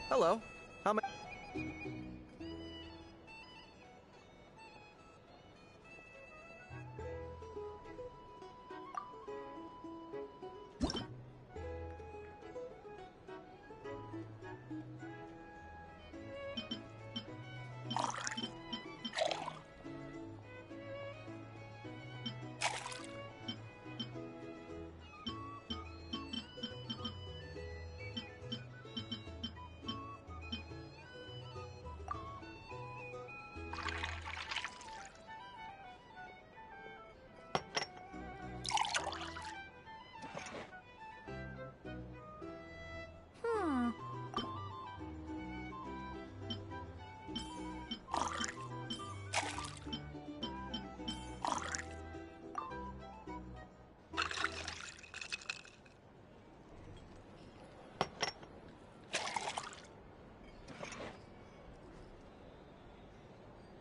Hello. How may...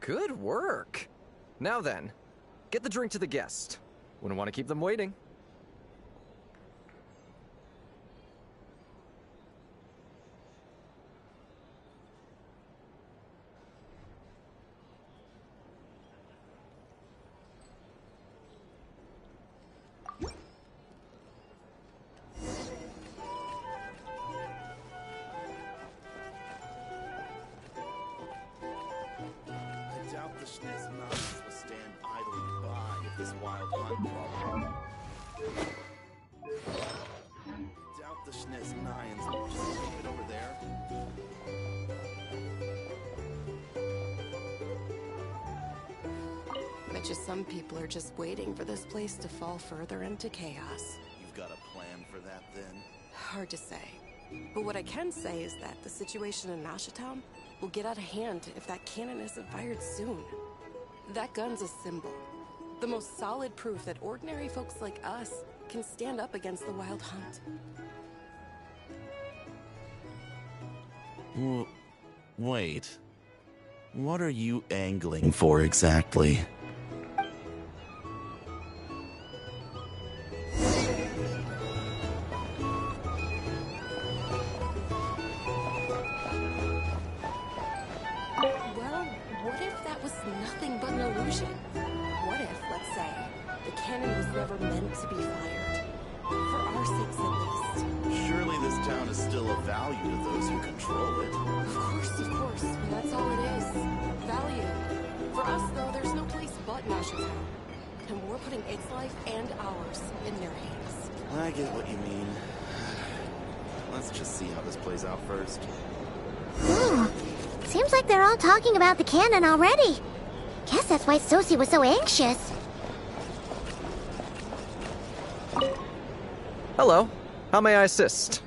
Good work. Now then, get the drink to the guest. Wouldn't want to keep them waiting. Some people are just waiting for this place to fall further into chaos. You've got a plan for that, then? Hard to say. But what I can say is that the situation in Nashatown will get out of hand if that cannon isn't fired soon. That gun's a symbol. The most solid proof that ordinary folks like us can stand up against the Wild Hunt. Wait. What are you angling for exactly? I get what you mean. Let's just see how this plays out first. Seems like they're all talking about the cannon already. Guess that's why Sosie was so anxious. Hello. How may I assist?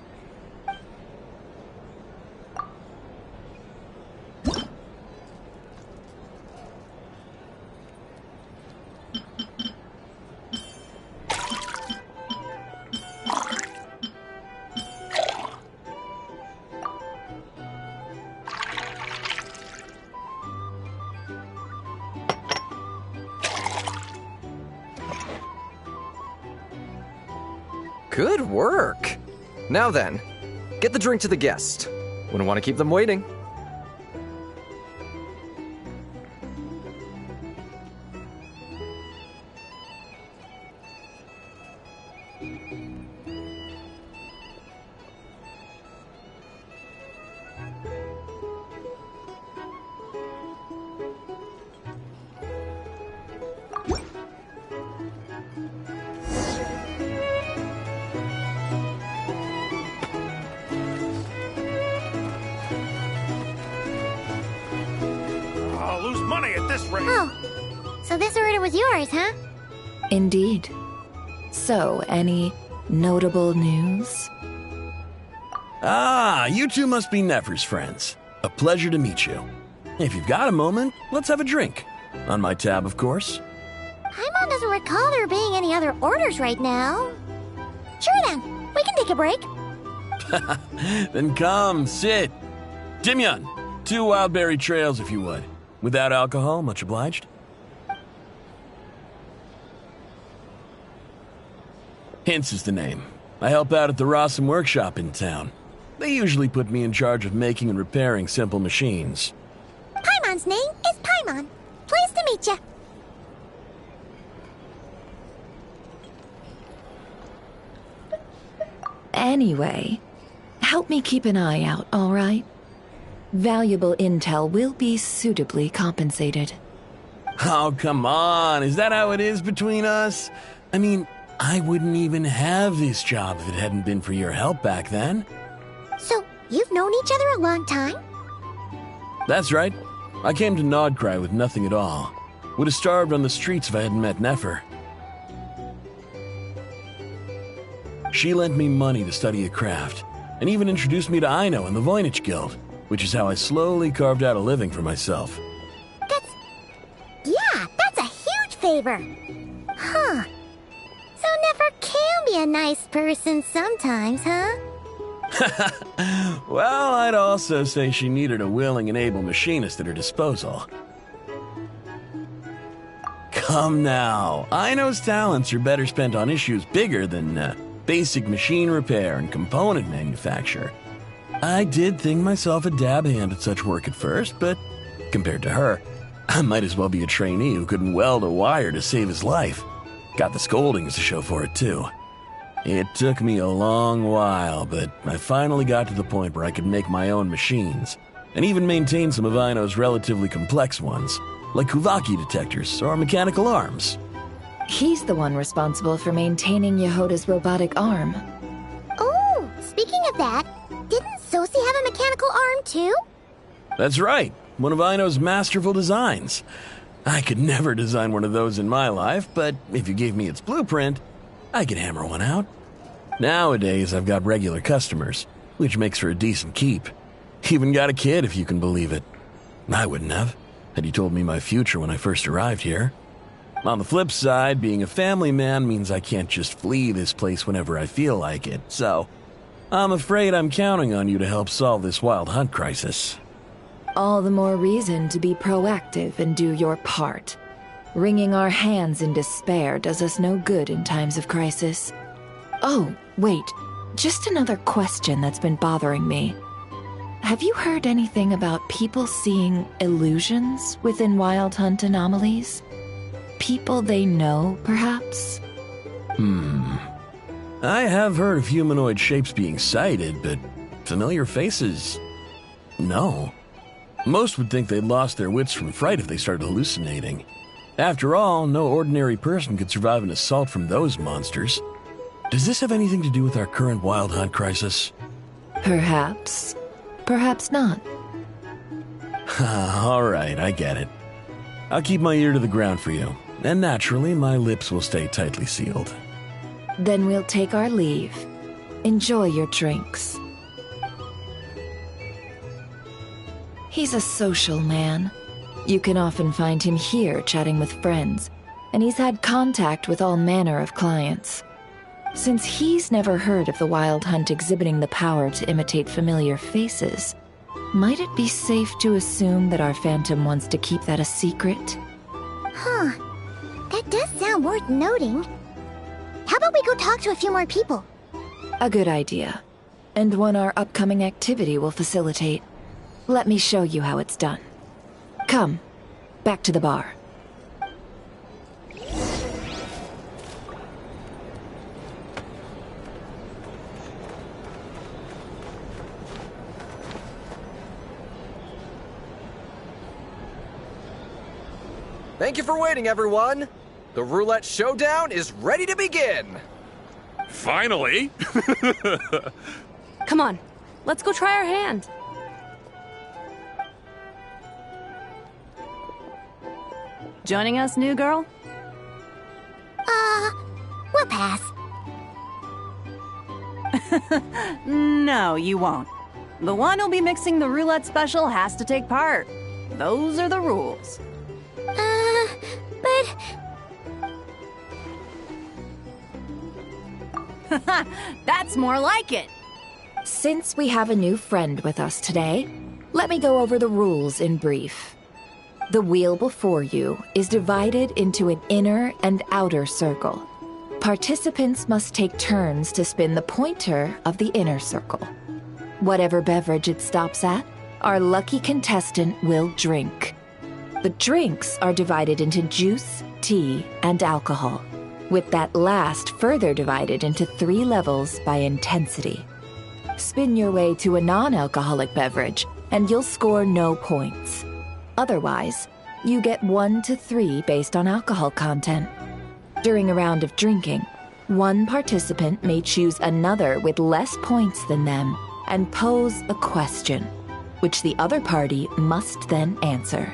Good work. Now then, get the drink to the guest. Wouldn't want to keep them waiting. Oh, so this order was yours, huh? Indeed. So, any notable news? Ah, you two must be Nefer's friends. A pleasure to meet you. If you've got a moment, let's have a drink. On my tab, of course. Paimon doesn't recall there being any other orders right now. Sure then, we can take a break. Then come, sit. Dimyon, 2 wildberry trails if you would. Without alcohol, much obliged. Hints is the name. I help out at the Rossum workshop in town. They usually put me in charge of making and repairing simple machines. Paimon's name is Paimon. Pleased to meet ya. Anyway, help me keep an eye out, all right? Valuable intel will be suitably compensated. Oh, come on. Is that how it is between us? I mean, I wouldn't even have this job if it hadn't been for your help back then. So, you've known each other a long time? That's right. I came to Nodcry with nothing at all. Would have starved on the streets if I hadn't met Nefer. She lent me money to study a craft, and even introduced me to Aino and the Voynich Guild, which is how I slowly carved out a living for myself. That's a huge favor. Huh. So Nefer can be a nice person sometimes, huh? Well, I'd also say she needed a willing and able machinist at her disposal. Come now, Aino's talents are better spent on issues bigger than basic machine repair and component manufacture. I did think myself a dab hand at such work at first, but compared to her, I might as well be a trainee who couldn't weld a wire to save his life. Got the scoldings to show for it, too. It took me a long while, but I finally got to the point where I could make my own machines, and even maintain some of Aino's relatively complex ones, like Kuvaki detectors or mechanical arms. He's the one responsible for maintaining Yehoda's robotic arm. Oh, speaking of that, didn't Sosi have a mechanical arm too? That's right, one of Aino's masterful designs. I could never design one of those in my life, but if you gave me its blueprint, I could hammer one out. Nowadays, I've got regular customers, which makes for a decent keep. Even got a kid, if you can believe it. I wouldn't have, had you told me my future when I first arrived here. On the flip side, being a family man means I can't just flee this place whenever I feel like it, so I'm afraid I'm counting on you to help solve this wild hunt crisis. All the more reason to be proactive and do your part. Wringing our hands in despair does us no good in times of crisis. Oh, wait. Just another question that's been bothering me. Have you heard anything about people seeing illusions within Wild Hunt anomalies? People they know, perhaps? I have heard of humanoid shapes being sighted, but familiar faces? No. Most would think they'd lost their wits from fright if they started hallucinating. After all, no ordinary person could survive an assault from those monsters. Does this have anything to do with our current Wild Hunt crisis? Perhaps. Perhaps not. All right, I get it. I'll keep my ear to the ground for you, and naturally, my lips will stay tightly sealed. Then we'll take our leave. Enjoy your drinks. He's a social man. You can often find him here chatting with friends, and he's had contact with all manner of clients. Since he's never heard of the Wild Hunt exhibiting the power to imitate familiar faces, might it be safe to assume that our Phantom wants to keep that a secret? Huh. That does sound worth noting. How about we go talk to a few more people? A good idea. And one our upcoming activity will facilitate. Let me show you how it's done. Come, back to the bar. Thank you for waiting, everyone. The roulette showdown is ready to begin. Finally! Come on, let's go try our hand. Joining us, new girl? We'll pass. No, you won't. The one who'll be mixing the roulette special has to take part. Those are the rules. But... That's more like it. Since we have a new friend with us today, let me go over the rules in brief. The wheel before you is divided into an inner and outer circle. Participants must take turns to spin the pointer of the inner circle. Whatever beverage it stops at, our lucky contestant will drink. The drinks are divided into juice, tea, and alcohol, with that last further divided into 3 levels by intensity. Spin your way to a non-alcoholic beverage, and you'll score no points. Otherwise, you get 1 to 3 based on alcohol content. During a round of drinking, one participant may choose another with less points than them and pose a question, which the other party must then answer.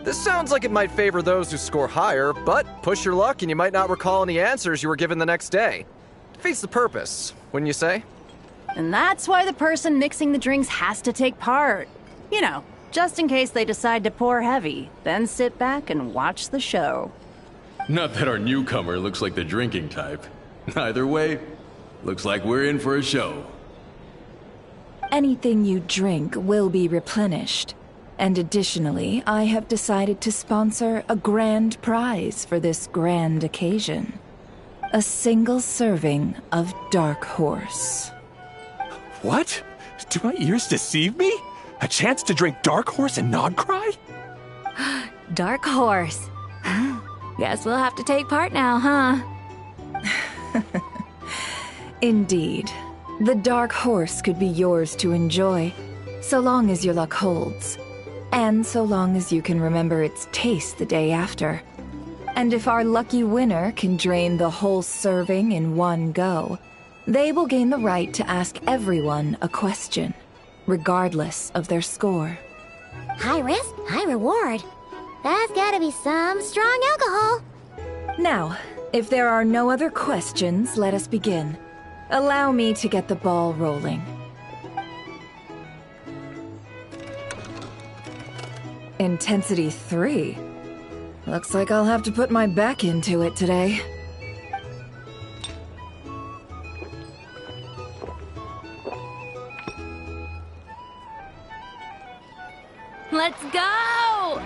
This sounds like it might favor those who score higher, but push your luck and you might not recall any answers you were given the next day. Defeats the purpose, wouldn't you say? And that's why the person mixing the drinks has to take part. You know, just in case they decide to pour heavy, then sit back and watch the show. Not that our newcomer looks like the drinking type. Either way, looks like we're in for a show. Anything you drink will be replenished. And additionally, I have decided to sponsor a grand prize for this grand occasion. A single serving of Dark Horse. What? Do my ears deceive me? A chance to drink Dark Horse and not cry? Dark Horse. Guess we'll have to take part now, huh? Indeed. The Dark Horse could be yours to enjoy, so long as your luck holds. And so long as you can remember its taste the day after. And if our lucky winner can drain the whole serving in one go, they will gain the right to ask everyone a question, regardless of their score. High risk, high reward. That's gotta be some strong alcohol. Now, if there are no other questions, let us begin. Allow me to get the ball rolling. Intensity 3. Looks like I'll have to put my back into it today. Let's go!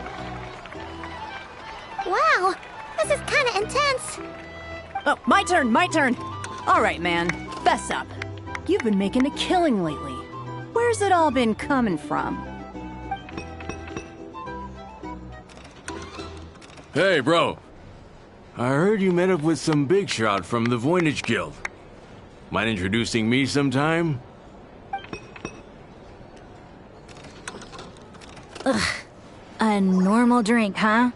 Wow, this is kinda intense. Oh, my turn, my turn. All right, man, fess up. You've been making a killing lately. Where's it all been coming from? Hey, bro. I heard you met up with some big shot from the Voynich Guild. Mind introducing me sometime? A normal drink, huh?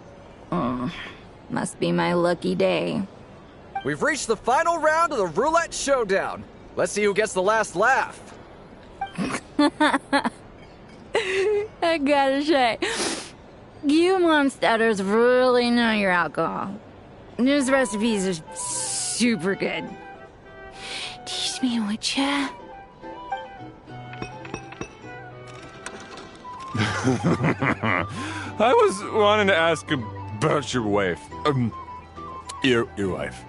Must be my lucky day. We've reached the final round of the roulette showdown. Let's see who gets the last laugh. I gotta say, you monsters really know your alcohol. These recipes are super good. Teach me, would ya? I was wanting to ask about your wife. Your wife.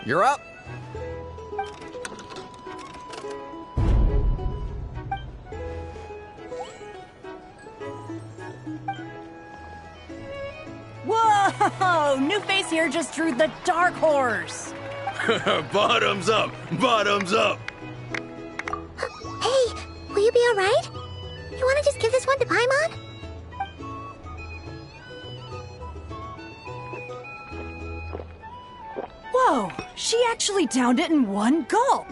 You're up. Whoa! New face here just drew the Dark Horse. Bottoms up! Bottoms up! Hey, will you be alright? You wanna just give this one to Paimon? Whoa, she actually downed it in one gulp.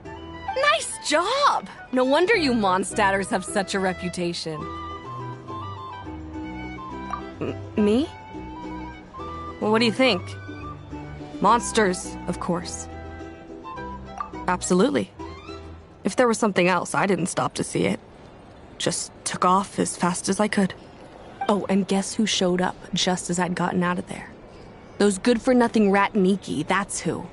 Nice job! No wonder you Mondstadters have such a reputation. Me? Well, what do you think? Monsters, of course. Absolutely. If there was something else, I didn't stop to see it. Just took off as fast as I could. Oh, and guess who showed up just as I'd gotten out of there? Those good-for-nothing Ratniki, that's who.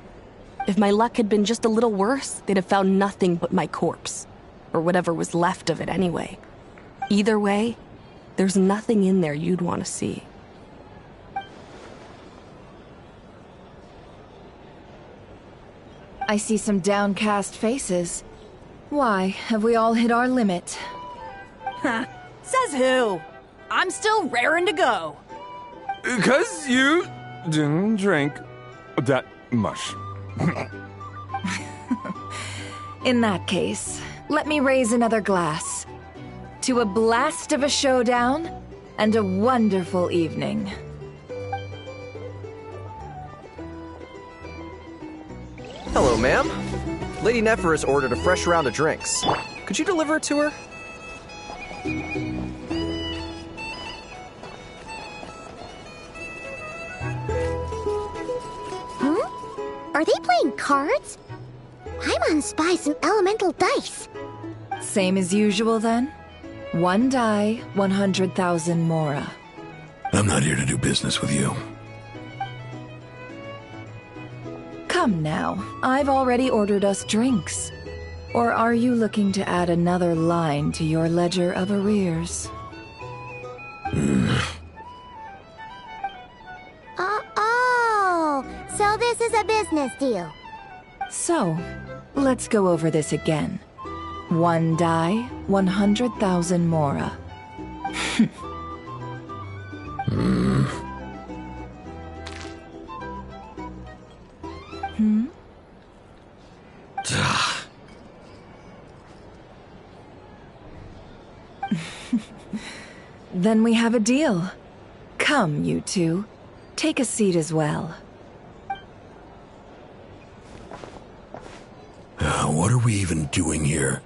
If my luck had been just a little worse, they'd have found nothing but my corpse. Or whatever was left of it anyway. Either way, there's nothing in there you'd want to see. I see some downcast faces. Why, have we all hit our limit? Huh. Says who? I'm still raring to go. 'Cause you didn't drink that much. In that case, let me raise another glass. To a blast of a showdown and a wonderful evening. Hello, ma'am. Lady Nefer has ordered a fresh round of drinks. Could you deliver it to her? Are they playing cards? I'm gonna spy some elemental dice. Same as usual, then? 1 die, 100,000 mora. I'm not here to do business with you. Come now, I've already ordered us drinks. Or are you looking to add another line to your ledger of arrears? Oh, so this is a business deal. So, let's go over this again. 1 die, 100,000 mora. Then we have a deal. Come, you two. Take a seat as well. What are we even doing here?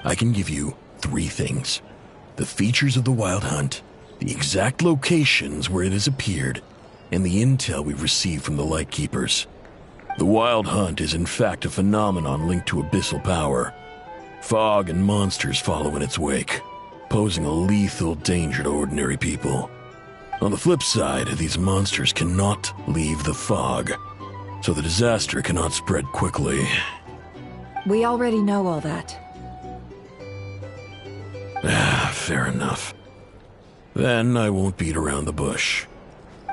I can give you 3 things. The features of the Wild Hunt, the exact locations where it has appeared, and the intel we've received from the Lightkeepers. The Wild Hunt is in fact a phenomenon linked to abyssal power. Fog and monsters follow in its wake, posing a lethal danger to ordinary people. On the flip side, these monsters cannot leave the fog, so the disaster cannot spread quickly. We already know all that. Fair enough. Then I won't beat around the bush.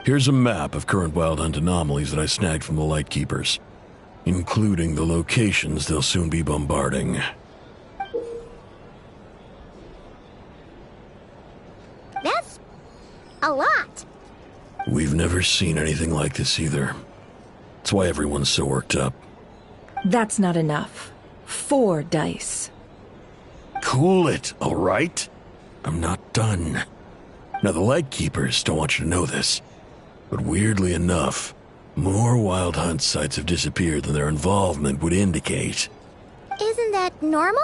Here's a map of current Wild Hunt anomalies that I snagged from the Lightkeepers, including the locations they'll soon be bombarding. That's a lot. We've never seen anything like this either. That's why everyone's so worked up. That's not enough. 4 dice. Cool it, all right? I'm not done. Now, the Lightkeepers don't want you to know this, but weirdly enough, more Wild Hunt sites have disappeared than their involvement would indicate. Isn't that normal?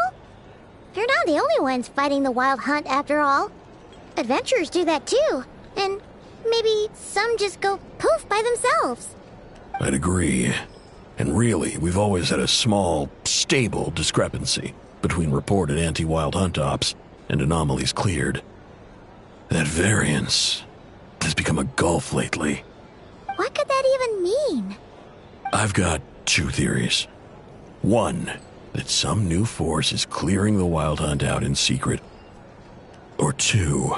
You're not the only ones fighting the Wild Hunt after all. Adventurers do that too, and maybe some just go poof by themselves. I'd agree. And really, we've always had a small, stable discrepancy between reported anti-Wild Hunt ops and anomalies cleared. That variance has become a gulf lately. What could that even mean? I've got 2 theories. 1, that some new force is clearing the Wild Hunt out in secret. Or 2,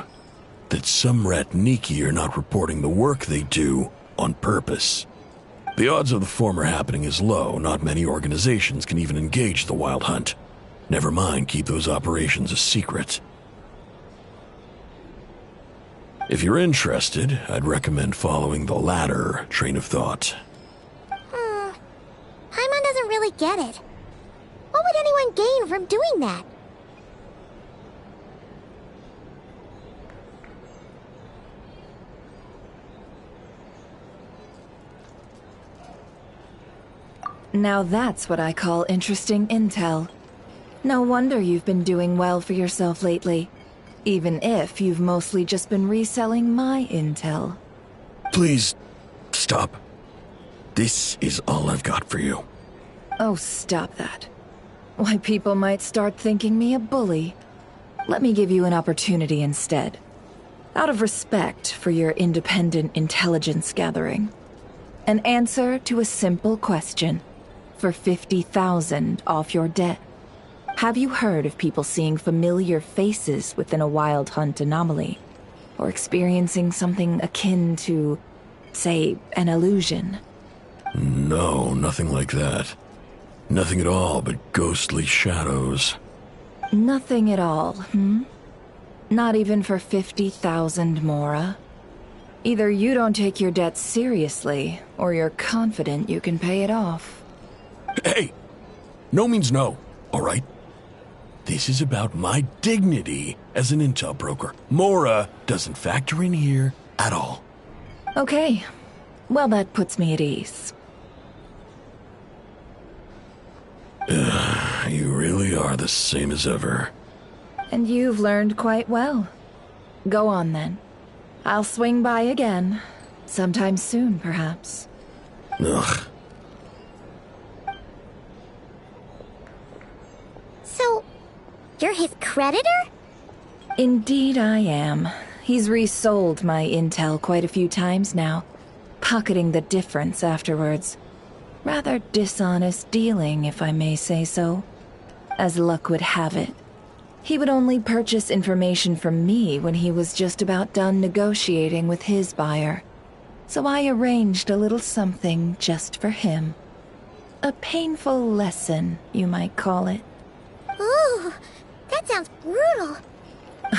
that some Ratniki are not reporting the work they do on purpose. The odds of the former happening is low. Not many organizations can even engage the Wild Hunt. Never mind keep those operations a secret. If you're interested, I'd recommend following the latter train of thought. Paimon doesn't really get it. What would anyone gain from doing that? Now that's what I call interesting intel. No wonder you've been doing well for yourself lately. Even if you've mostly just been reselling my intel. Please, stop. This is all I've got for you. Oh, stop that. Why, people might start thinking me a bully. Let me give you an opportunity instead. Out of respect for your independent intelligence gathering. An answer to a simple question. For 50,000 off your debt. Have you heard of people seeing familiar faces within a Wild Hunt anomaly? Or experiencing something akin to, say, an illusion? No, nothing like that. Nothing at all but ghostly shadows. Nothing at all, hmm? Not even for 50,000 Mora? Either you don't take your debt seriously, or you're confident you can pay it off. Hey! No means no, alright? This is about my dignity as an intel broker. Mora doesn't factor in here at all. Okay. Well, that puts me at ease. You really are the same as ever. And you've learned quite well. Go on, then. I'll swing by again. Sometime soon, perhaps. Ugh. So, you're his creditor? Indeed I am. He's resold my intel quite a few times now, pocketing the difference afterwards. Rather dishonest dealing, if I may say so. As luck would have it, he would only purchase information from me when he was just about done negotiating with his buyer. So I arranged a little something just for him. A painful lesson, you might call it. Ooh, that sounds brutal.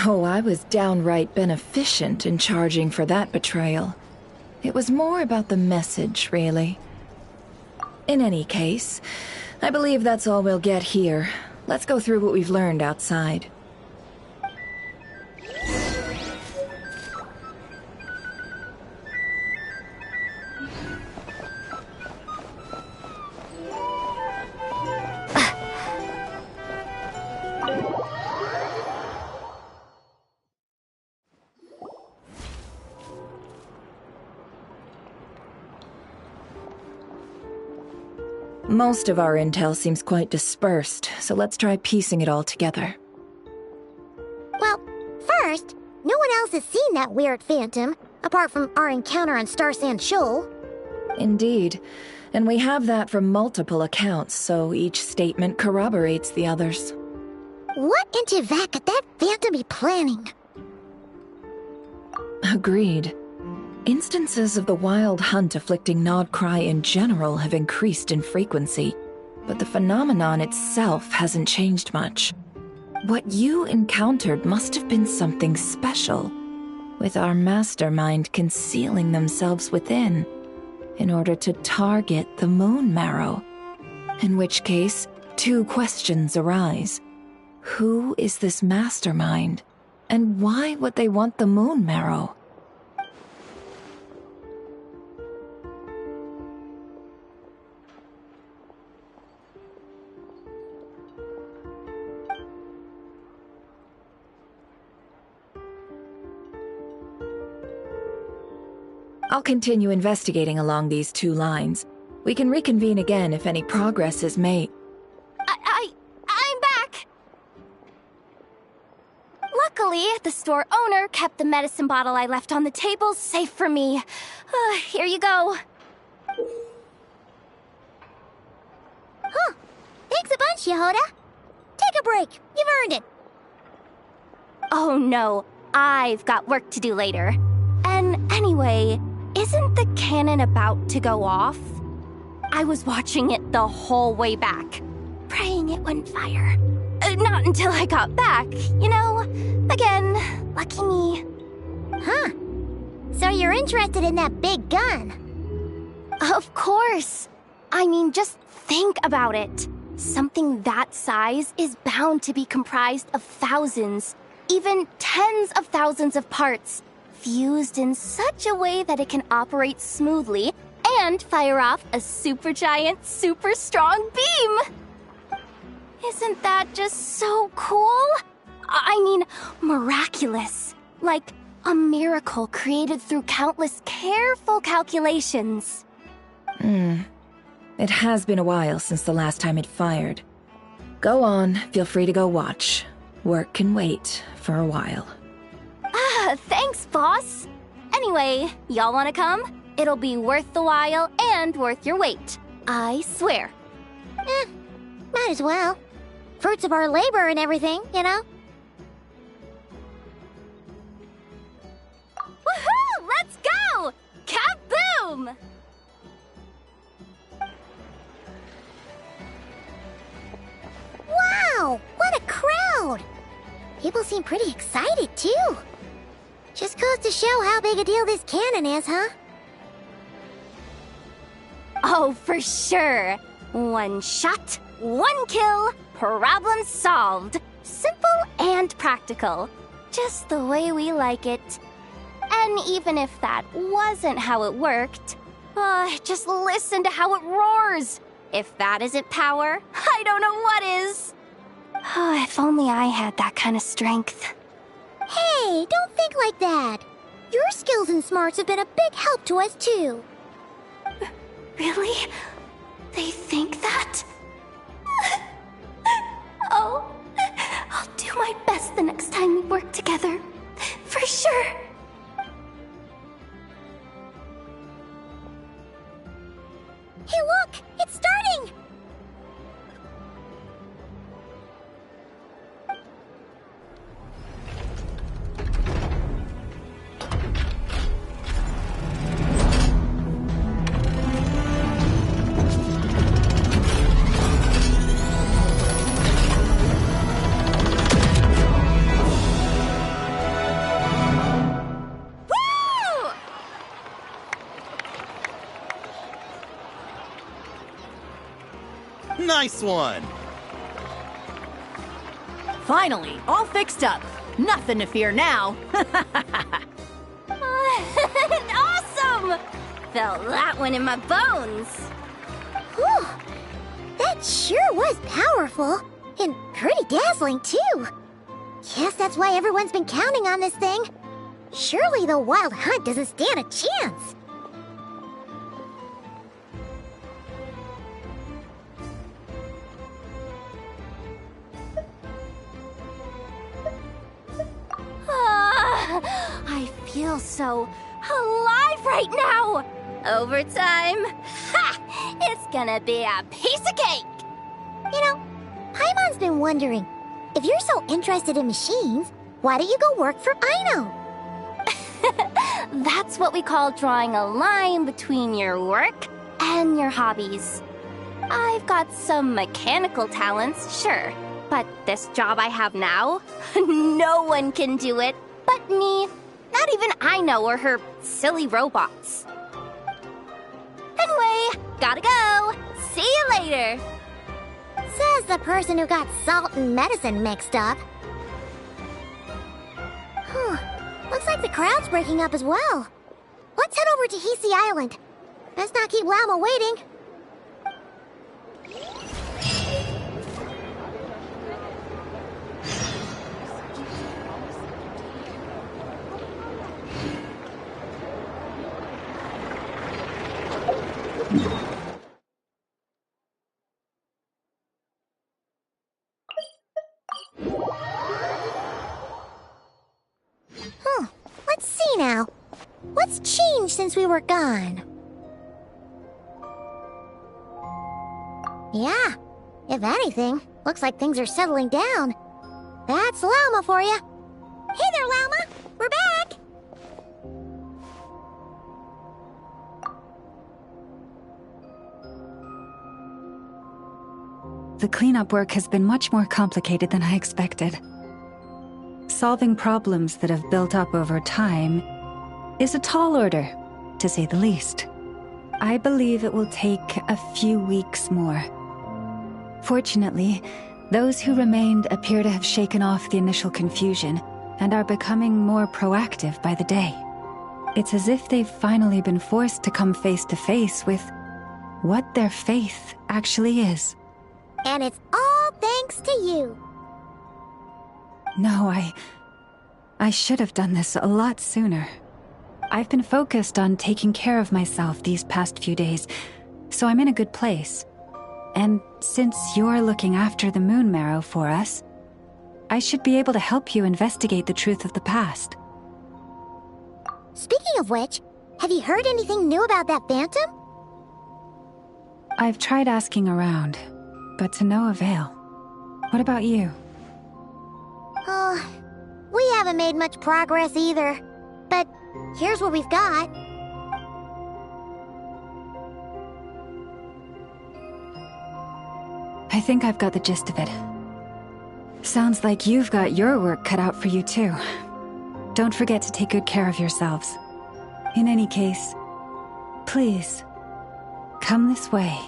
Oh, I was downright beneficent in charging for that betrayal. It was more about the message, really. In any case, I believe that's all we'll get here. Let's go through what we've learned outside. Most of our intel seems quite dispersed, so let's try piecing it all together. Well, first, no one else has seen that weird phantom, apart from our encounter on Star Sand Shoal. Indeed, and we have that from multiple accounts, so each statement corroborates the others. What in Tivak could that phantom be planning? Agreed. Instances of the wild hunt afflicting Nodcry in general have increased in frequency, but the phenomenon itself hasn't changed much. What you encountered must have been something special, with our mastermind concealing themselves within, in order to target the Moon Marrow. In which case, two questions arise. Who is this mastermind, and why would they want the Moon Marrow? I'll continue investigating along these two lines. We can reconvene again if any progress is made. I'm back! Luckily, the store owner kept the medicine bottle I left on the table safe for me. Here you go. Huh. Thanks a bunch, Yehoda. Take a break. You've earned it. Oh no, I've got work to do later. And anyway, isn't the cannon about to go off? I was watching it the whole way back, praying it wouldn't fire. Not until I got back, you know? Again, lucky me. Huh. So you're interested in that big gun? Of course. I mean, just think about it. Something that size is bound to be comprised of thousands, even tens of thousands of parts, fused in such a way that it can operate smoothly and fire off a supergiant, super strong beam! Isn't that just so cool? I mean, miraculous. Like a miracle created through countless careful calculations. It has been a while since the last time it fired. Go on, feel free to go watch. Work can wait for a while. Thanks, boss. Anyway, y'all wanna come? It'll be worth the while and worth your wait. I swear. Might as well. Fruits of our labor and everything, you know? Woohoo! Let's go! Kaboom! People seem pretty excited, too. Just goes to show how big a deal this cannon is, huh? Oh, for sure. One shot, one kill, problem solved. Simple and practical. Just the way we like it. And even if that wasn't how it worked, just listen to how it roars. If that isn't power, I don't know what is. Oh, if only I had that kind of strength. Hey, don't think like that. Your skills and smarts have been a big help to us, too. Really? They think that? Oh, I'll do my best the next time we work together. For sure. Hey, look! It's starting! Nice one! Finally, all fixed up. Nothing to fear now. Awesome! Felt that one in my bones. Whew! That sure was powerful. And pretty dazzling, too. Guess that's why everyone's been counting on this thing. Surely the Wild Hunt doesn't stand a chance. I feel so alive right now! Overtime? Ha! It's gonna be a piece of cake! You know, Paimon's been wondering, if you're so interested in machines, why don't you go work for Aino? That's what we call drawing a line between your work and your hobbies. I've got some mechanical talents, sure, but this job I have now, no one can do it but me. Not even Aino or her silly robots. Anyway, gotta go. See you later. Says the person who got salt and medicine mixed up. Looks like the crowd's breaking up as well. Let's head over to Hisi Island. Best not keep Llama waiting. Let's see now. What's changed since we were gone? Yeah, if anything, looks like things are settling down. That's Llama for you. Hey there, Llama! We're back! The cleanup work has been much more complicated than I expected. Solving problems that have built up over time is a tall order, to say the least. I believe it will take a few weeks more. Fortunately, those who remained appear to have shaken off the initial confusion and are becoming more proactive by the day. It's as if they've finally been forced to come face to face with what their faith actually is. And it's all thanks to you. No, I should have done this a lot sooner. I've been focused on taking care of myself these past few days, so I'm in a good place. And since you're looking after the Moon Marrow for us, I should be able to help you investigate the truth of the past. Speaking of which, have you heard anything new about that Phantom? I've tried asking around, but to no avail. What about you? Oh, we haven't made much progress either. But here's what we've got. I think I've got the gist of it. Sounds like you've got your work cut out for you too. Don't forget to take good care of yourselves. In any case, please, come this way.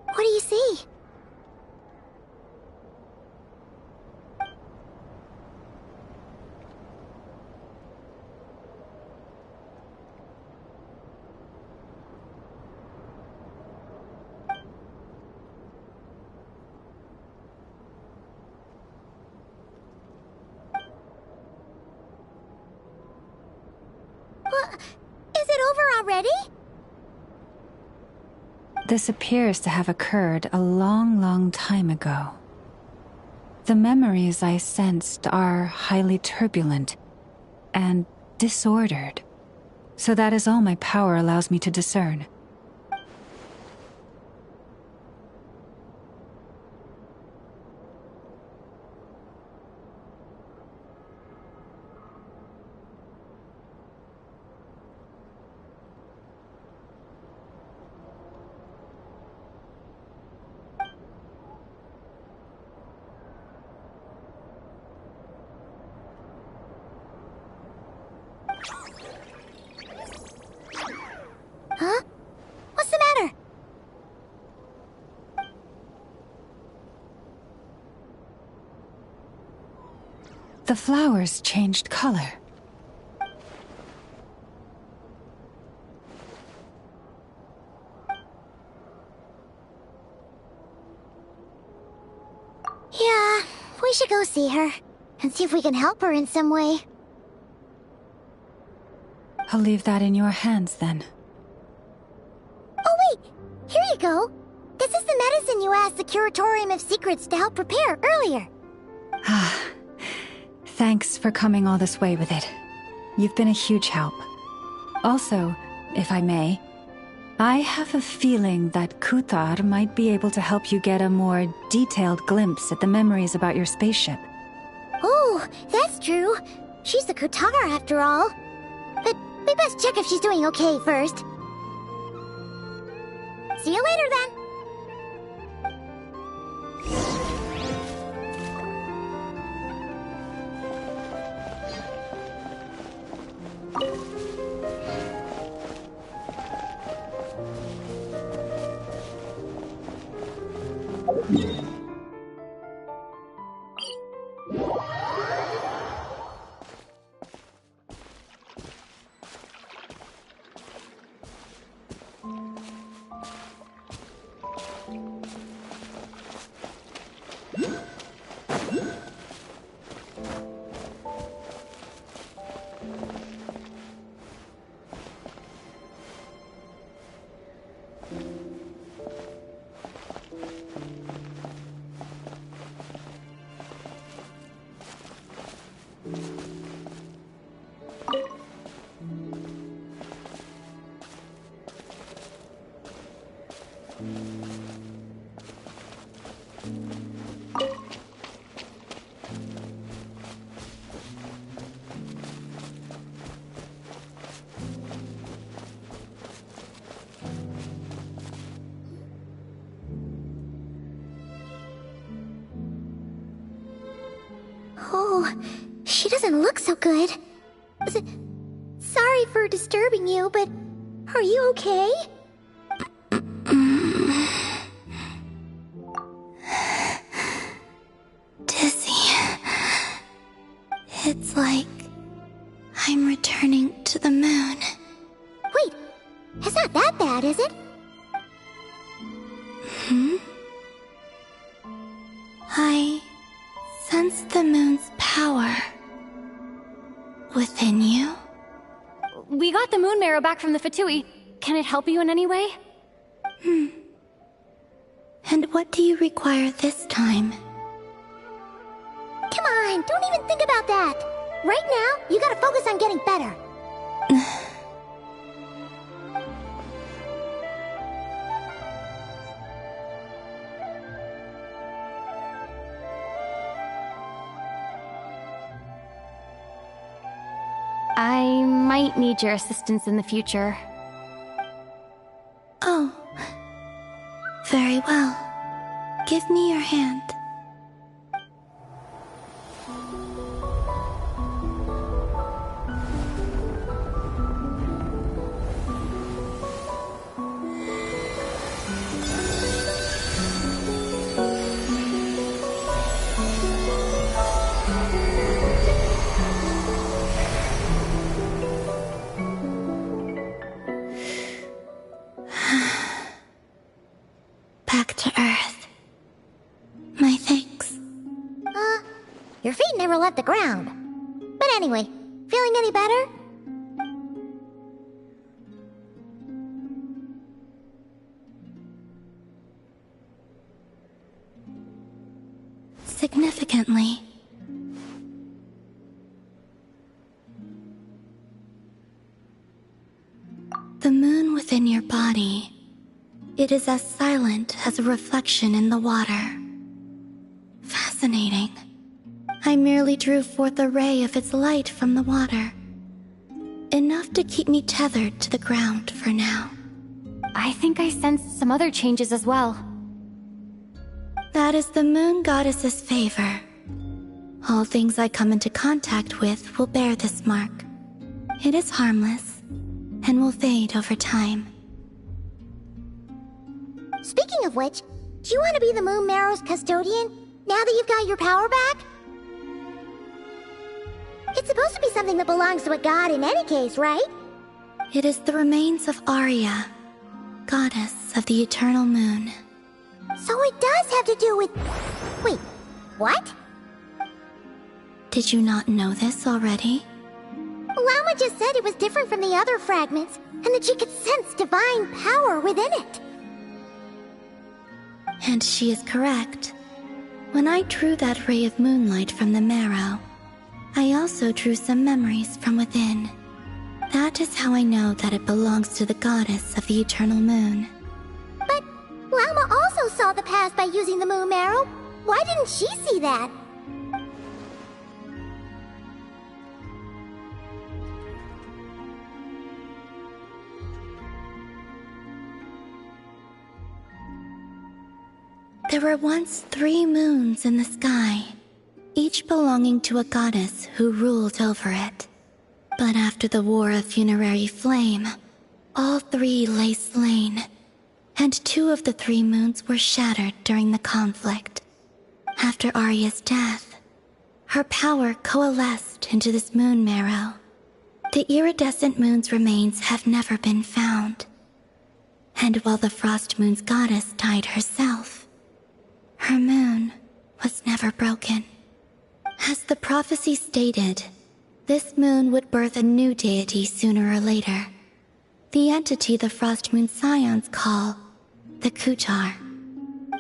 What do you see? What? Is it over already? This appears to have occurred a long, long time ago. The memories I sensed are highly turbulent and disordered, so that is all my power allows me to discern. Huh? What's the matter? The flowers changed color. Yeah, we should go see her and see if we can help her in some way. I'll leave that in your hands then. Oh wait, here you go. This is the medicine you asked the Curatorium of Secrets to help prepare earlier. Ah, thanks for coming all this way with it. You've been a huge help. Also, if I may, I have a feeling that Kuthar might be able to help you get a more detailed glimpse at the memories about your spaceship. Oh, that's true. She's the Kutara after all. But we best check if she's doing okay first. See you later then. Oh, she doesn't look so good. Sorry for disturbing you, but are you okay? Dizzy. It's like I'm returning to the moon. Wait, it's not that bad, is it? I sense the moon's power within you. We got the moon marrow back from the Fatui. Can it help you in any way? And what do you require this time? Come on, don't even think about that. Right now, you gotta focus on getting better. I might need your assistance in the future. Oh. Very well. Give me your hand. Back to Earth. My thanks. Your feet never left the ground. But anyway, feeling any better? Significantly. The moon within your body. It is as silent as a reflection in the water. Fascinating. I merely drew forth a ray of its light from the water. Enough to keep me tethered to the ground for now. I think I sensed some other changes as well. That is the moon goddess's favor. All things I come into contact with will bear this mark. It is harmless, and will fade over time. Speaking of which, do you want to be the Moon Marrow's custodian, now that you've got your power back? It's supposed to be something that belongs to a god in any case, right? It is the remains of Arya, goddess of the eternal moon. So it does have to do with... Wait, what? Did you not know this already? Llama just said it was different from the other fragments, and that she could sense divine power within it. And she is correct. When I drew that ray of moonlight from the marrow, I also drew some memories from within. That is how I know that it belongs to the goddess of the eternal moon. But Llama also saw the past by using the Moon Marrow. Why didn't she see that? There were once 3 moons in the sky, each belonging to a goddess who ruled over it. But after the War of Funerary Flame, all 3 lay slain, and 2 of the 3 moons were shattered during the conflict. After Arya's death, her power coalesced into this moon marrow. The iridescent moon's remains have never been found. And while the Frost Moon's goddess died herself, her moon was never broken. As the prophecy stated, this moon would birth a new deity sooner or later. The entity the Frost Moon Scions call the Kutar.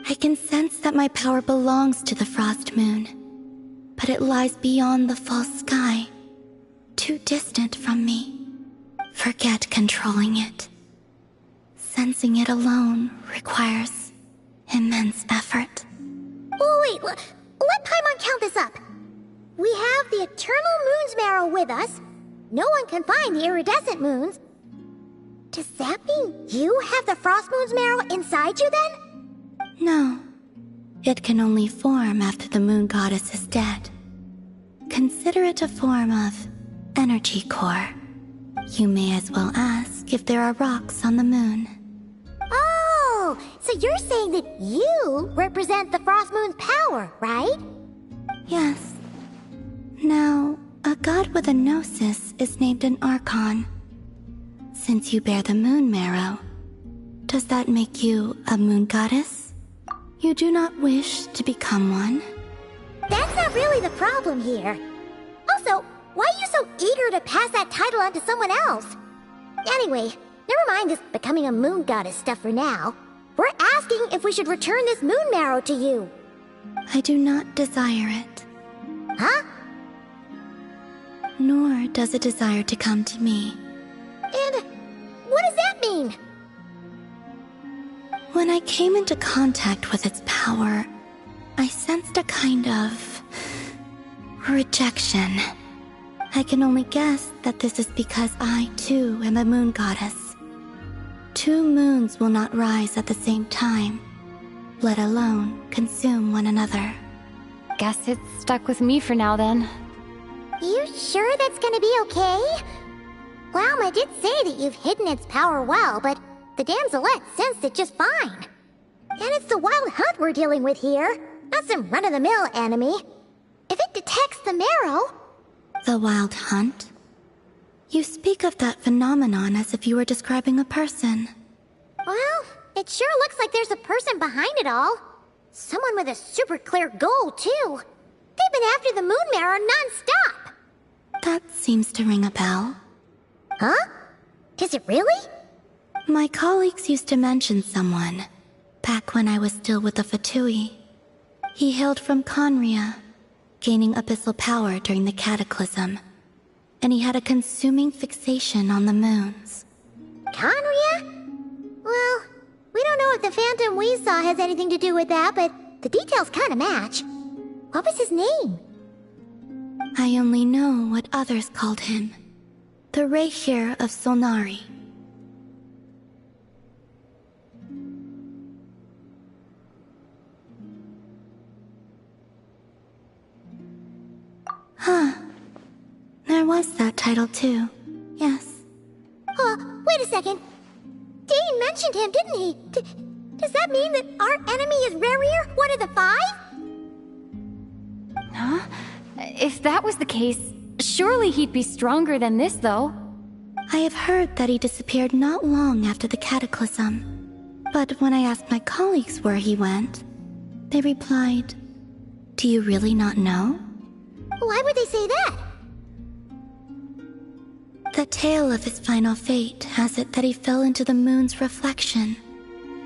I can sense that my power belongs to the Frost Moon, but it lies beyond the false sky, too distant from me. Forget controlling it. Sensing it alone requires immense effort. Oh, wait, let Paimon count this up. We have the Eternal Moon's Marrow with us. No one can find the iridescent moons. Does that mean you have the Frost Moon's Marrow inside you then? No. It can only form after the moon goddess is dead. Consider it a form of energy core. You may as well ask if there are rocks on the moon. Oh, so you're saying that you represent the Frost Moon's power, right? Yes. Now, a god with a gnosis is named an Archon. Since you bear the moon marrow, does that make you a moon goddess? You do not wish to become one? That's not really the problem here. Also, why are you so eager to pass that title on to someone else? Anyway, never mind this becoming a moon goddess stuff for now. We're asking if we should return this moon marrow to you. I do not desire it. Huh? Nor does it desire to come to me. And what does that mean? When I came into contact with its power, I sensed a kind of rejection. I can only guess that this is because I, too, am a moon goddess. 2 moons will not rise at the same time, let alone consume one another. Guess it's stuck with me for now then. You sure that's gonna be okay? Lauma did say that you've hidden its power well, but the damselette sensed it just fine. And it's the wild hunt we're dealing with here, not some run-of-the-mill enemy. If it detects the marrow... The wild hunt? You speak of that phenomenon as if you were describing a person. Well, it sure looks like there's a person behind it all. Someone with a super clear goal, too. They've been after the moon marrow non-stop. That seems to ring a bell. Huh? Is it really? My colleagues used to mention someone, back when I was still with the Fatui. He hailed from Conria, gaining abyssal power during the Cataclysm, and he had a consuming fixation on the moons. Conria? Well, we don't know if the phantom we saw has anything to do with that, but the details kinda match. What was his name? I only know what others called him. The Rehir of Solnari. Huh. There was that title too. Yes. Wait a second. Dane mentioned him, didn't he? Does that mean that our enemy is Rarier, one of the 5? Huh? If that was the case, surely he'd be stronger than this, though. I have heard that he disappeared not long after the Cataclysm. But when I asked my colleagues where he went, they replied, "Do you really not know?" Why would they say that? The tale of his final fate has it that he fell into the moon's reflection,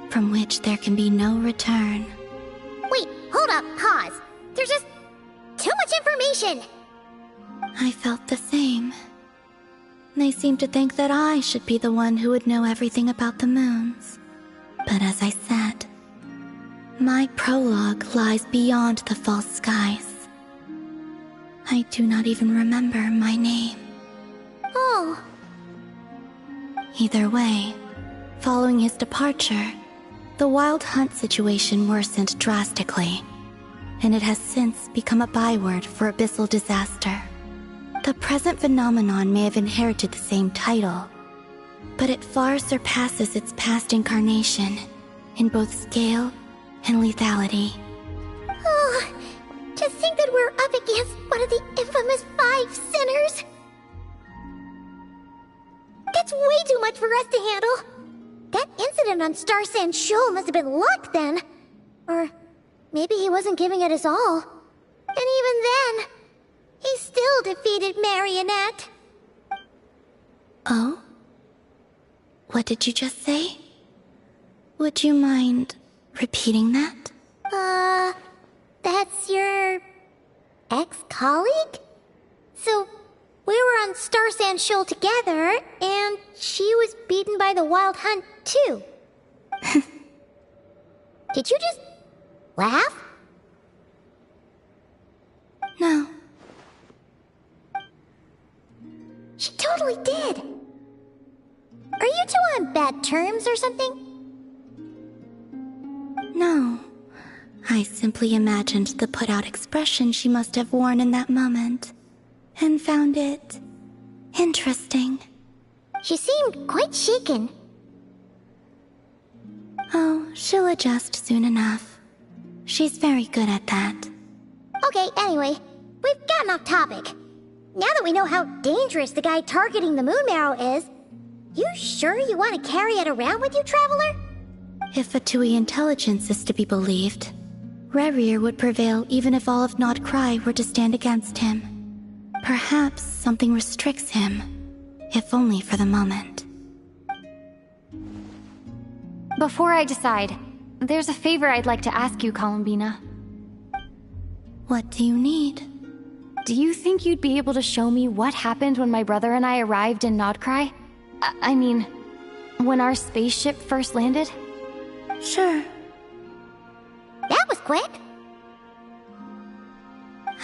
from which there can be no return. Wait, hold up, pause. There's just too much information. I felt the same. They seemed to think that I should be the one who would know everything about the moons. But as I said, my prologue lies beyond the false skies. I do not even remember my name. Oh. Either way, following his departure, the wild hunt situation worsened drastically, and it has since become a byword for abyssal disaster. The present phenomenon may have inherited the same title, but it far surpasses its past incarnation in both scale and lethality. Oh, to think that we're up against one of the infamous 5 sinners. That's way too much for us to handle. That incident on Star Sand Shoal must have been luck then. Or maybe he wasn't giving it his all. And even then, he still defeated Marionette. Oh? What did you just say? Would you mind repeating that? That's your ex-colleague? So, we were on Star Sand Shoal together, and she was beaten by the Wild Hunt, too. Did you just laugh? No. She totally did. Are you two on bad terms or something? No. I simply imagined the put-out expression she must have worn in that moment, and found it interesting. She seemed quite shaken. Oh, she'll adjust soon enough. She's very good at that. Okay, anyway, we've gotten off topic. Now that we know how dangerous the guy targeting the moon marrow is, you sure you want to carry it around with you, Traveler? If Fatui intelligence is to be believed, Rerir would prevail even if all of Nod Cry were to stand against him. Perhaps something restricts him, if only for the moment. Before I decide, there's a favor I'd like to ask you, Columbina. What do you need? Do you think you'd be able to show me what happened when my brother and I arrived in Nodcry? I mean, when our spaceship first landed? Sure. That was quick.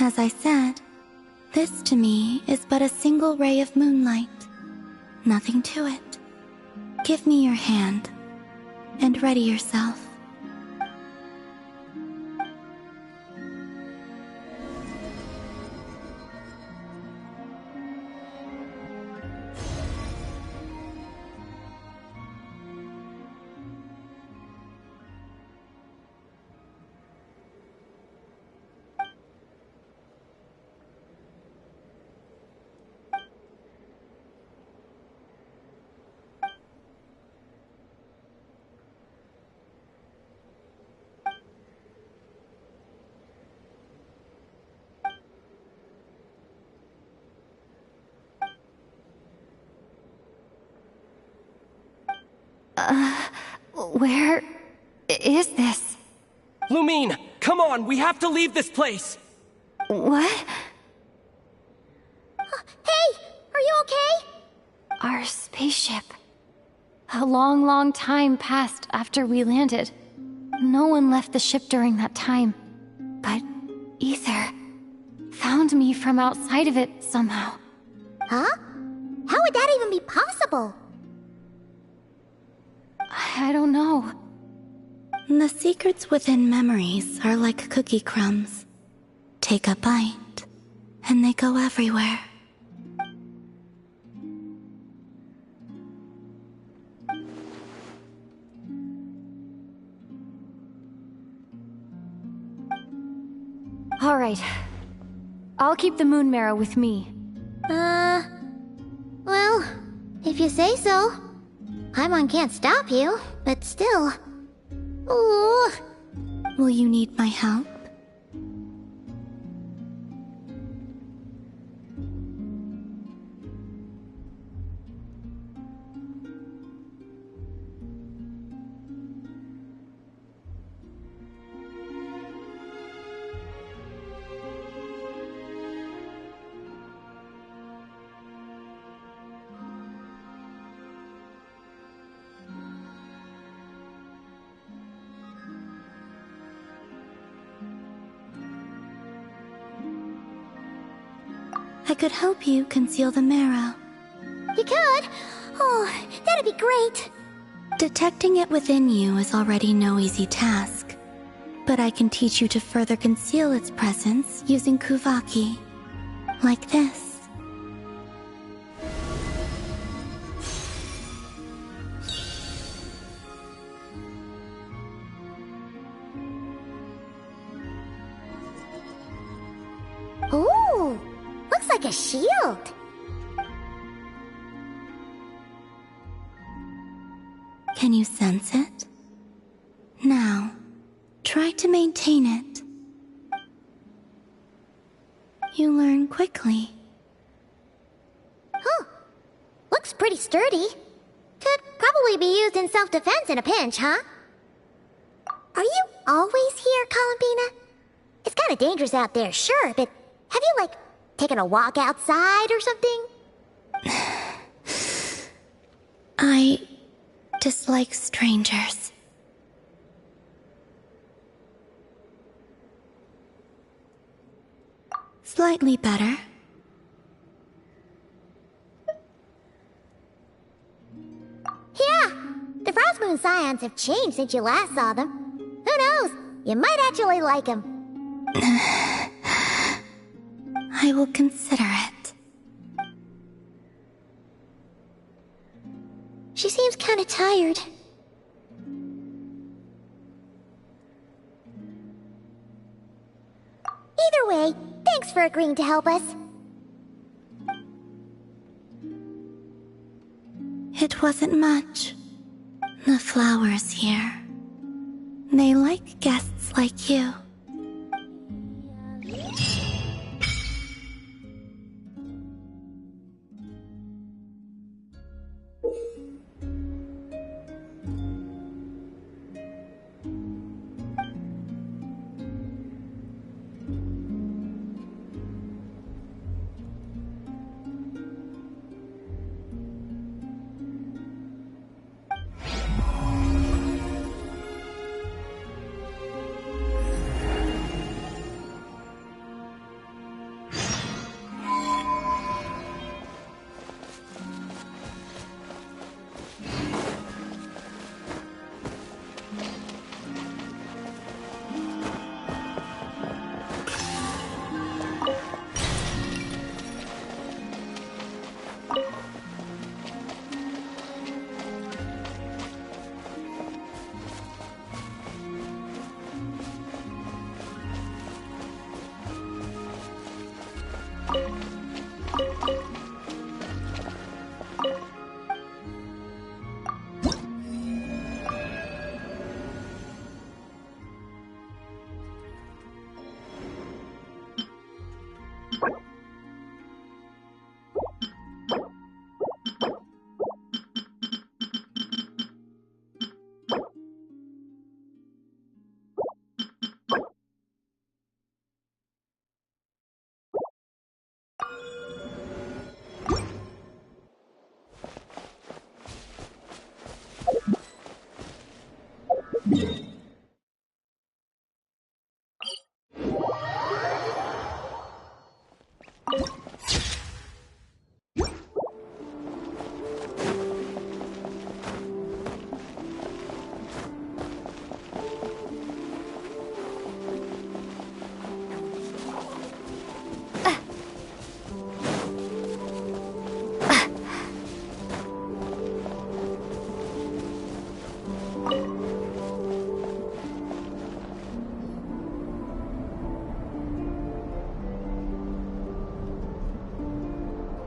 As I said, This to me is but a single ray of moonlight. Nothing to it. Give me your hand, and ready yourself. Where is this? Lumine, come on, we have to leave this place! What? Hey, are you okay? Our spaceship. A long, long time passed after we landed. No one left the ship during that time. But Ether found me from outside of it somehow. Huh? How would that even be possible? I don't know. The secrets within memories are like cookie crumbs. Take a bite, and they go everywhere. All right. I'll keep the moon marrow with me. Well, if you say so. Paimon can't stop you, but still. Ooh. Will you need my help? I could help you conceal the marrow. You could? Oh, that'd be great. Detecting it within you is already no easy task. But I can teach you to further conceal its presence using Kuvaki. Like this. Ooh, looks like a shield. Can you sense it? Now, try to maintain it. You learn quickly. Huh. Looks pretty sturdy. Could probably be used in self-defense in a pinch, huh? Are you always here, Columbina? It's kinda dangerous out there, sure, but have you, like, taken a walk outside or something? I dislike strangers. Slightly better. Yeah, the Frostmoon Scions have changed since you last saw them. Who knows? You might actually like them. I will consider it. She seems kinda tired. Either way, thanks for agreeing to help us. It wasn't much. The flowers here. They like guests like you.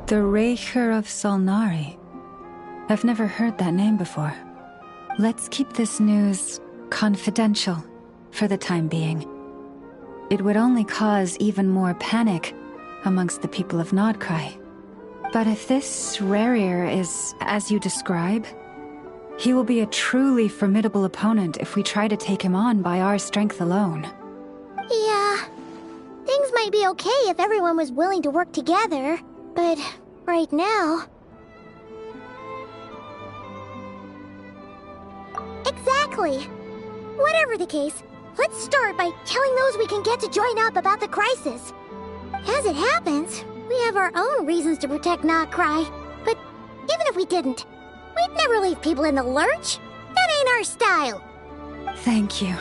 The Raker of Solnari. I've never heard that name before. Let's keep this news confidential for the time being. It would only cause even more panic amongst the people of Nodcry. But if this Rarir is as you describe, he will be a truly formidable opponent if we try to take him on by our strength alone. Yeah, things might be okay if everyone was willing to work together, but right now... Exactly! Whatever the case, let's start by telling those we can get to join up about the crisis. As it happens, we have our own reasons to protect Nodcry, but even if we didn't, we'd never leave people in the lurch. That ain't our style. Thank you.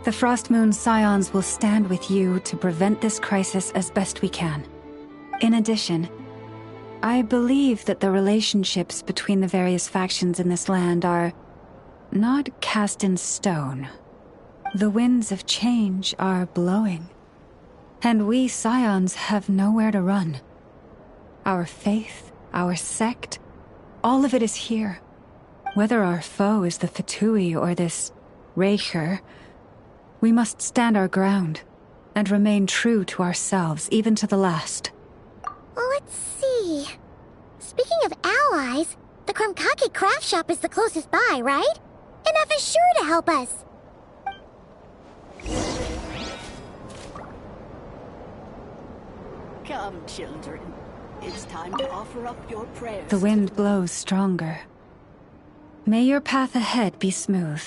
The Frostmoon Scions will stand with you to prevent this crisis as best we can. In addition, I believe that the relationships between the various factions in this land are not cast in stone. The winds of change are blowing, and we Scions have nowhere to run. Our faith, our sect, all of it is here. Whether our foe is the Fatui or this Raker, we must stand our ground and remain true to ourselves, even to the last. Let's see. Speaking of allies, the Krumkake craft shop is the closest by, right? Enough is sure to help us. Come, children. It's time to offer up your prayers. The wind blows stronger. May your path ahead be smooth.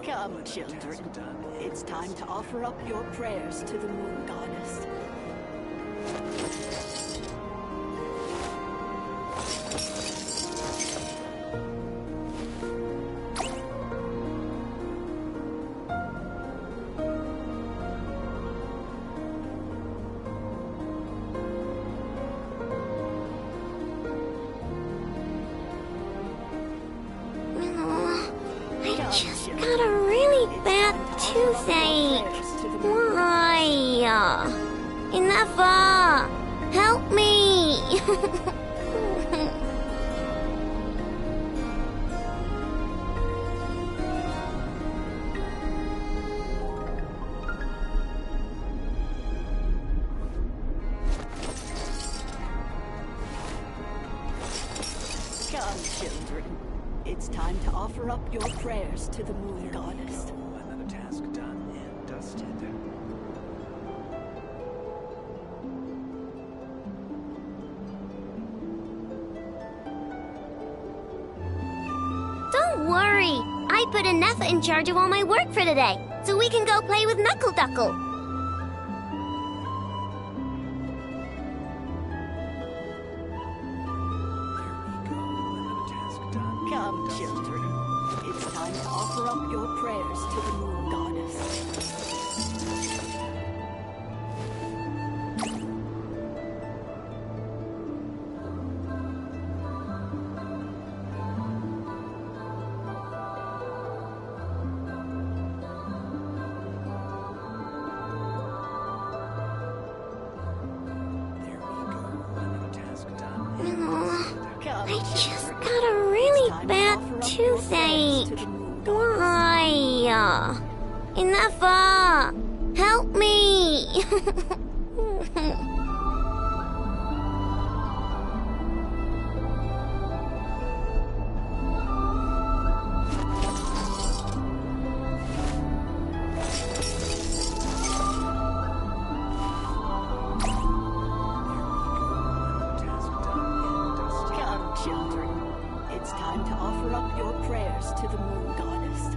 Come, children. It's time to offer up your prayers to the Moon Goddess. Got a really bad toothache. Why? Enough! Help me! Come, children. It's time to offer up your prayers to the Moon Goddess. Another task done and dusted. Don't worry. I put Anefa in charge of all my work for today, so we can go play with Knuckle Duckle. Come, children. It's time to offer up your prayers to the Moon Goddess. I just got a really bad toothache. Why? Enough! Help me! Come, children. It's time to offer up your prayers to the Moon Goddess.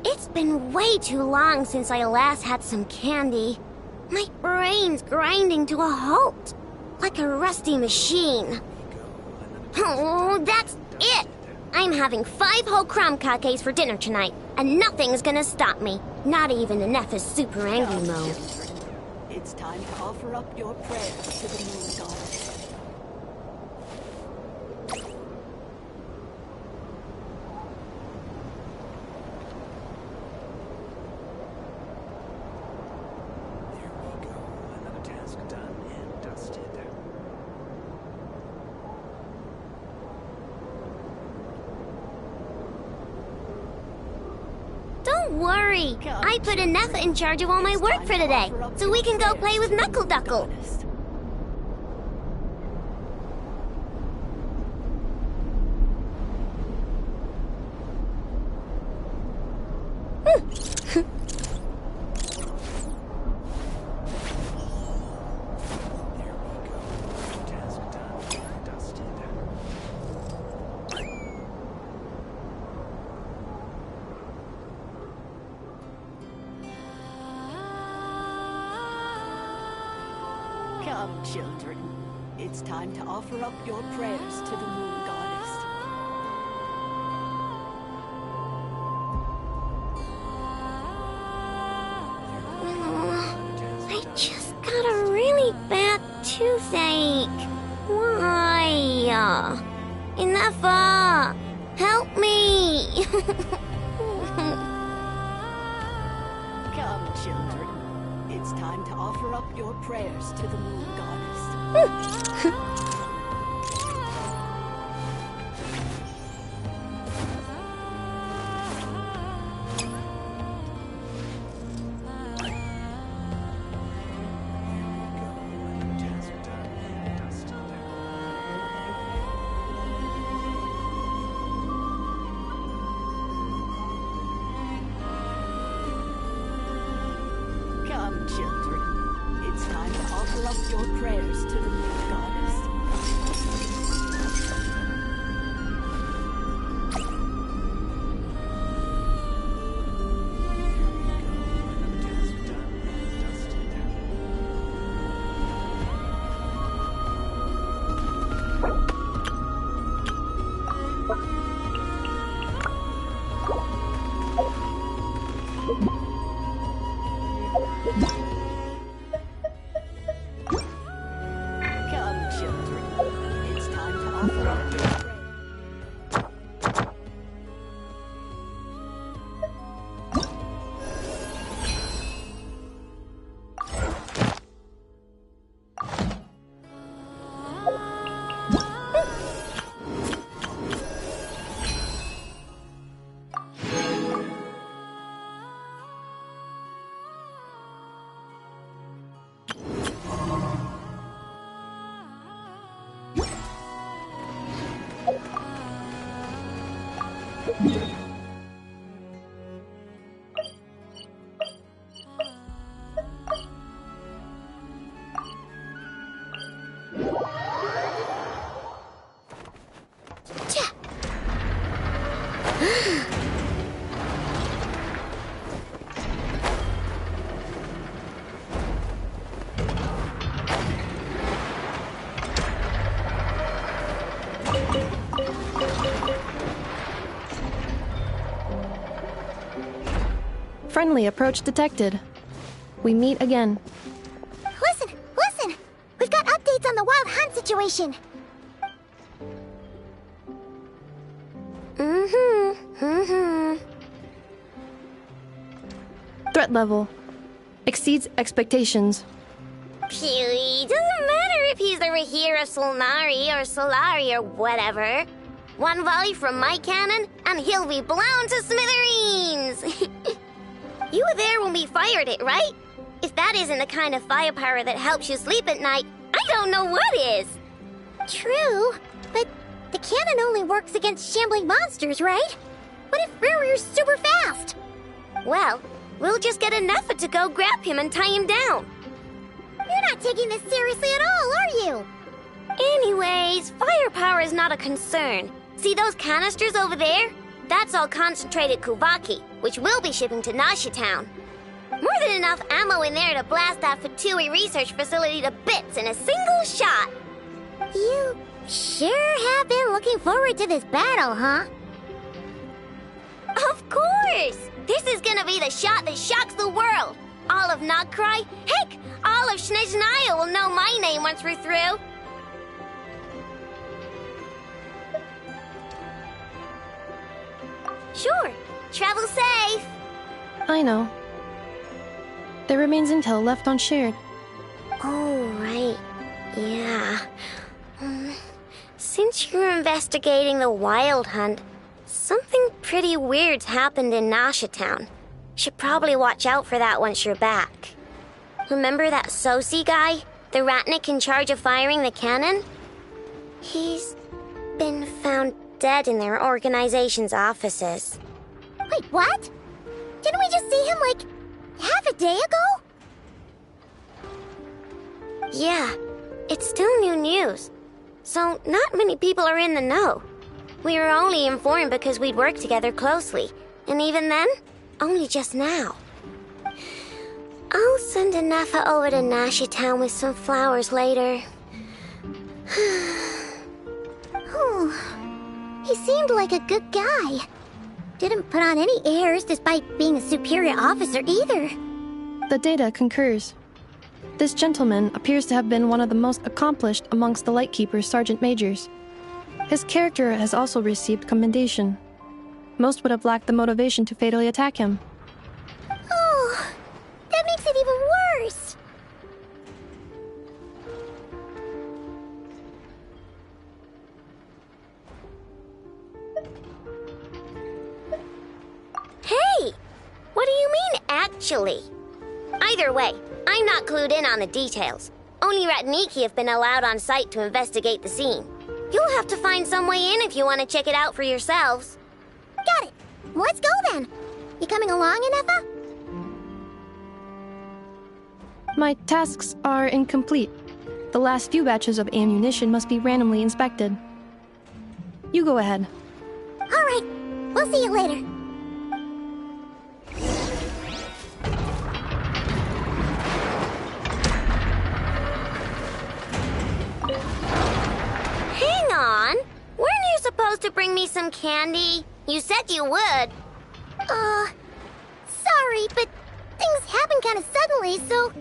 It's been way too long since I last had some candy. My brain's grinding to a halt, like a rusty machine. Oh, that's it! I'm having 5 whole crumb cakes for dinner tonight, and nothing's gonna stop me. Not even in Neff's super angry mode. It's time to offer up your prayers to the moon goddess. Don't worry, I put Neff in charge of all my work for today, so we can go play with Knuckle Duckle. Come, children. It's time to offer up your prayers to the moon goddess. I just got a really bad toothache. Why? Enough! Help me! Come, children. It's time to offer up your prayers to the moon goddess. Come, children. It's time to offer up your prayers to the moon goddess. Come, children. It's time to offer up your prayers. Friendly approach detected. We meet again. Listen! We've got updates on the wild hunt situation. Threat level exceeds expectations. Phew, doesn't matter if he's the Rahira Solnari or Solari or whatever. One volley from my cannon, and he'll be blown to smithereens! You were there when we fired it, right? If that isn't the kind of firepower that helps you sleep at night, I don't know what is! True, but the cannon only works against shambling monsters, right? What if Riri's super fast? Well, we'll just get enough to go grab him and tie him down. You're not taking this seriously at all, are you? Anyways, firepower is not a concern. See those canisters over there? That's all concentrated Kuvaki, which we'll be shipping to Nasha Town. More than enough ammo in there to blast that Fatui research facility to bits in a single shot. You sure have been looking forward to this battle, huh? Of course! This is gonna be the shot that shocks the world! All of Nagkrai, heck, all of Snezhnaya will know my name once we're through. Sure, travel safe. I know. There remains intel left unshared. Oh, right. Yeah. Since you're investigating the Wild Hunt, something pretty weird's happened in Nasha Town. Should probably watch out for that once you're back. Remember that Sosi guy? The Ratnik in charge of firing the cannon? He's been found dead in their organization's offices. Wait, what? Didn't we just see him, like, half a day ago? Yeah, it's still new news. So, not many people are in the know. We were only informed because we'd worked together closely. And even then, only just now. I'll send Anafa over to Nasha Town with some flowers later. He seemed like a good guy. Didn't put on any airs despite being a superior officer either. The data concurs. This gentleman appears to have been one of the most accomplished amongst the Lightkeeper's sergeant majors. His character has also received commendation. Most would have lacked the motivation to fatally attack him. Oh, that makes it even worse. Hey! What do you mean, actually? Either way, I'm not clued in on the details. Only Ratniki have been allowed on site to investigate the scene. You'll have to find some way in if you want to check it out for yourselves. Got it. Let's go then. You coming along, Anafa? My tasks are incomplete. The last few batches of ammunition must be randomly inspected. You go ahead. All right. We'll see you later. Hang on. Weren't you supposed to bring me some candy? You said you would. Sorry, but things happen kind of suddenly, so...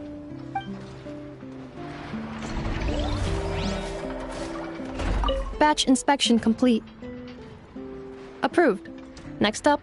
Batch inspection complete. Approved. Next up.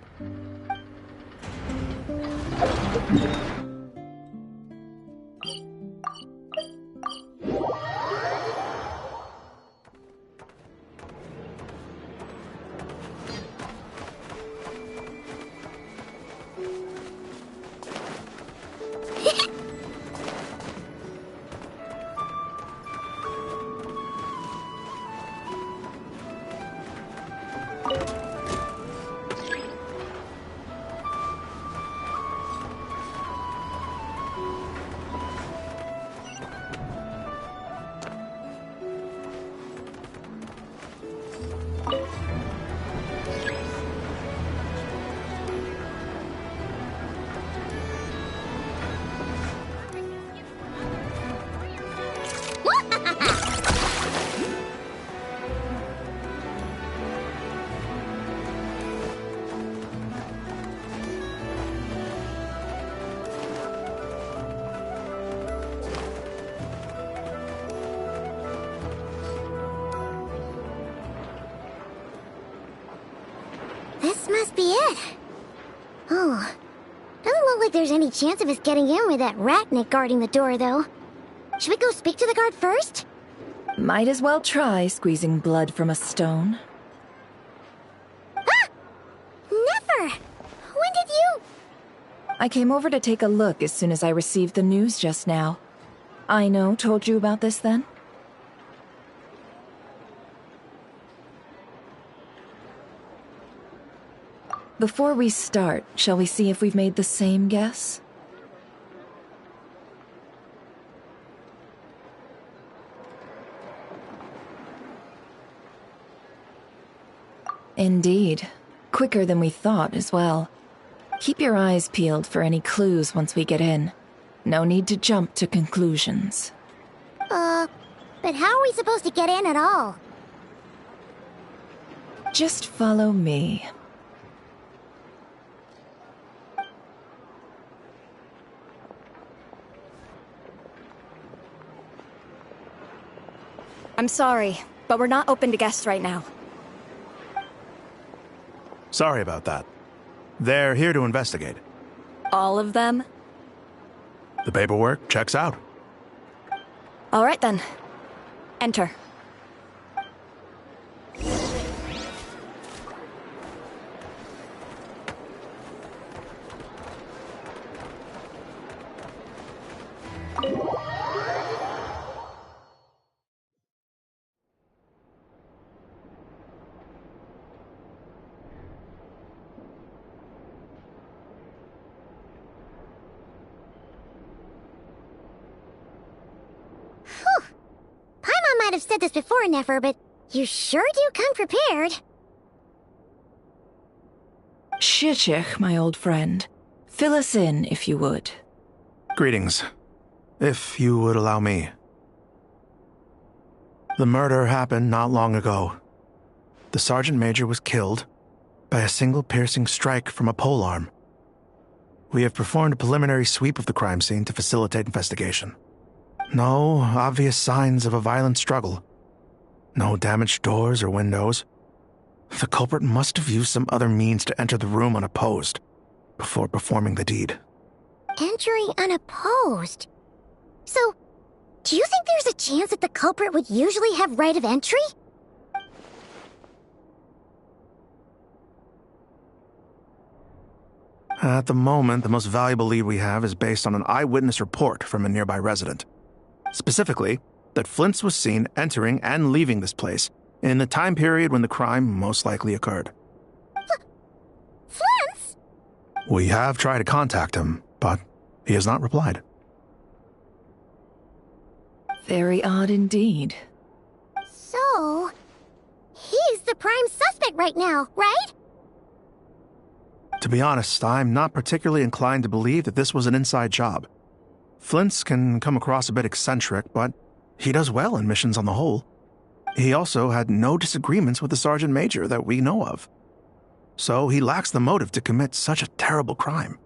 This must be it. Oh, doesn't look like there's any chance of us getting in with that Ratnik guarding the door, though. Should we go speak to the guard first? Might as well try squeezing blood from a stone. Ah! Never! When did you... I came over to take a look as soon as I received the news just now. Aino told you about this then? Before we start, shall we see if we've made the same guess? Indeed. Quicker than we thought as well. Keep your eyes peeled for any clues once we get in. No need to jump to conclusions. But how are we supposed to get in at all? Just follow me. I'm sorry, but we're not open to guests right now. Sorry about that. They're here to investigate. All of them? The paperwork checks out. All right then. Enter. Might have said this before, Nefer, but you sure do come prepared. Shishich, my old friend. Fill us in, if you would. Greetings. If you would allow me. The murder happened not long ago. The Sergeant Major was killed by a single piercing strike from a polearm. We have performed a preliminary sweep of the crime scene to facilitate investigation. No obvious signs of a violent struggle. No damaged doors or windows. The culprit must have used some other means to enter the room unopposed before performing the deed. Entering unopposed? So, do you think there's a chance that the culprit would usually have right of entry? At the moment, the most valuable lead we have is based on an eyewitness report from a nearby resident. Specifically, that Flint's was seen entering and leaving this place in the time period when the crime most likely occurred. Flint's? We have tried to contact him, but he has not replied. Very odd indeed. So, he's the prime suspect right now, right? To be honest, I'm not particularly inclined to believe that this was an inside job. Flint's can come across a bit eccentric, but he does well in missions on the whole. He also had no disagreements with the Sergeant Major that we know of. So he lacks the motive to commit such a terrible crime.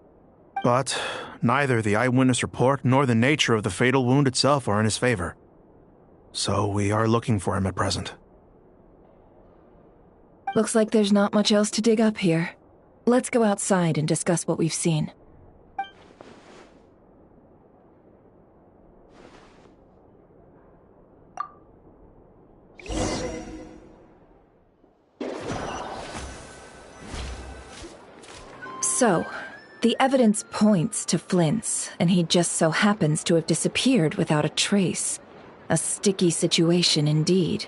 But neither the eyewitness report nor the nature of the fatal wound itself are in his favor. So we are looking for him at present. Looks like there's not much else to dig up here. Let's go outside and discuss what we've seen. So, the evidence points to Flint's, and he just so happens to have disappeared without a trace. A sticky situation indeed.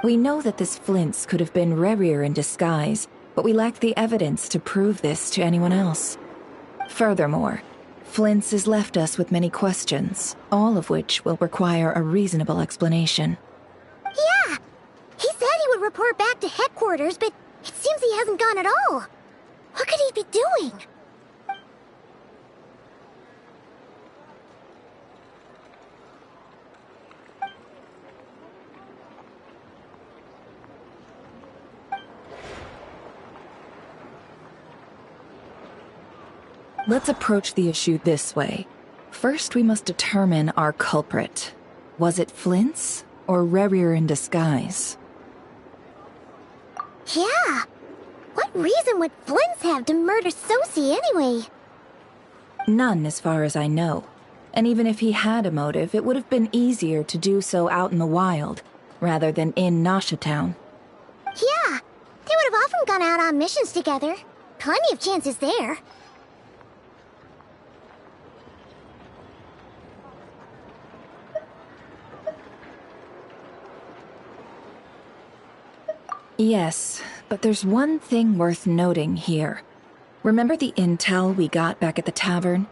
We know that this Flint's could have been Rerir in disguise, but we lack the evidence to prove this to anyone else. Furthermore, Flint's has left us with many questions, all of which will require a reasonable explanation. Yeah! He said he would report back to headquarters, but it seems he hasn't gone at all. What could he be doing? Let's approach the issue this way. First, we must determine our culprit. Was it Flint's or Rerir in disguise? Yeah! What reason would Flint's have to murder Sosie anyway? None, as far as I know. And even if he had a motive, it would have been easier to do so out in the wild, rather than in Nasha Town. Yeah, they would have often gone out on missions together. Plenty of chances there. Yes, but there's one thing worth noting here. Remember the intel we got back at the tavern?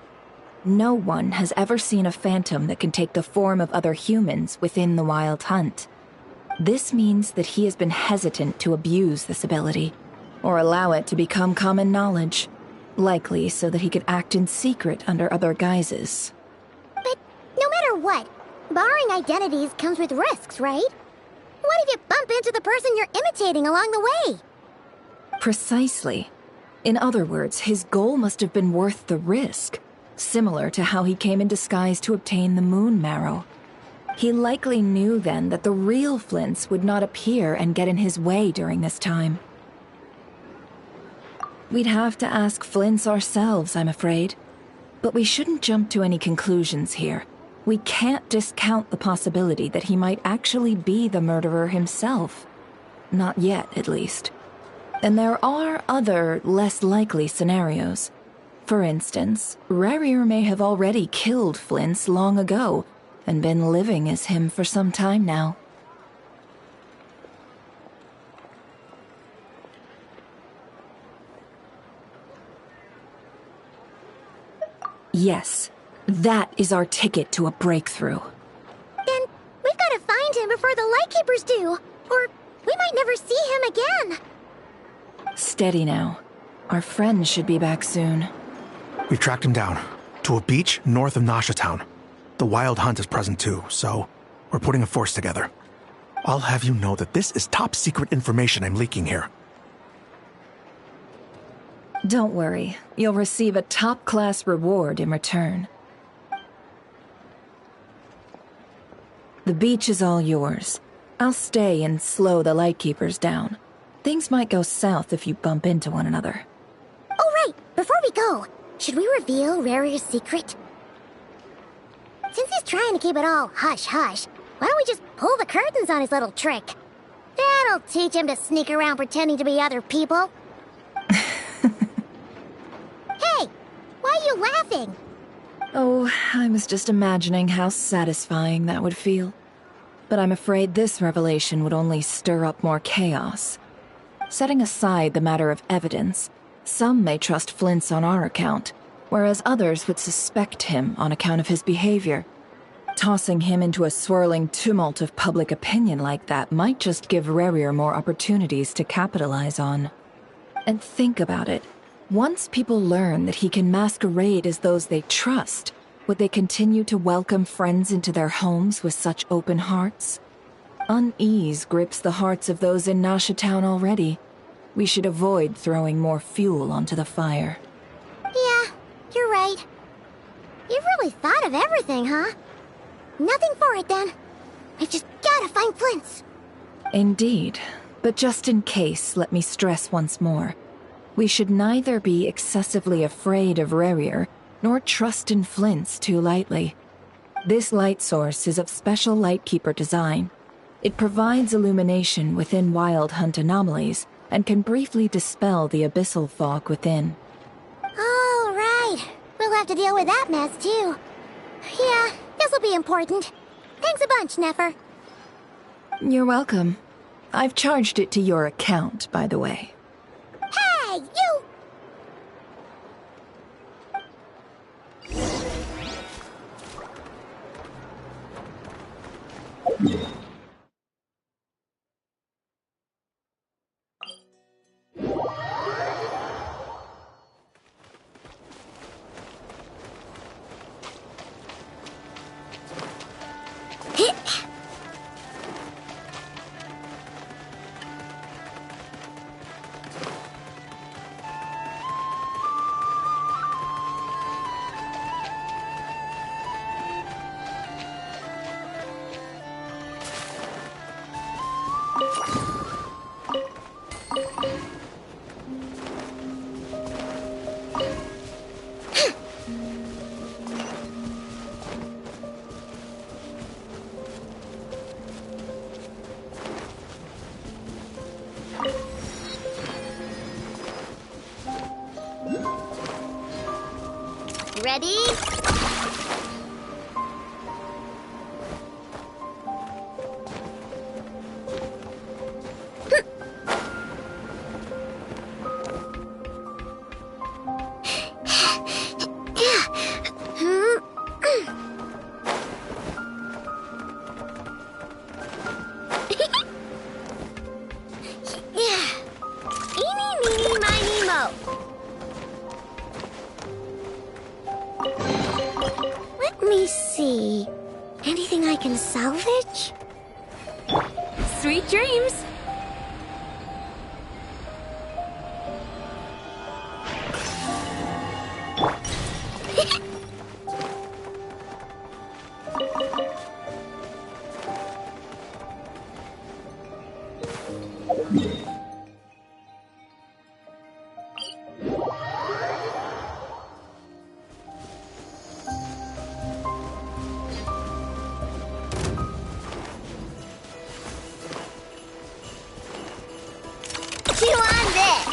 No one has ever seen a phantom that can take the form of other humans within the Wild Hunt. This means that he has been hesitant to abuse this ability. or allow it to become common knowledge, likely so that he could act in secret under other guises. But no matter what, borrowing identities comes with risks, right? What if you bump into the person you're imitating along the way? Precisely. In other words, his goal must have been worth the risk, similar to how he came in disguise to obtain the moon marrow. He likely knew then that the real Flints would not appear and get in his way during this time. We'd have to ask Flints ourselves, I'm afraid. But we shouldn't jump to any conclusions here. We can't discount the possibility that he might actually be the murderer himself. Not yet, at least. And there are other, less likely scenarios. For instance, Rarier may have already killed Flints long ago, and been living as him for some time now. Yes, that is our ticket to a breakthrough. Then we've got to find him before the Lightkeepers do, or we might never see him again. Steady now. Our friend should be back soon. We've tracked him down to a beach north of Nasha Town. The Wild Hunt is present too, so we're putting a force together. I'll have you know that this is top secret information I'm leaking here. Don't worry, you'll receive a top-class reward in return. The beach is all yours. I'll stay and slow the Lightkeepers down. Things might go south if you bump into one another. Oh right, before we go, should we reveal Rarier's secret? Since he's trying to keep it all hush-hush, why don't we just pull the curtains on his little trick? That'll teach him to sneak around pretending to be other people. Hey, why are you laughing? Oh, I was just imagining how satisfying that would feel. But I'm afraid this revelation would only stir up more chaos. Setting aside the matter of evidence, some may trust Flint's on our account, whereas others would suspect him on account of his behavior. Tossing him into a swirling tumult of public opinion like that might just give Rarier more opportunities to capitalize on. And think about it. Once people learn that he can masquerade as those they trust, would they continue to welcome friends into their homes with such open hearts? Unease grips the hearts of those in Nasha Town already. We should avoid throwing more fuel onto the fire. Yeah, you're right. You've really thought of everything, huh? Nothing for it, then. We've just gotta find Flint's. Indeed. But just in case, let me stress once more. We should neither be excessively afraid of Rarier, nor trust in Flint's too lightly. This light source is of special Lightkeeper design. It provides illumination within Wild Hunt anomalies, and can briefly dispel the abyssal fog within. Oh, right. We'll have to deal with that mess, too. Yeah, this'll be important. Thanks a bunch, Nefer. You're welcome. I've charged it to your account, by the way. Hey, you! Ready? Eeny, see. Anything I can salvage? Sweet dreams! Chew on this!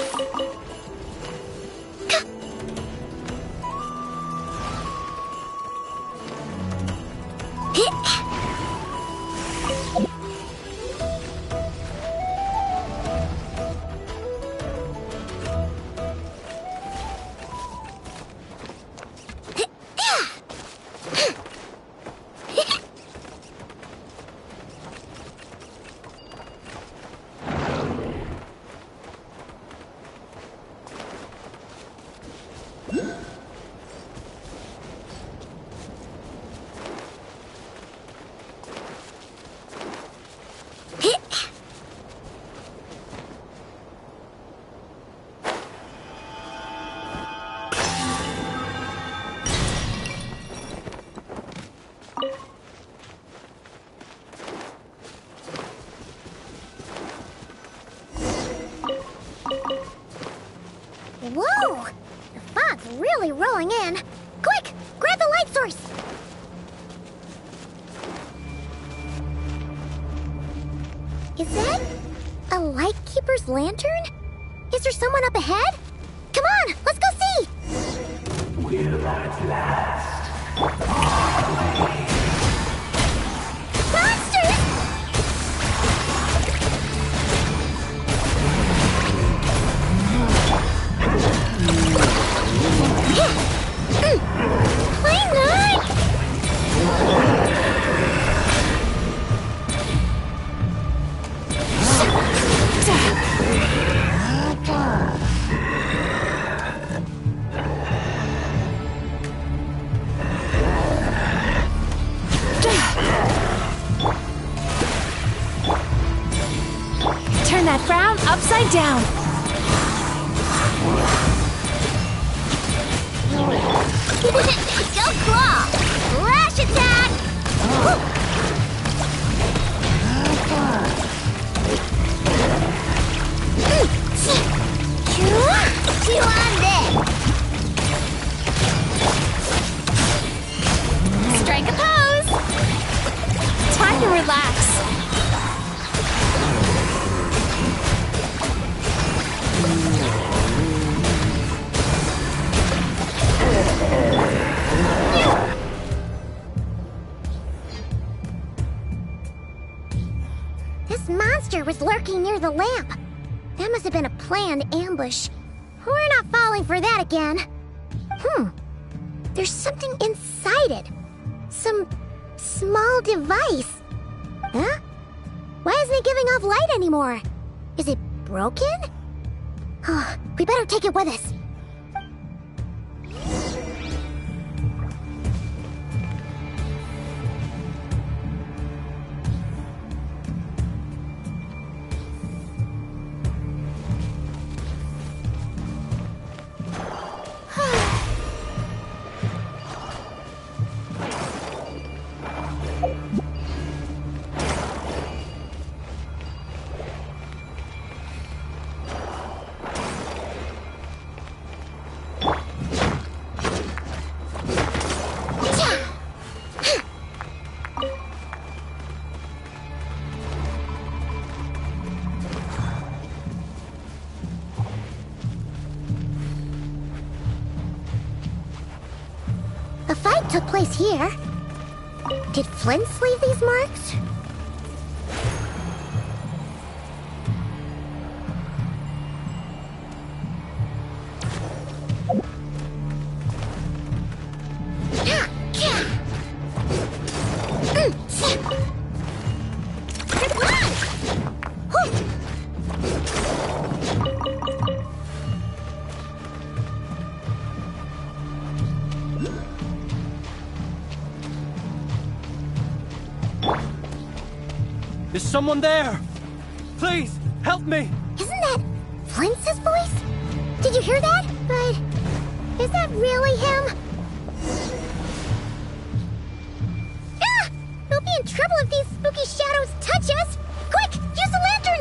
Whoa! The fog's really rolling in. Quick! Grab the light source! Is that a lightkeeper's lantern? Is there someone up ahead? Come on, let's go see! Will at last. Monsters! Why not? Turn that frown upside down. Go claw! Flash attack! Chew on this! Strike a pose. Time to relax. This monster was lurking near the lamp. That must have been a planned ambush. We're not falling for that again. There's something inside it. Some small device. Huh? Why isn't it giving off light anymore? Is it broken? Oh, we better take it with us. A fight took place here. Did Flint's leave these marks? Is someone there? Please, help me! Isn't that Flintz's voice? Did you hear that? But is that really him? Ah! We'll be in trouble if these spooky shadows touch us! Quick, use the lantern!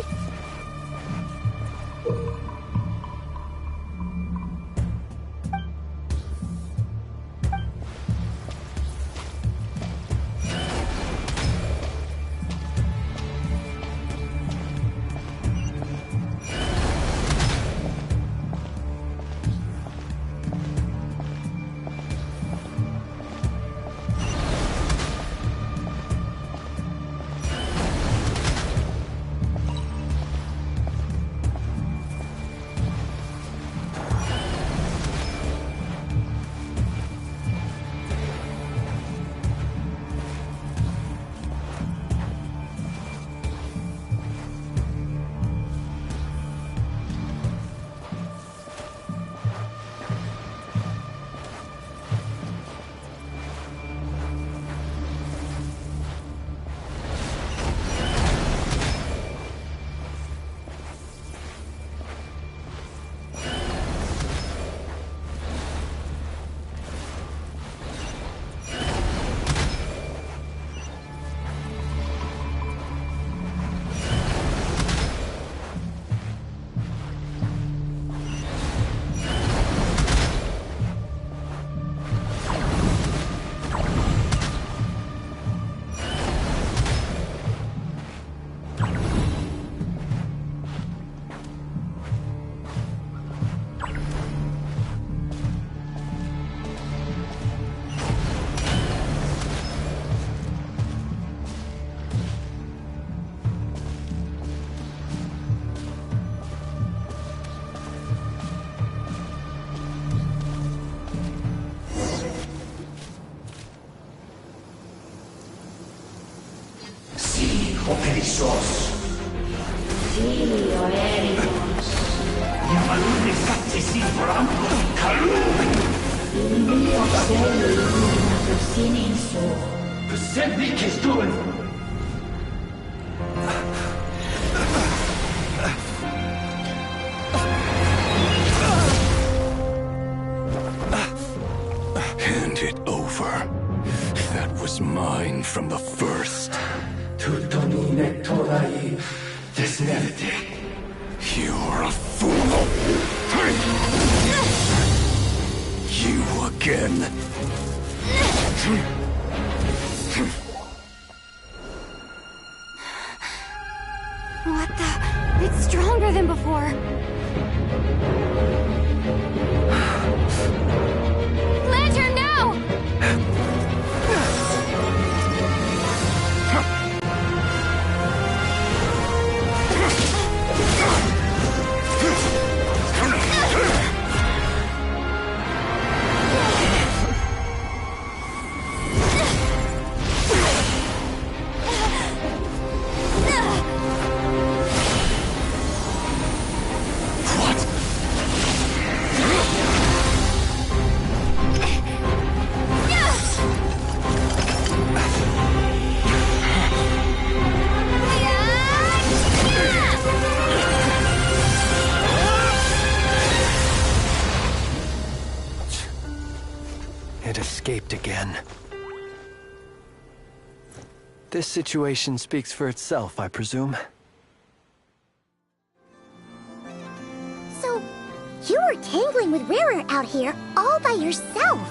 Operissos. Filio Ericos. Yamalune Sattesi Brambo Kalu. Ilmio Selu Illuminato Sininso. Persevi che stuen. Hand it over. That was mine from the first. Tutonine Torai Desnevite. You're a fool. You again. What the? It's stronger than before. Lantern now! It escaped again. This situation speaks for itself, I presume. So, you were tangling with Rarer out here all by yourself.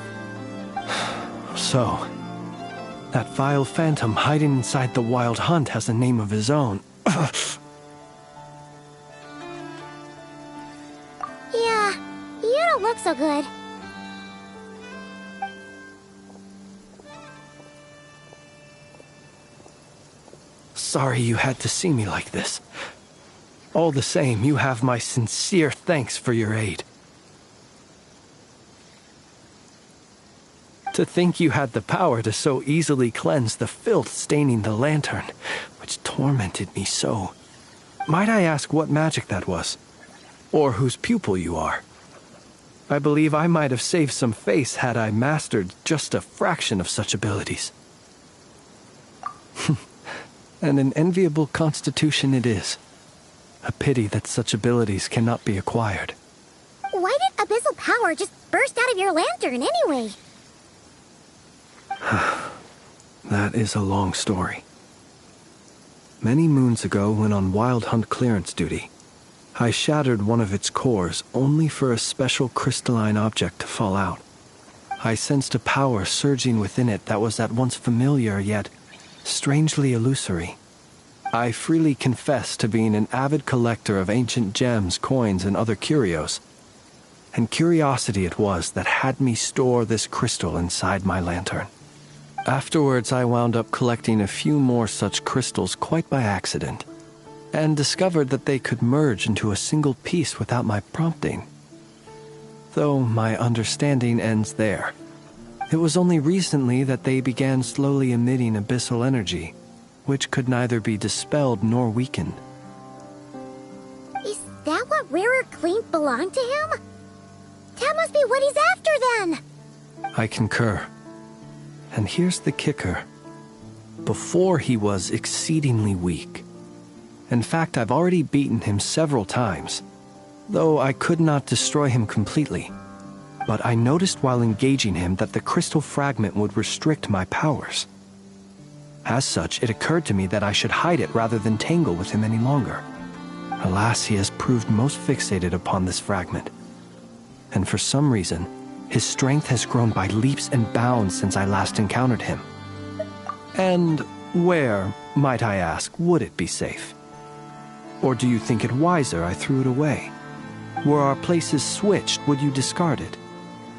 So, that vile phantom hiding inside the Wild Hunt has a name of his own. Yeah, you don't look so good. Sorry you had to see me like this. All the same, you have my sincere thanks for your aid. To think you had the power to so easily cleanse the filth staining the lantern, which tormented me so. Might I ask what magic that was? Or whose pupil you are? I believe I might have saved some face had I mastered just a fraction of such abilities. and an enviable constitution it is. A pity that such abilities cannot be acquired. Why did abyssal power just burst out of your lantern anyway? That is a long story. Many moons ago, when on Wild Hunt clearance duty, I shattered one of its cores only for a special crystalline object to fall out. I sensed a power surging within it that was at once familiar yet strangely illusory. I freely confess to being an avid collector of ancient gems, coins, and other curios, and curiosity it was that had me store this crystal inside my lantern. Afterwards, I wound up collecting a few more such crystals quite by accident, and discovered that they could merge into a single piece without my prompting. Though my understanding ends there. It was only recently that they began slowly emitting abyssal energy, which could neither be dispelled nor weakened. Is that what Rarer claimed belonged to him? That must be what he's after then! I concur. And here's the kicker. Before he was exceedingly weak. In fact, I've already beaten him several times, though I could not destroy him completely. But I noticed while engaging him that the crystal fragment would restrict my powers. As such, it occurred to me that I should hide it rather than tangle with him any longer. Alas, he has proved most fixated upon this fragment. And for some reason, his strength has grown by leaps and bounds since I last encountered him. And where, might I ask, would it be safe? Or do you think it wiser I threw it away? Were our places switched, would you discard it,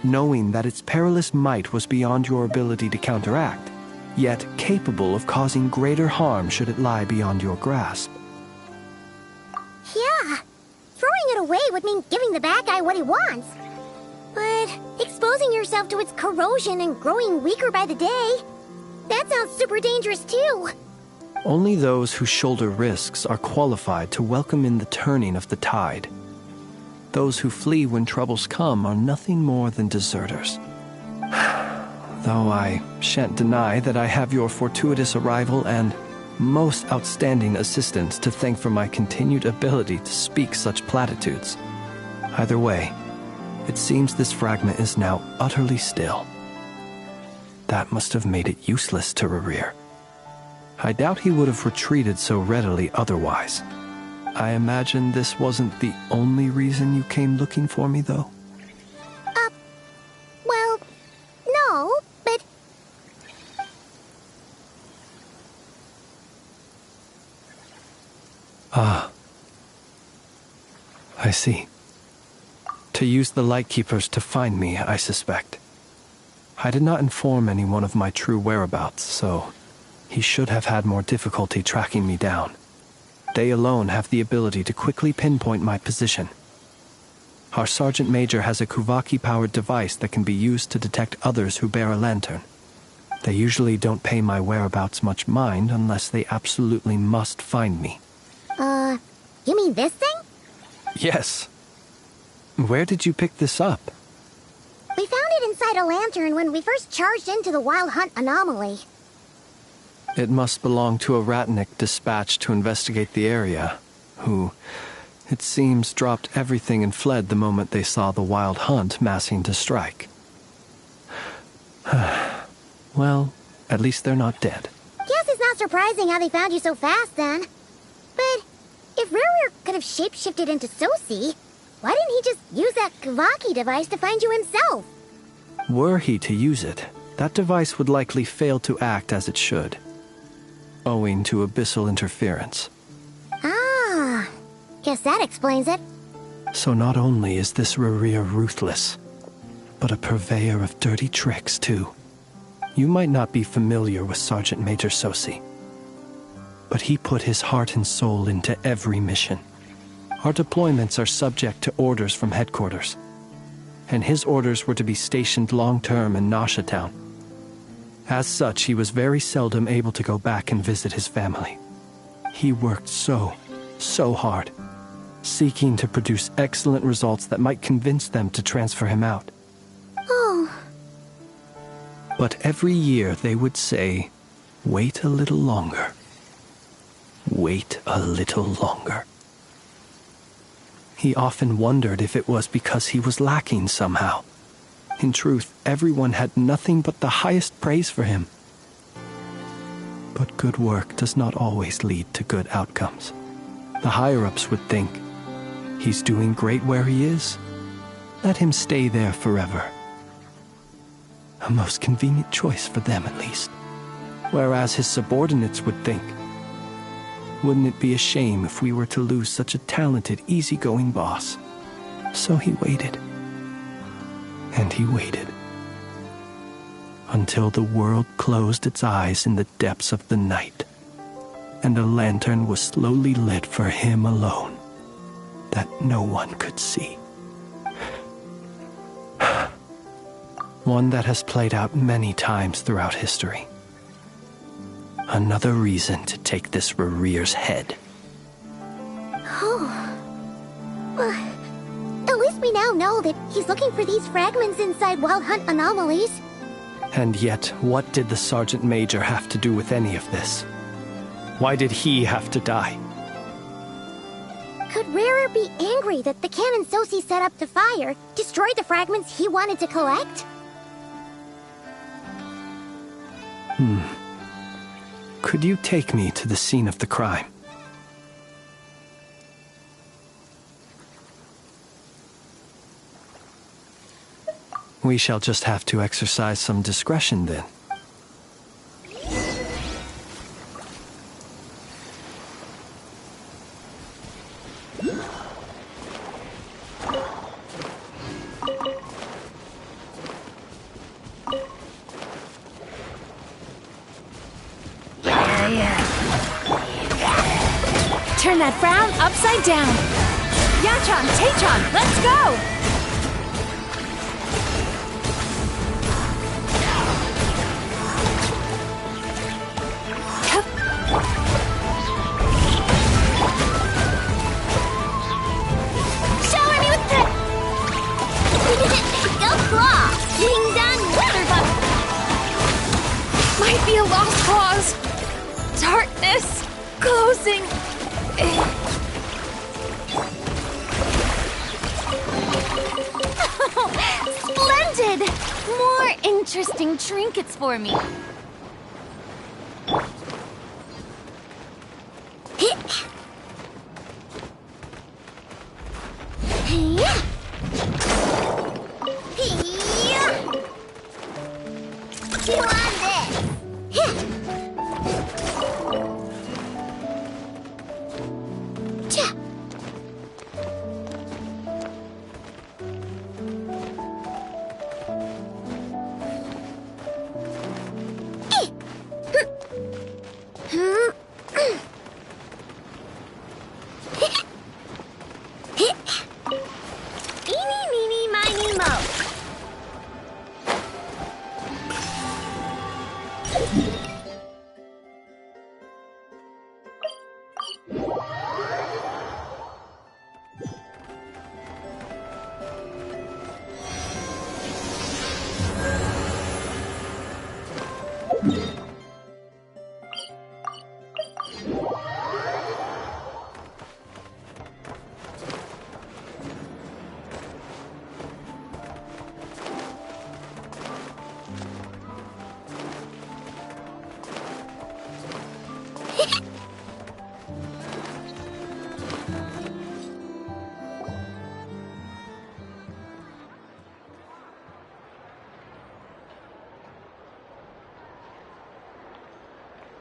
knowing that its perilous might was beyond your ability to counteract, yet capable of causing greater harm should it lie beyond your grasp? Yeah, throwing it away would mean giving the bad guy what he wants. But exposing yourself to its corrosion and growing weaker by the day, that sounds super dangerous too. Only those who shoulder risks are qualified to welcome in the turning of the tide. Those who flee when troubles come are nothing more than deserters. Though I shan't deny that I have your fortuitous arrival and most outstanding assistance to thank for my continued ability to speak such platitudes. Either way, it seems this fragment is now utterly still. That must have made it useless to Rarir. I doubt he would have retreated so readily otherwise. I imagine this wasn't the only reason you came looking for me, though? Well, no, but... Ah. I see. To use the Lightkeepers to find me, I suspect. I did not inform anyone of my true whereabouts, so he should have had more difficulty tracking me down. They alone have the ability to quickly pinpoint my position. Our Sergeant Major has a Kuvaki-powered device that can be used to detect others who bear a lantern. They usually don't pay my whereabouts much mind unless they absolutely must find me. You mean this thing? Yes. Where did you pick this up? We found it inside a lantern when we first charged into the Wild Hunt anomaly. It must belong to a Ratnik dispatched to investigate the area, who, it seems, dropped everything and fled the moment they saw the Wild Hunt massing to strike. Well, at least they're not dead. Guess it's not surprising how they found you so fast, then. But if Rarir could have shapeshifted into Sosi, why didn't he just use that Kuvaki device to find you himself? Were he to use it, that device would likely fail to act as it should, owing to abyssal interference. Ah, guess that explains it. So not only is this Rarir ruthless, but a purveyor of dirty tricks, too. You might not be familiar with Sergeant Major Sosi, but he put his heart and soul into every mission. Our deployments are subject to orders from headquarters, and his orders were to be stationed long-term in Nasha Town. As such, he was very seldom able to go back and visit his family. He worked so hard, seeking to produce excellent results that might convince them to transfer him out. Oh. But every year they would say, wait a little longer. wait a little longer. He often wondered if it was because he was lacking somehow. In truth, everyone had nothing but the highest praise for him. But good work does not always lead to good outcomes. The higher-ups would think, he's doing great where he is. Let him stay there forever. A most convenient choice for them, at least. Whereas his subordinates would think, wouldn't it be a shame if we were to lose such a talented, easygoing boss? So he waited. And he waited. Until the world closed its eyes in the depths of the night, and a lantern was slowly lit for him alone, that no one could see. One that has played out many times throughout history. Another reason to take this Rerere's head. Oh. At least we now know that he's looking for these fragments inside Wild Hunt anomalies. And yet, what did the Sergeant Major have to do with any of this? Why did he have to die? Could Rarer be angry that the cannon Sosi set up to fire destroyed the fragments he wanted to collect? Could you take me to the scene of the crime? We shall just have to exercise some discretion then. Turn that frown upside down. Yachan, Taechan, let's go! Shower me with the... Go claw! Ding dong, water buff! Might be a lost cause. Darkness closing. Splendid! More interesting trinkets for me. You want this? Eeny, meeny, miny, mo.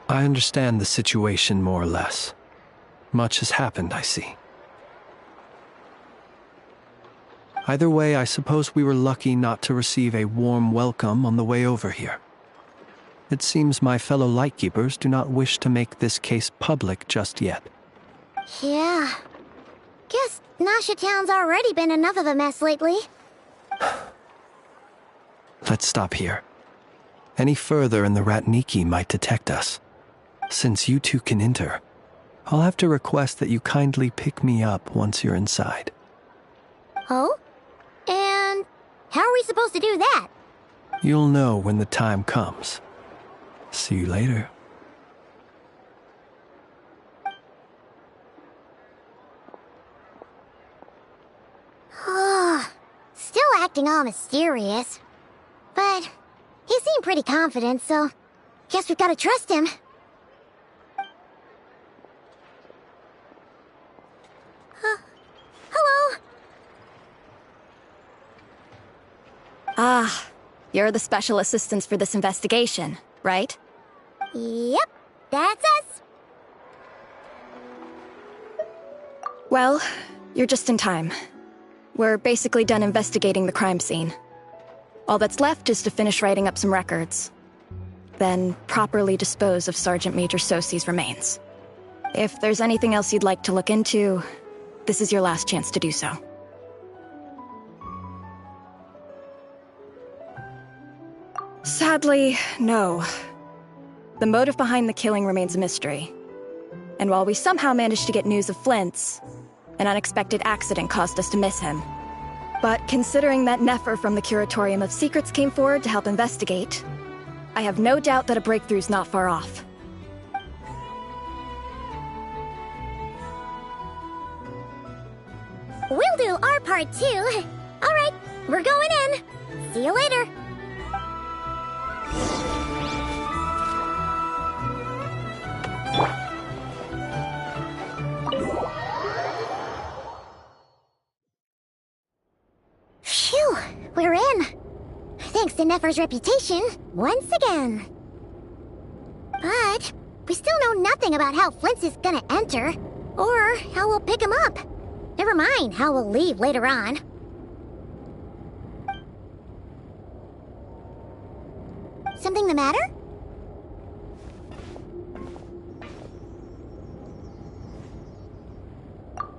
I understand the situation more or less. Much has happened, I see. Either way, I suppose we were lucky not to receive a warm welcome on the way over here. It seems my fellow Lightkeepers do not wish to make this case public just yet. Yeah. Guess Nasha Town's already been enough of a mess lately. Let's stop here. Any further and the Ratniki might detect us. Since you two can enter, I'll have to request that you kindly pick me up once you're inside. Oh? And how are we supposed to do that? You'll know when the time comes. See you later. acting all mysterious. But he seemed pretty confident, so guess we've gotta trust him. Hello? Ah, you're the special assistants for this investigation, right? Yep, that's us. Well, you're just in time. We're basically done investigating the crime scene. All that's left is to finish writing up some records. Then properly dispose of Sergeant Major Sosi's remains. If there's anything else you'd like to look into, this is your last chance to do so. Sadly, no. The motive behind the killing remains a mystery. And while we somehow managed to get news of Flint's, an unexpected accident caused us to miss him. But considering that Nefer from the Curatorium of Secrets came forward to help investigate, I have no doubt that a breakthrough's not far off. We'll do our part too. Alright, we're going in. See you later. Phew, we're in. Thanks to Nefer's reputation, once again. But we still know nothing about how Flint's is gonna enter, or how we'll pick him up. Never mind how we'll leave later on. Something the matter?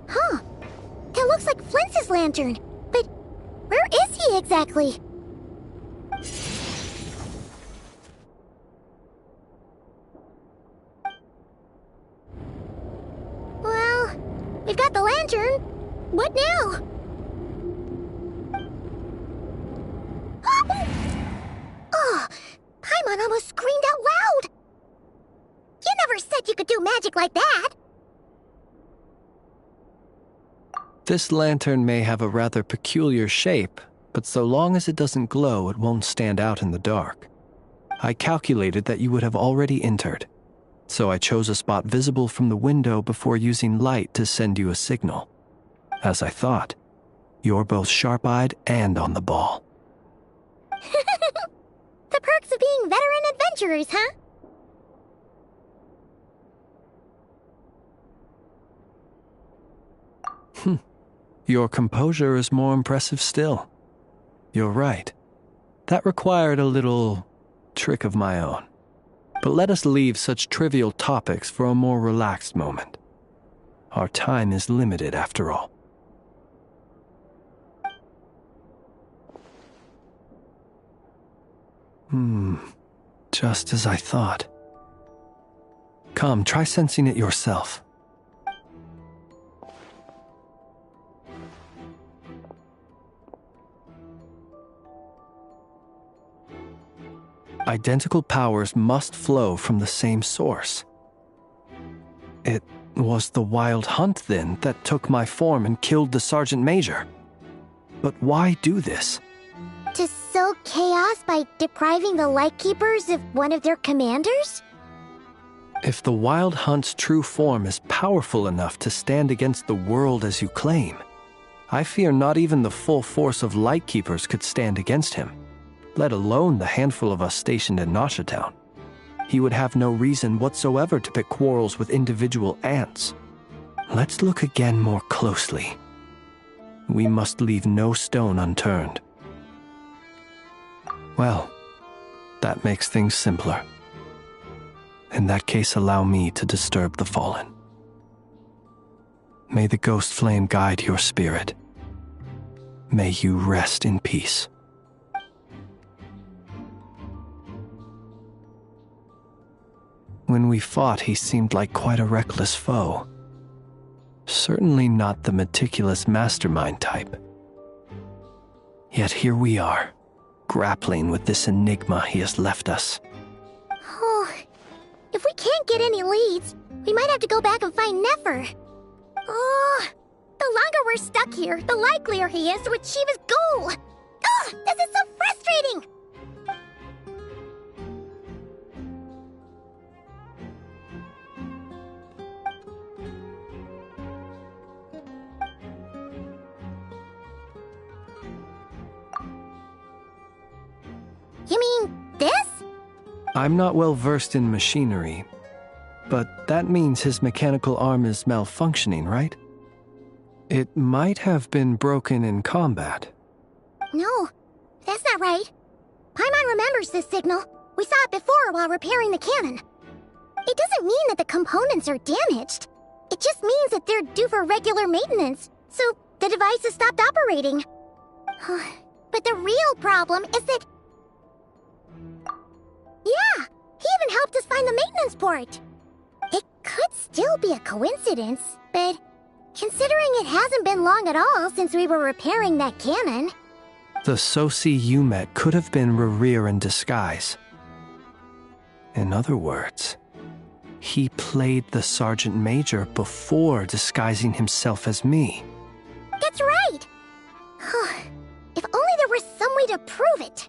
Huh. That looks like Flint's lantern. But where is he exactly? Well, we've got the lantern. What now? Oh, Paimon almost screamed out loud. You never said you could do magic like that. This lantern may have a rather peculiar shape, but so long as it doesn't glow, it won't stand out in the dark. I calculated that you would have already entered, so I chose a spot visible from the window before using light to send you a signal. As I thought, you're both sharp-eyed and on the ball. The perks of being veteran adventurers, huh? Your composure is more impressive still. You're right. That required a little trick of my own. But let us leave such trivial topics for a more relaxed moment. Our time is limited, after all. Just as I thought. Come, try sensing it yourself. Identical powers must flow from the same source. It was the Wild Hunt, then, that took my form and killed the Sergeant Major. But why do this? To sow chaos by depriving the Lightkeepers of one of their commanders? If the Wild Hunt's true form is powerful enough to stand against the world as you claim, I fear not even the full force of Lightkeepers could stand against him, let alone the handful of us stationed in Nasha Town. He would have no reason whatsoever to pick quarrels with individual ants. Let's look again more closely. We must leave no stone unturned. Well, that makes things simpler. In that case, allow me to disturb the fallen. May the ghost flame guide your spirit. May you rest in peace. When we fought, he seemed like quite a reckless foe. Certainly not the meticulous mastermind type. Yet here we are, grappling with this enigma he has left us. Oh, if we can't get any leads, we might have to go back and find Nefer. Oh, the longer we're stuck here, the likelier he is to achieve his goal. Ugh, this is so frustrating! You mean this? I'm not well versed in machinery, but that means his mechanical arm is malfunctioning, right? It might have been broken in combat. No, that's not right. Paimon remembers this signal. We saw it before while repairing the cannon. It doesn't mean that the components are damaged. It just means that they're due for regular maintenance, so the device has stopped operating. But the real problem is that... Yeah, he even helped us find the maintenance port. It could still be a coincidence, but considering it hasn't been long at all since we were repairing that cannon... The Sosi you met could have been Rerir in disguise. In other words, he played the Sergeant Major before disguising himself as me. That's right! If only there were some way to prove it.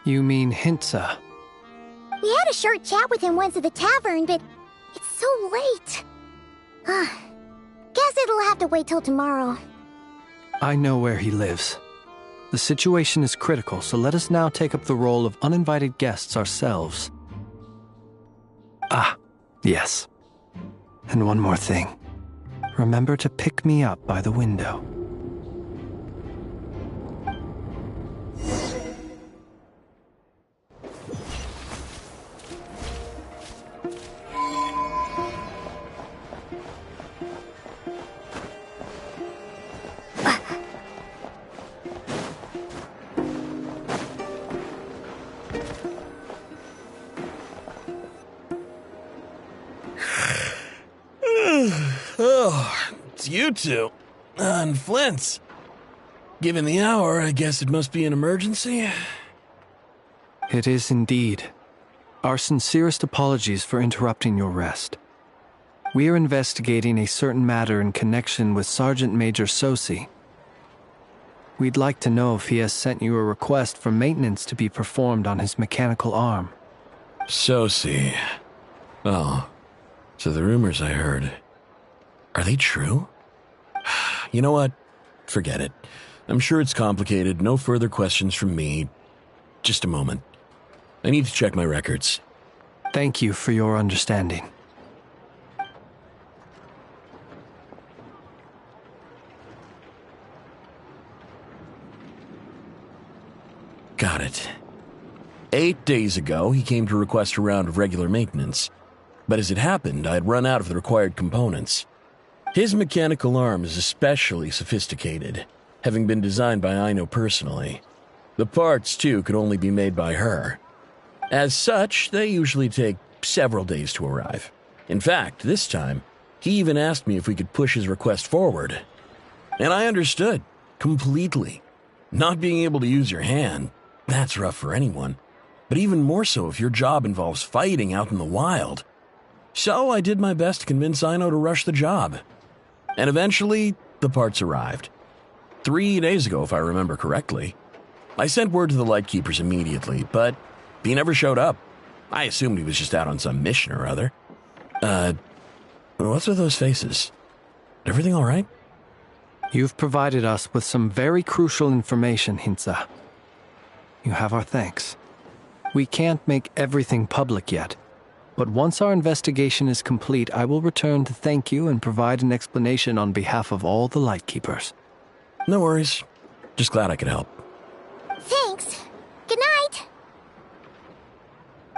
You mean Hintsa? We had a short chat with him once at the tavern, but it's so late. Guess it'll have to wait till tomorrow. I know where he lives. The situation is critical, so let us now take up the role of uninvited guests ourselves. Ah, yes. And one more thing. Remember to pick me up by the window. Oh, it's you two. And Flint's. Given the hour, I guess it must be an emergency. It is indeed. Our sincerest apologies for interrupting your rest. We are investigating a certain matter in connection with Sergeant Major Sosi. We'd like to know if he has sent you a request for maintenance to be performed on his mechanical arm. Sosi. Oh, so the rumors I heard, are they true? You know what? Forget it. I'm sure it's complicated. No further questions from me. Just a moment. I need to check my records. Thank you for your understanding. Got it. 8 days ago, he came to request a round of regular maintenance. But as it happened, I had run out of the required components. His mechanical arm is especially sophisticated, having been designed by Aino personally. The parts, too, could only be made by her. As such, they usually take several days to arrive. In fact, this time, he even asked me if we could push his request forward. And I understood, completely. Not being able to use your hand, that's rough for anyone. But even more so if your job involves fighting out in the wild. So I did my best to convince Aino to rush the job. And eventually, the parts arrived. 3 days ago, if I remember correctly. I sent word to the Lightkeepers immediately, but he never showed up. I assumed he was just out on some mission or other. What's with those faces? Everything all right? You've provided us with some very crucial information, Hintsa. You have our thanks. We can't make everything public yet, but once our investigation is complete, I will return to thank you and provide an explanation on behalf of all the Lightkeepers. No worries. Just glad I could help. Thanks. Good night.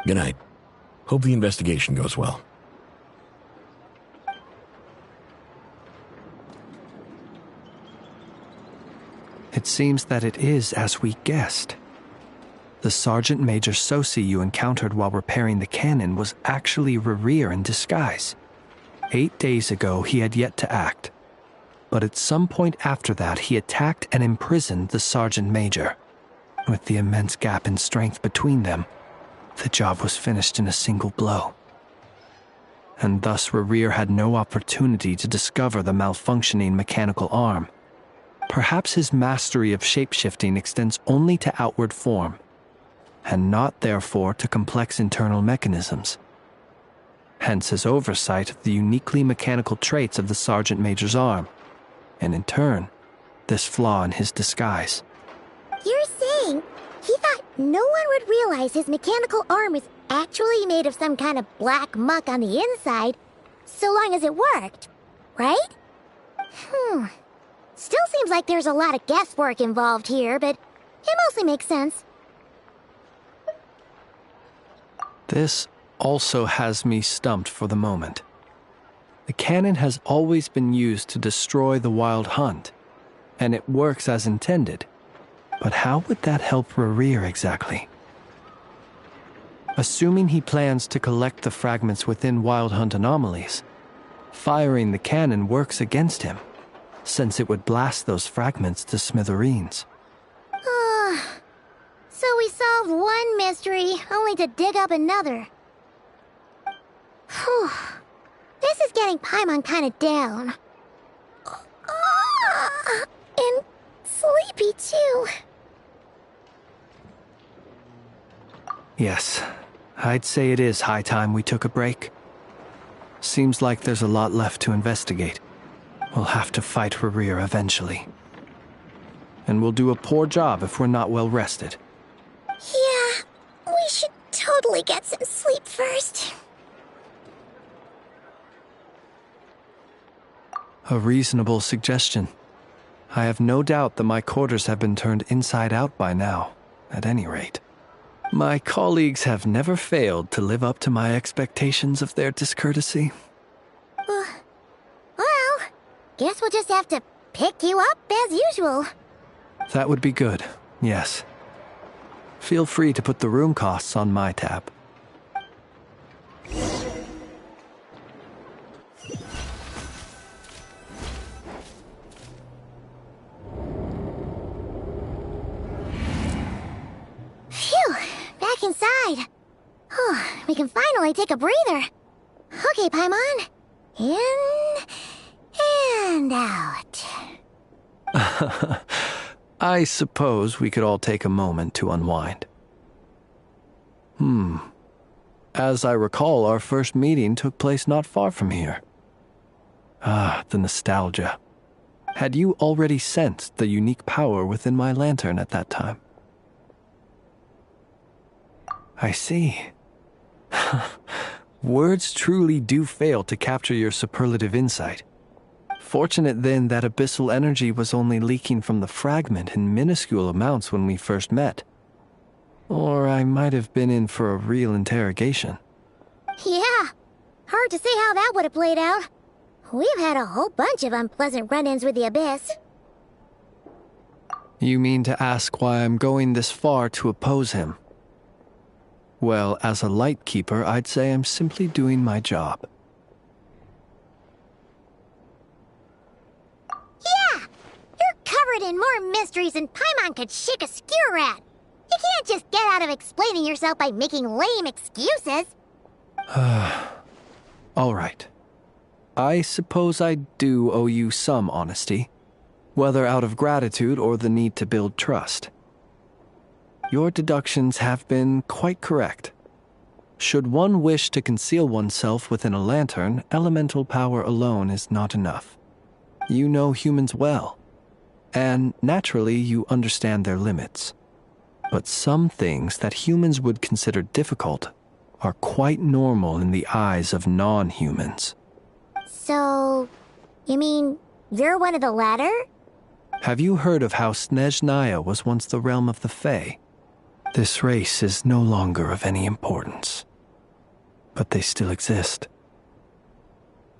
Good night. Hope the investigation goes well. It seems that it is as we guessed. The Sergeant Major Sosi you encountered while repairing the cannon was actually Rerir in disguise. 8 days ago, he had yet to act. But at some point after that, he attacked and imprisoned the Sergeant Major. With the immense gap in strength between them, the job was finished in a single blow. And thus Rerir had no opportunity to discover the malfunctioning mechanical arm. Perhaps his mastery of shapeshifting extends only to outward form, and not therefore to complex internal mechanisms. Hence his oversight of the uniquely mechanical traits of the Sergeant Major's arm, and in turn, this flaw in his disguise. You're saying he thought no one would realize his mechanical arm is actually made of some kind of black muck on the inside, so long as it worked, right? Still seems like there's a lot of guesswork involved here, but it mostly makes sense. This also has me stumped for the moment. The cannon has always been used to destroy the Wild Hunt, and it works as intended. But how would that help Rerir exactly? Assuming he plans to collect the fragments within Wild Hunt anomalies, firing the cannon works against him, since it would blast those fragments to smithereens. So we solved one mystery, only to dig up another. Whew. This is getting Paimon kind of down. And sleepy too. Yes, I'd say it is high time we took a break. Seems like there's a lot left to investigate. We'll have to fight Rerir eventually. And we'll do a poor job if we're not well rested. Yeah, we should totally get some sleep first. A reasonable suggestion. I have no doubt that my quarters have been turned inside out by now, at any rate. My colleagues have never failed to live up to my expectations of their discourtesy. Well, guess we'll just have to pick you up as usual. That would be good, yes. Feel free to put the room costs on my tab. Phew, back inside. We can finally take a breather. Okay, Paimon. In and out. I suppose we could all take a moment to unwind. As I recall, our first meeting took place not far from here. The nostalgia. Had you already sensed the unique power within my lantern at that time? I see. Words truly do fail to capture your superlative insight. Fortunate then that abyssal energy was only leaking from the fragment in minuscule amounts when we first met. Or I might have been in for a real interrogation. Yeah, hard to say how that would have played out. We've had a whole bunch of unpleasant run-ins with the Abyss. You mean to ask why I'm going this far to oppose him? Well, as a light keeper, I'd say I'm simply doing my job. Yeah! You're covered in more mysteries than Paimon could shake a skewer at. You can't just get out of explaining yourself by making lame excuses. All right. I suppose I do owe you some honesty, whether out of gratitude or the need to build trust. Your deductions have been quite correct. Should one wish to conceal oneself within a lantern, elemental power alone is not enough. You know humans well, and naturally you understand their limits. But some things that humans would consider difficult are quite normal in the eyes of non-humans. So, you mean you're one of the latter? Have you heard of how Snezhnaya was once the realm of the Fae? This race is no longer of any importance, but they still exist,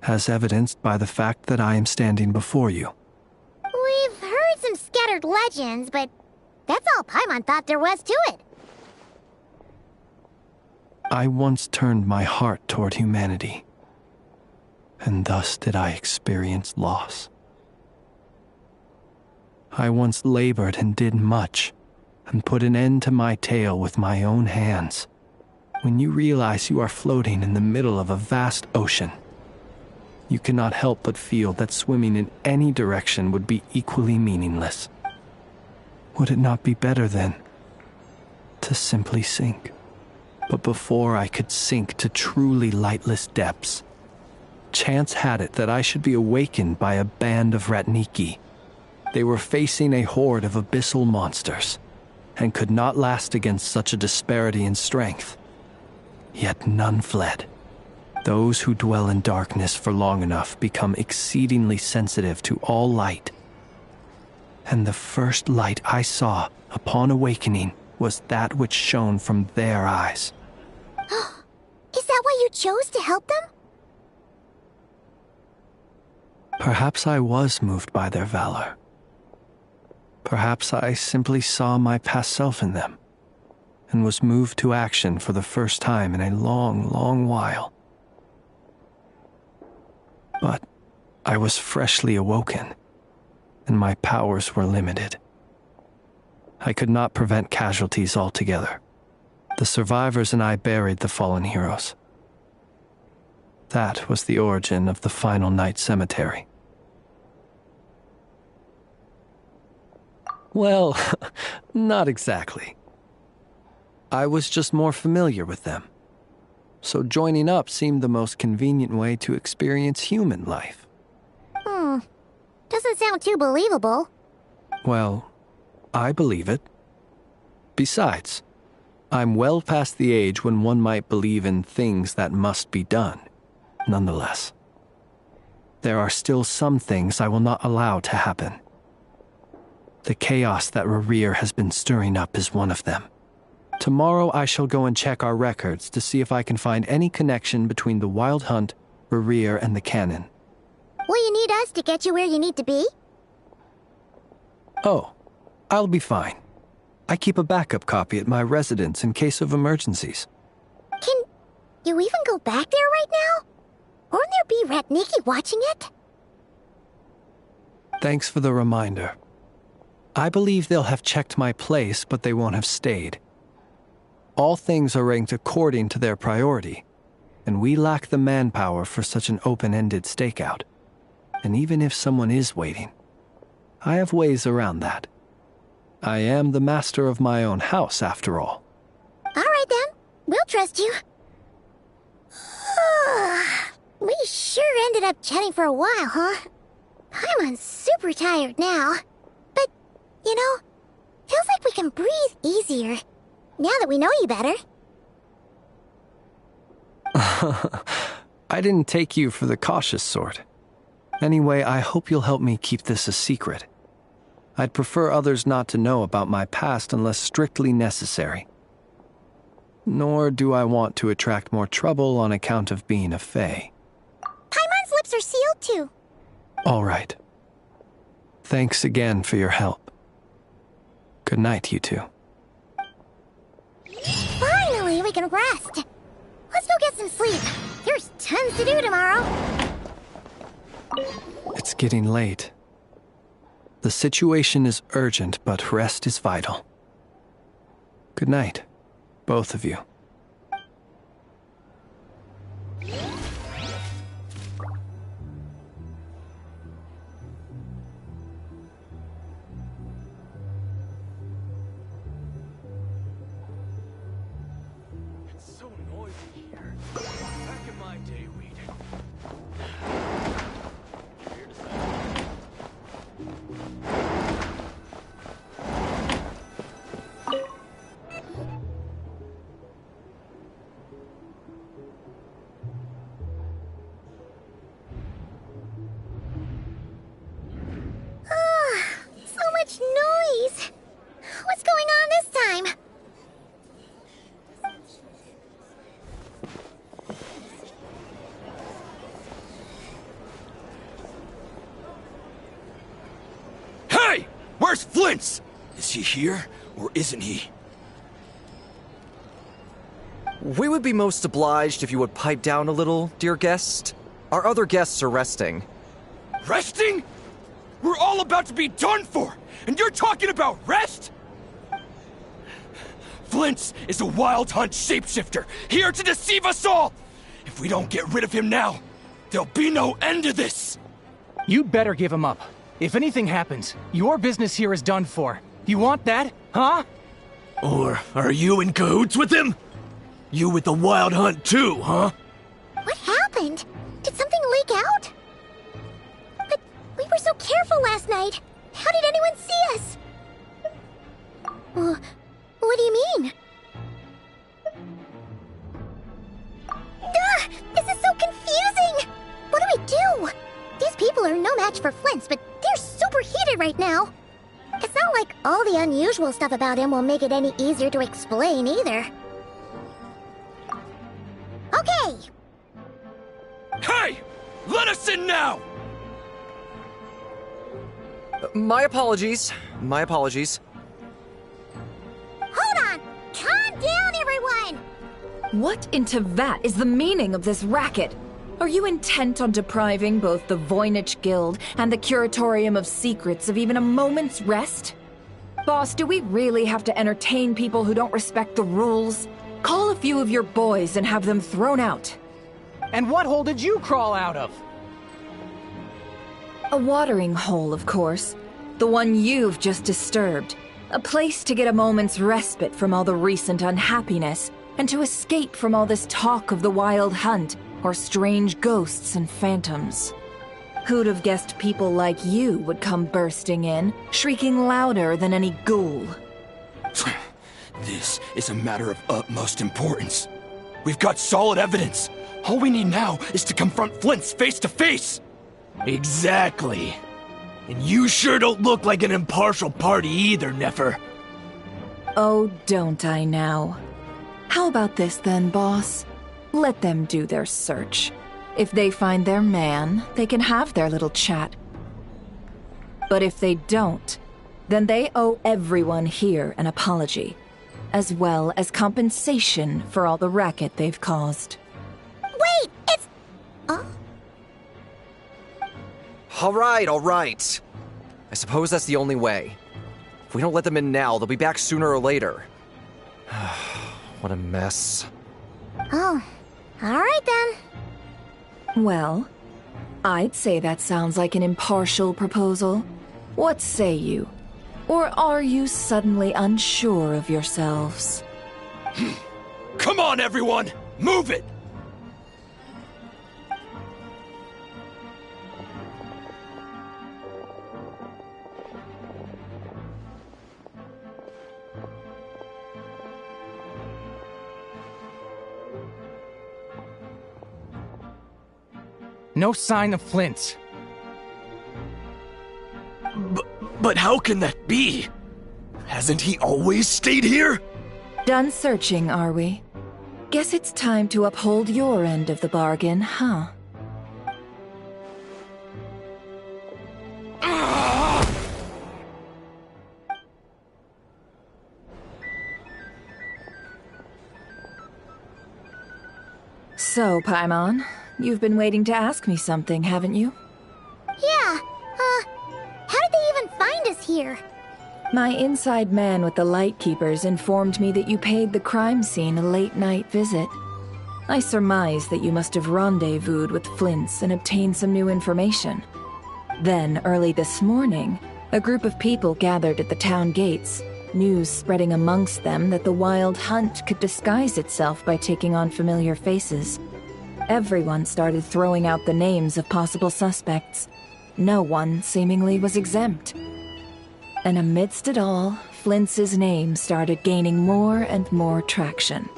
as evidenced by the fact that I am standing before you. We've heard some scattered legends, but that's all Paimon thought there was to it. I once turned my heart toward humanity, and thus did I experience loss. I once labored and did much, and put an end to my tale with my own hands. When you realize you are floating in the middle of a vast ocean, you cannot help but feel that swimming in any direction would be equally meaningless. Would it not be better, then, to simply sink? But before I could sink to truly lightless depths, chance had it that I should be awakened by a band of Ratniki. They were facing a horde of abyssal monsters, and could not last against such a disparity in strength. Yet none fled. Those who dwell in darkness for long enough become exceedingly sensitive to all light. And the first light I saw upon awakening was that which shone from their eyes. Is that why you chose to help them? Perhaps I was moved by their valor. Perhaps I simply saw my past self in them, and was moved to action for the first time in a long, long while. But I was freshly awoken, and my powers were limited. I could not prevent casualties altogether. The survivors and I buried the fallen heroes. That was the origin of the Final Night Cemetery. Well, not exactly. I was just more familiar with them, so joining up seemed the most convenient way to experience human life. Doesn't sound too believable. Well, I believe it. Besides, I'm well past the age when one might believe in things that must be done. Nonetheless, there are still some things I will not allow to happen. The chaos that Rerir has been stirring up is one of them. Tomorrow I shall go and check our records to see if I can find any connection between the Wild Hunt, Rerir, and the Cannon. Will you need us to get you where you need to be? Oh, I'll be fine. I keep a backup copy at my residence in case of emergencies. Can you even go back there right now? Won't there be Ratniki watching it? Thanks for the reminder. I believe they'll have checked my place, but they won't have stayed. All things are ranked according to their priority, and we lack the manpower for such an open-ended stakeout. And even if someone is waiting, I have ways around that. I am the master of my own house, after all. All right, then. We'll trust you. We sure ended up chatting for a while, huh? I'm super tired now. But, you know, feels like we can breathe easier, now that we know you better. I didn't take you for the cautious sort. Anyway, I hope you'll help me keep this a secret. I'd prefer others not to know about my past unless strictly necessary. Nor do I want to attract more trouble on account of being a fae. Paimon's lips are sealed too. All right. Thanks again for your help. Good night, you two. Finally, we can rest. Let's go get some sleep. There's tons to do tomorrow. It's getting late. The situation is urgent, but rest is vital. Good night, both of you. It's so noisy here. Back in my day, we'd... So much noise. What's going on this time? Hey! Where's Flint's? Is he here, or isn't he? We would be most obliged if you would pipe down a little, dear guest. Our other guests are resting. Resting? We're all about to be done for, and you're talking about rest? Flint's is a Wild Hunt shapeshifter, here to deceive us all! If we don't get rid of him now, There'll be no end to this! You better give him up. If anything happens, your business here is done for. You want that, huh? Or are you in cahoots with him? You with the Wild Hunt too, huh? What happened? Did something leak out? But we were so careful last night. How did anyone see us? What do you mean? This is so confusing! What do we do? These people are no match for Flint's, but they're super heated right now. It's not like all the unusual stuff about him will make it any easier to explain either. Okay! Hey! Let us in now! My apologies. My apologies. Hold on! Calm down, everyone! What in Tevat is the meaning of this racket? Are you intent on depriving both the Voynich Guild and the Curatorium of Secrets of even a moment's rest? Boss, do we really have to entertain people who don't respect the rules? Call a few of your boys and have them thrown out. And what hole did you crawl out of? A watering hole, of course. The one you've just disturbed. A place to get a moment's respite from all the recent unhappiness, and to escape from all this talk of the Wild Hunt, or strange ghosts and phantoms. Who'd have guessed people like you would come bursting in, shrieking louder than any ghoul? This is a matter of utmost importance. We've got solid evidence. All we need now is to confront Flint's face to face. Exactly. And you sure don't look like an impartial party either, Nefer. Oh, don't I now? How about this then, boss? Let them do their search. If they find their man, they can have their little chat. But if they don't, then they owe everyone here an apology, as well as compensation for all the racket they've caused. Wait, it's... All right. I suppose that's the only way. If we don't let them in now, they'll be back sooner or later. What a mess. Oh, all right then. Well, I'd say that sounds like an impartial proposal. What say you? Or are you suddenly unsure of yourselves? Come on, everyone! Move it! No sign of Flint. But how can that be? Hasn't he always stayed here? Done searching, are we? Guess it's time to uphold your end of the bargain, huh? So, Paimon, you've been waiting to ask me something, haven't you? Yeah, how did they even find us here? My inside man with the Lightkeepers informed me that you paid the crime scene a late-night visit. I surmise that you must have rendezvoused with Flint's and obtained some new information. Then, early this morning, a group of people gathered at the town gates, news spreading amongst them that the Wild Hunt could disguise itself by taking on familiar faces. Everyone started throwing out the names of possible suspects. No one, seemingly, was exempt. And amidst it all, Flint's name started gaining more and more traction.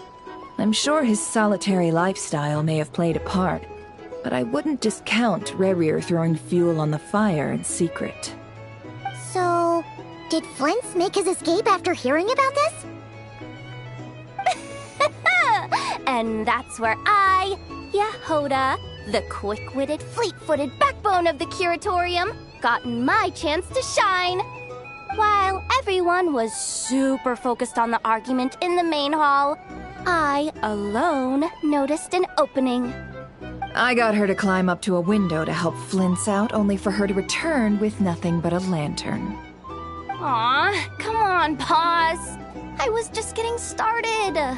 I'm sure his solitary lifestyle may have played a part, but I wouldn't discount Rerir throwing fuel on the fire in secret. So, did Flint's make his escape after hearing about this? And that's where I, Yehoda, the quick-witted, fleet-footed backbone of the Curatorium, got my chance to shine. While everyone was super focused on the argument in the main hall, I alone noticed an opening. I got her to climb up to a window to help Flint's out, only for her to return with nothing but a lantern. Aw, come on, pause. I was just getting started.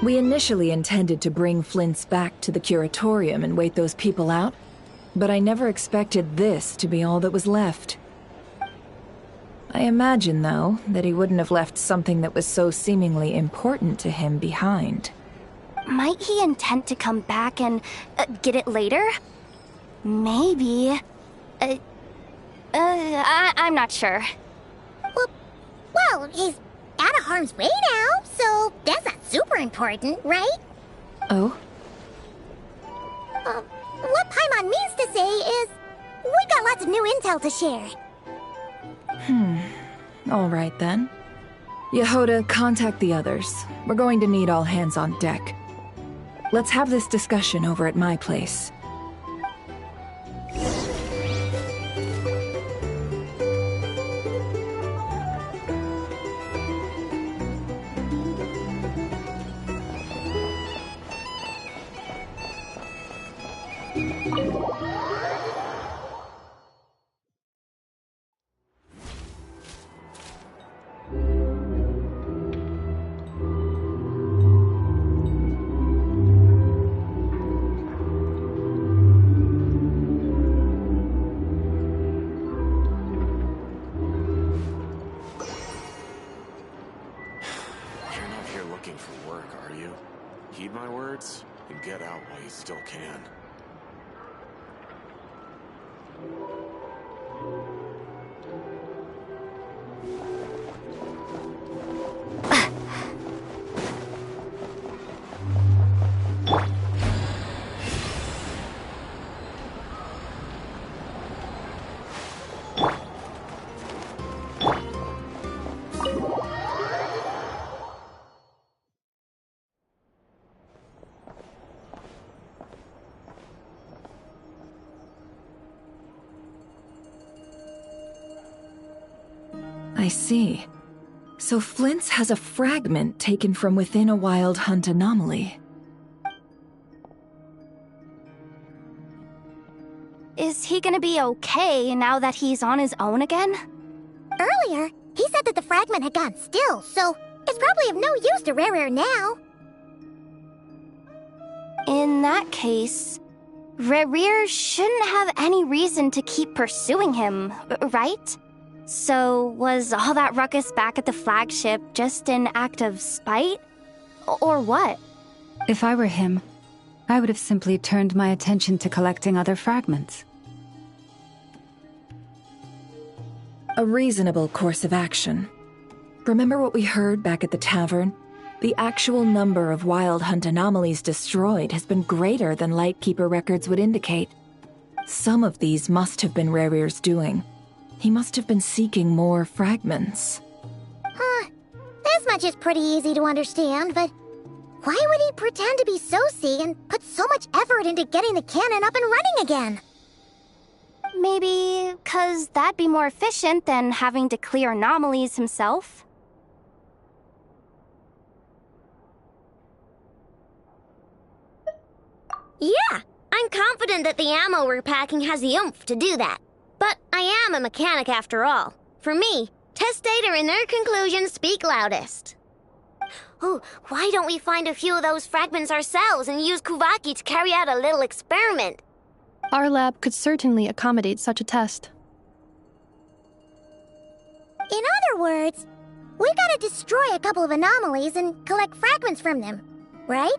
We initially intended to bring Flint's back to the curatorium and wait those people out, but I never expected this to be all that was left. I imagine, though, that he wouldn't have left something that was so seemingly important to him behind. Might he intend to come back and get it later? Maybe. I'm not sure. Well, he's out of harm's way now, so that's not super important, right? Oh? What Paimon means to say is, we got lots of new intel to share. All right then. Yehoda, contact the others. We're going to need all hands on deck. Let's have this discussion over at my place. Still can. I see. So Flint's has a fragment taken from within a wild hunt anomaly. Is he gonna be okay now that he's on his own again? Earlier, he said that the fragment had gone still, so it's probably of no use to Rare now. In that case, Rare shouldn't have any reason to keep pursuing him, right? So, was all that ruckus back at the flagship just an act of spite? Or what? If I were him, I would have simply turned my attention to collecting other fragments. A reasonable course of action. Remember what we heard back at the tavern? The actual number of wild hunt anomalies destroyed has been greater than Lightkeeper records would indicate. Some of these must have been Rare's doing. He must have been seeking more fragments. This much is pretty easy to understand, but why would he pretend to be Soci and put so much effort into getting the cannon up and running again? Maybe 'cause that'd be more efficient than having to clear anomalies himself? Yeah, I'm confident that the ammo we're packing has the oomph to do that. But I am a mechanic after all. For me, test data and their conclusions speak loudest. Ooh, why don't we find a few of those fragments ourselves and use Kuvaki to carry out a little experiment? Our lab could certainly accommodate such a test. In other words, we gotta destroy a couple of anomalies and collect fragments from them, right?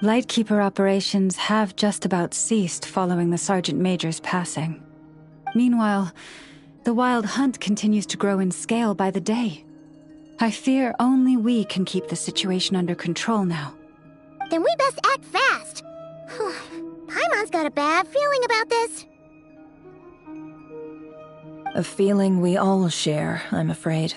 Lightkeeper operations have just about ceased following the Sergeant Major's passing. Meanwhile, the Wild Hunt continues to grow in scale by the day. I fear only we can keep the situation under control now. Then we best act fast. Paimon's got a bad feeling about this. A feeling we all share, I'm afraid.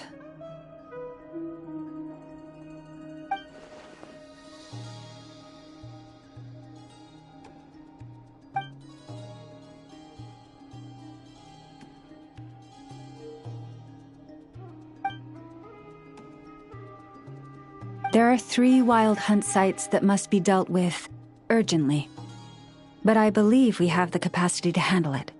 There are 3 Wild Hunt sites that must be dealt with urgently. But I believe we have the capacity to handle it.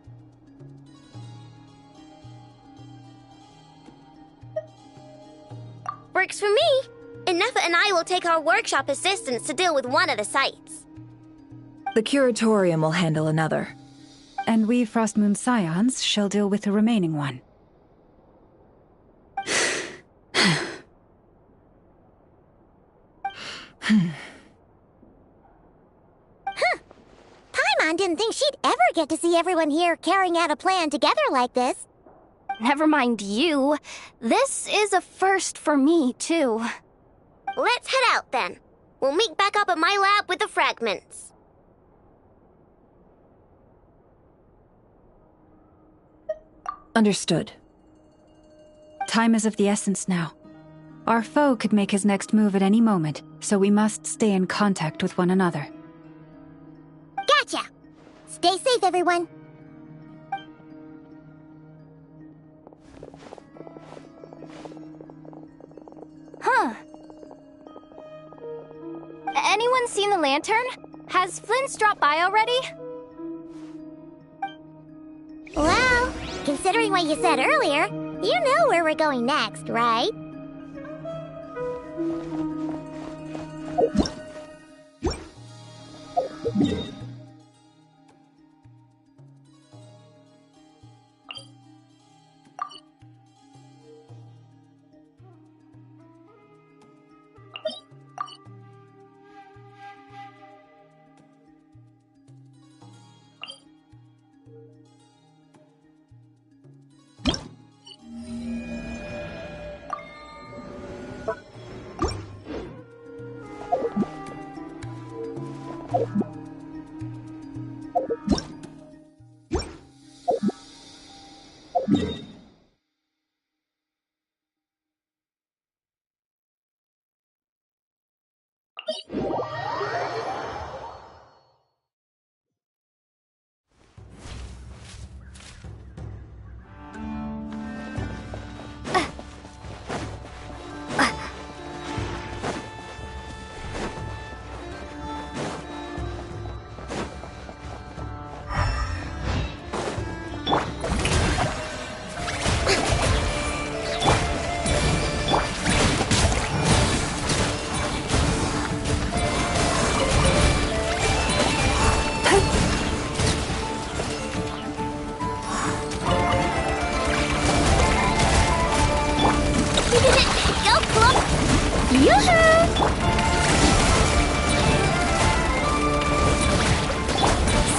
Works for me. and Neffa and I will take our workshop assistants to deal with one of the sites. The curatorium will handle another. And we Frostmoon Scions shall deal with the remaining one. Paimon didn't think she'd ever get to see everyone here carrying out a plan together like this. Never mind you. This is a first for me, too. Let's head out, then. We'll meet back up at my lab with the fragments. Understood. Time is of the essence now. Our foe could make his next move at any moment, so we must stay in contact with one another. Gotcha! Stay safe, everyone. Huh. Anyone seen the lantern? Has Flint's dropped by already? Well, considering what you said earlier, you know where we're going next, right?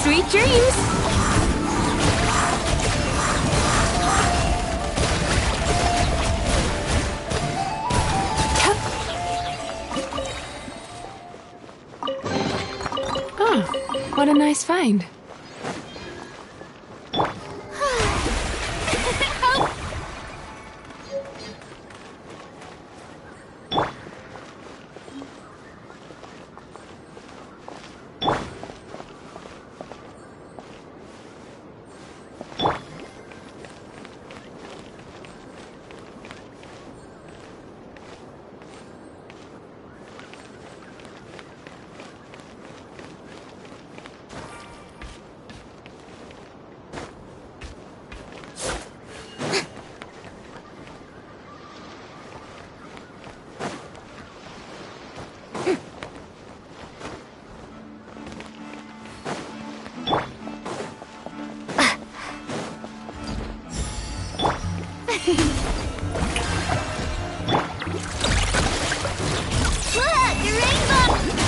Sweet dreams! Oh, what a nice find.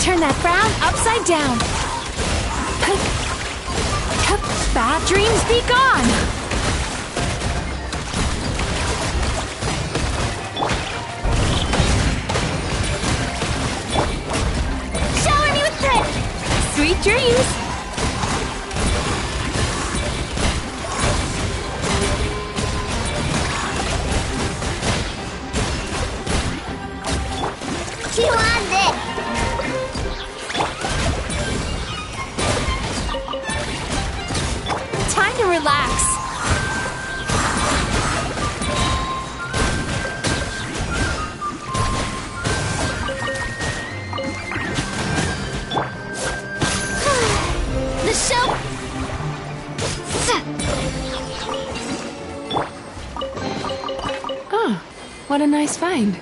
Turn that frown upside down. Bad dreams be gone. Shower me with grit. Sweet dreams. Chew on this. Time to relax. The show. Oh, what a nice find.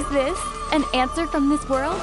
Is this an answer from this world?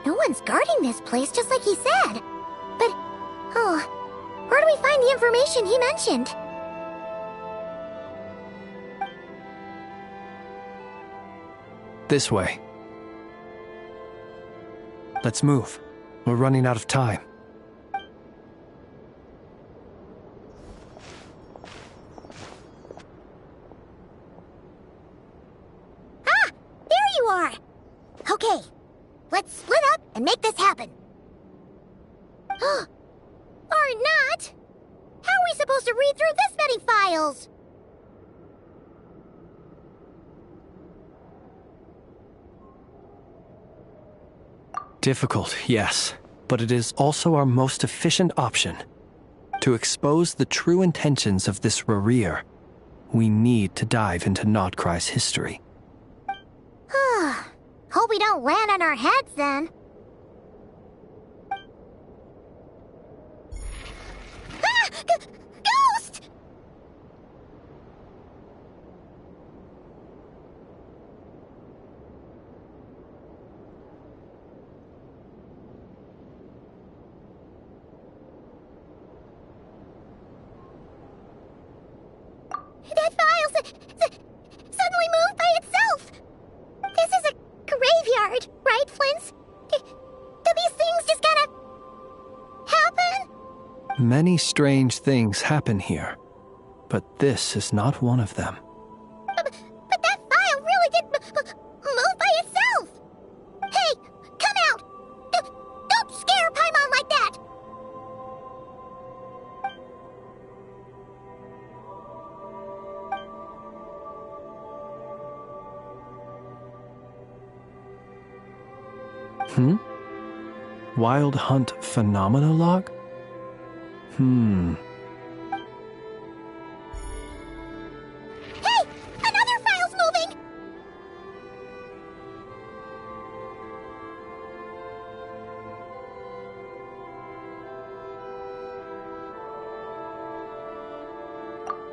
No one's guarding this place, just like he said. But, where do we find the information he mentioned? This way. Let's move. We're running out of time. Ah! There you are! Okay, let's split up and make this happen. Or not! How are we supposed to read through this many files? Difficult, yes, but it is also our most efficient option. To expose the true intentions of this Rerir, we need to dive into Nodcry's history. Hope we don't land on our heads then. Ah! Ghost! That file suddenly moved by itself! This is a graveyard, right, Flint? Do these things just kind of happen? Many strange things happen here, but this is not one of them. But that file really did move by itself! Hey, come out! Don't scare Paimon like that! Wild Hunt Phenomenologue? Hey! Another file's moving!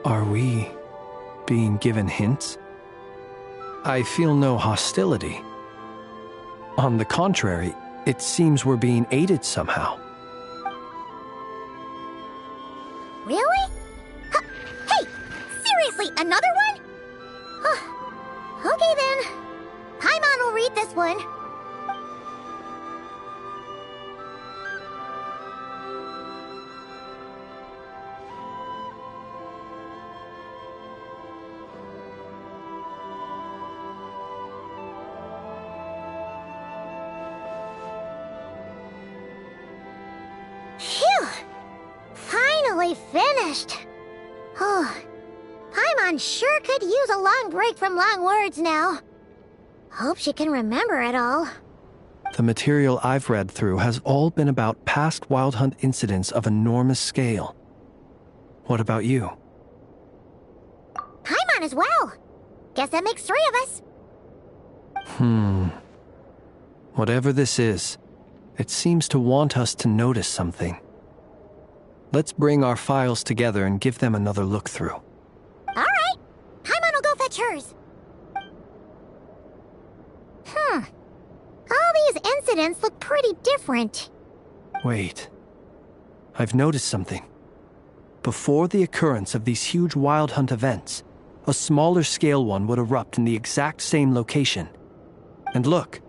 Are we being given hints? I feel no hostility. On the contrary, it seems we're being aided somehow. Really? Hey! Seriously, another one? Okay then. Paimon will read this one. Phew! Finally finished. Oh, Paimon sure could use a long break from long words now. Hope she can remember it all. The material I've read through has all been about past Wild Hunt incidents of enormous scale. What about you? Paimon as well. Guess that makes 3 of us. Whatever this is, it seems to want us to notice something. Let's bring our files together and give them another look through. Alright. Paimon will go fetch hers. All these incidents look pretty different. Wait. I've noticed something. Before the occurrence of these huge Wild Hunt events, a smaller scale one would erupt in the exact same location. And look.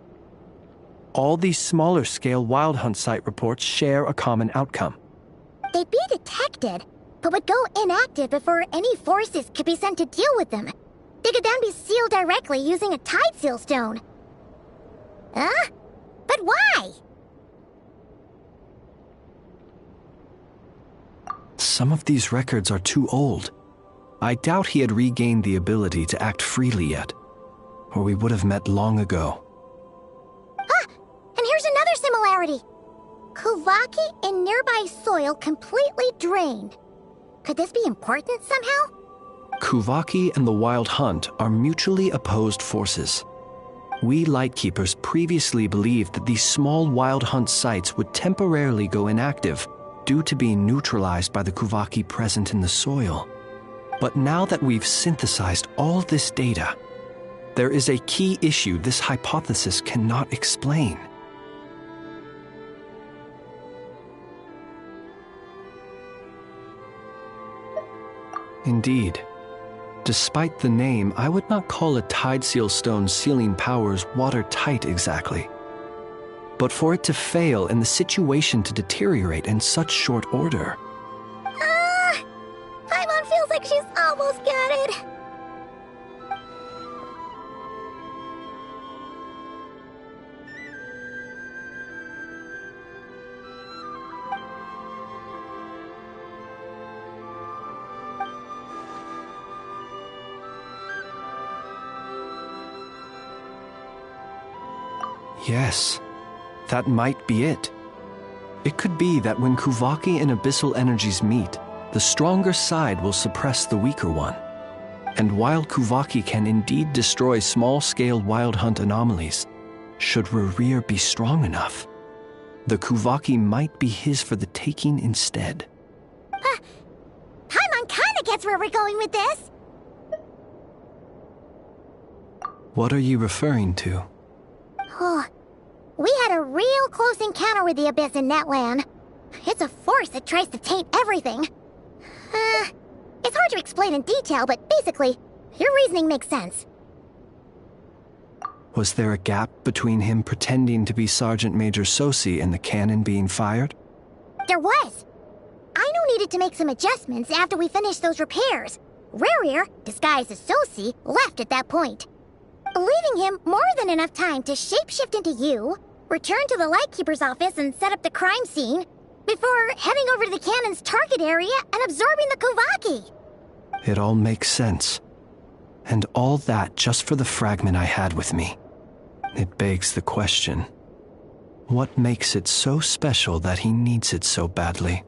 All these smaller scale Wild Hunt site reports share a common outcome. They'd be detected, but would go inactive before any forces could be sent to deal with them. They could then be sealed directly using a tide seal stone. Huh? But why? Some of these records are too old. I doubt he had regained the ability to act freely yet, or we would have met long ago. And here's another similarity. Kuvaki in nearby soil completely drained. Could this be important somehow? Kuvaki and the Wild Hunt are mutually opposed forces. We Lightkeepers previously believed that these small Wild Hunt sites would temporarily go inactive due to being neutralized by the Kuvaki present in the soil. But now that we've synthesized all this data, there is a key issue this hypothesis cannot explain. Indeed. Despite the name, I would not call a tide seal stone's sealing powers watertight exactly. But for it to fail and the situation to deteriorate in such short order... Paimon feels like she's almost got it. Yes, that might be it. It could be that when Kuvaki and Abyssal energies meet, the stronger side will suppress the weaker one. And while Kuvaki can indeed destroy small-scale Wild Hunt anomalies, should Rerir be strong enough, the Kuvaki might be his for the taking instead. Paimon kinda gets where we're going with this. What are you referring to? Oh, we had a real close encounter with the Abyss in Netland. It's a force that tries to taint everything. It's hard to explain in detail, but basically, your reasoning makes sense. Was there a gap between him pretending to be Sergeant Major Sosi and the cannon being fired? There was. Aino needed to make some adjustments after we finished those repairs. Rerir, disguised as Sosi, left at that point, leaving him more than enough time to shapeshift into you, return to the Lightkeeper's office and set up the crime scene, before heading over to the cannon's target area and absorbing the Kuvaki. It all makes sense. And all that just for the fragment I had with me. It begs the question, what makes it so special that he needs it so badly?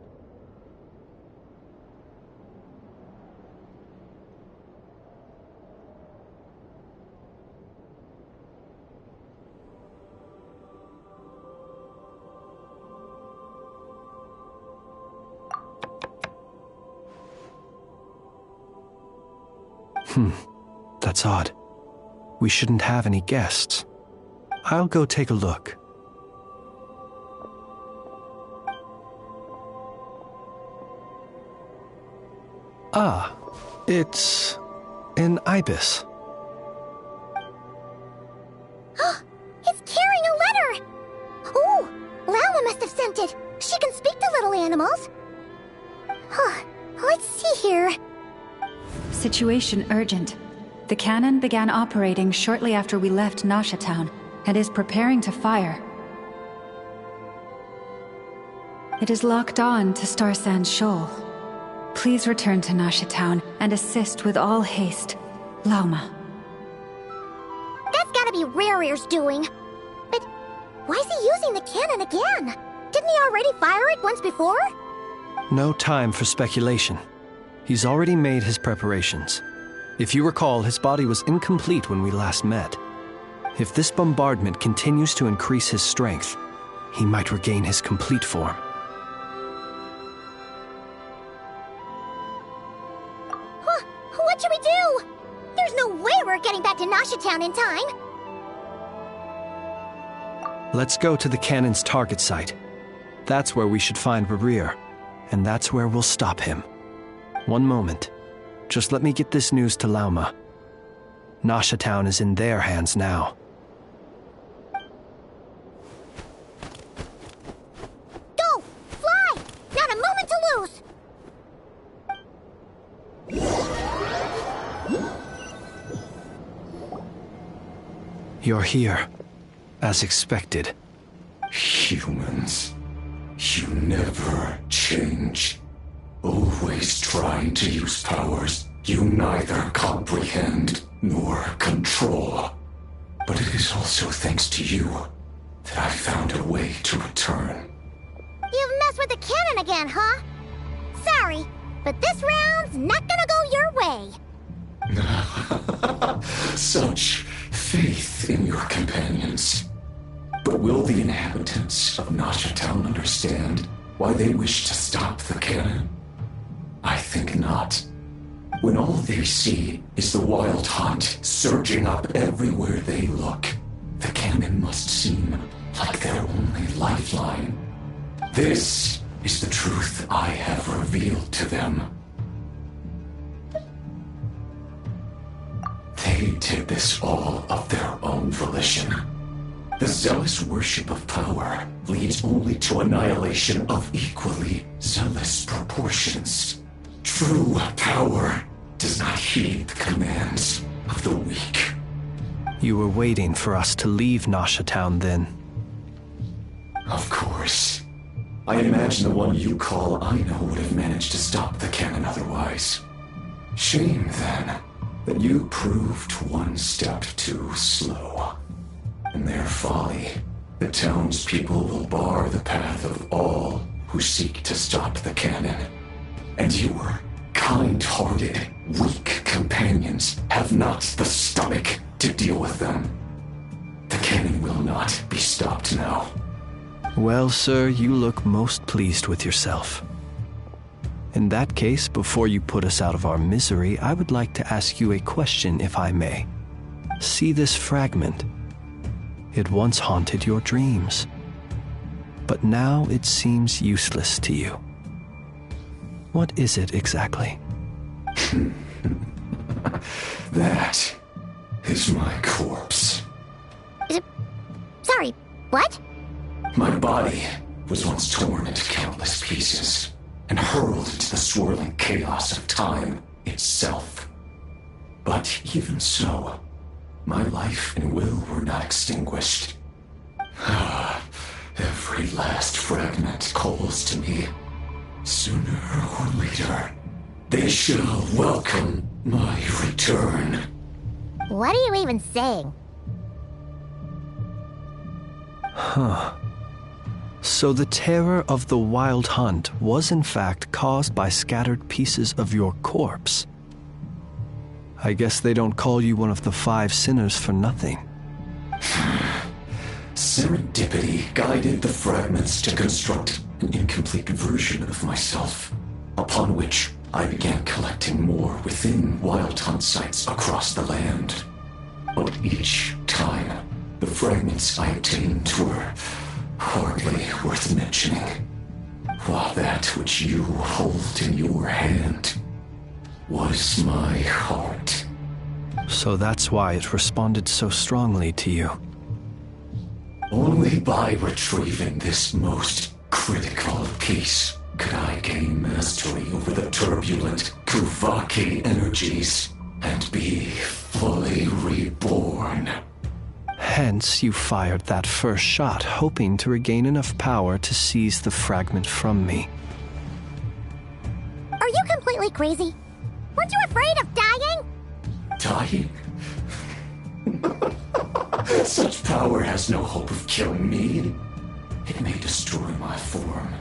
That's odd. We shouldn't have any guests. I'll go take a look. Ah, it's an ibis. It's carrying a letter! Ooh, Lala must have sent it. She can speak to little animals. Let's see here. Situation urgent. The cannon began operating shortly after we left Nasha Town and is preparing to fire. It is locked on to Star Sand Shoal. Please return to Nasha Town and assist with all haste. Lauma. That's gotta be Rerear's doing. But why is he using the cannon again? Didn't he already fire it once before? No time for speculation. He's already made his preparations. If you recall, his body was incomplete when we last met. If this bombardment continues to increase his strength, he might regain his complete form. What should we do? There's no way we're getting back to Nasha Town in time. Let's go to the cannon's target site. That's where we should find Rerear, and that's where we'll stop him. One moment. Just let me get this news to Lauma. Nasha Town is in their hands now. Go! Fly! Not a moment to lose! You're here, as expected. Humans, you never change. Always trying to use powers you neither comprehend nor control. But it is also thanks to you that I found a way to return. You've messed with the cannon again, huh? Sorry, but this round's not gonna go your way. Such faith in your companions. But will the inhabitants of Nasha Town understand why they wish to stop the cannon? I think not. When all they see is the wild hunt surging up everywhere they look, the cannon must seem like their only lifeline. This is the truth I have revealed to them. They did this all of their own volition. The zealous worship of power leads only to annihilation of equally zealous proportions. True power does not heed the commands of the weak. You were waiting for us to leave Nasha Town then? Of course. I imagine the one you call Aino would have managed to stop the cannon otherwise. Shame, then, that you proved one step too slow. In their folly, the townspeople will bar the path of all who seek to stop the cannon. And your kind-hearted, weak companions have not the stomach to deal with them. The cannon will not be stopped now. Well, sir, you look most pleased with yourself. In that case, before you put us out of our misery, I would like to ask you a question, if I may. See this fragment? It once haunted your dreams, but now it seems useless to you. What is it exactly? That is my corpse. Sorry, what? My body was once torn into countless pieces and hurled into the swirling chaos of time itself. But even so, my life and will were not extinguished. Every last fragment calls to me. Sooner or later, they shall welcome my return. What are you even saying? Huh. So the terror of the Wild Hunt was in fact caused by scattered pieces of your corpse. I guess they don't call you one of the 5 sinners for nothing. Serendipity guided the fragments to construct an incomplete version of myself, upon which I began collecting more within Wild Hunt sites across the land. But each time, the fragments I obtained were hardly worth mentioning, while that which you hold in your hand was my heart. So that's why it responded so strongly to you. Only by retrieving this most critical piece could I gain mastery over the turbulent Kuvaki energies and be fully reborn. Hence, you fired that first shot, hoping to regain enough power to seize the fragment from me. Are you completely crazy? Weren't you afraid of dying? Dying? Such power has no hope of killing me. It may destroy my form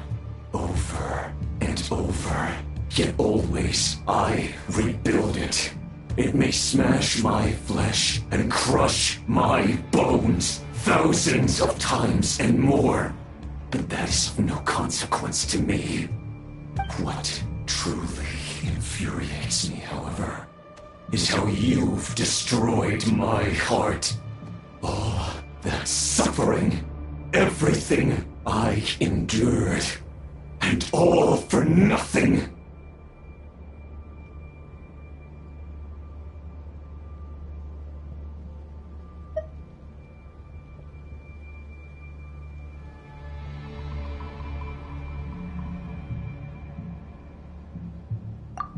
over and over, yet always I rebuild it. It may smash my flesh and crush my bones thousands of times and more, but that is of no consequence to me. What truly infuriates me, however, is how you've destroyed my heart. All that suffering, everything I endured, and all for nothing.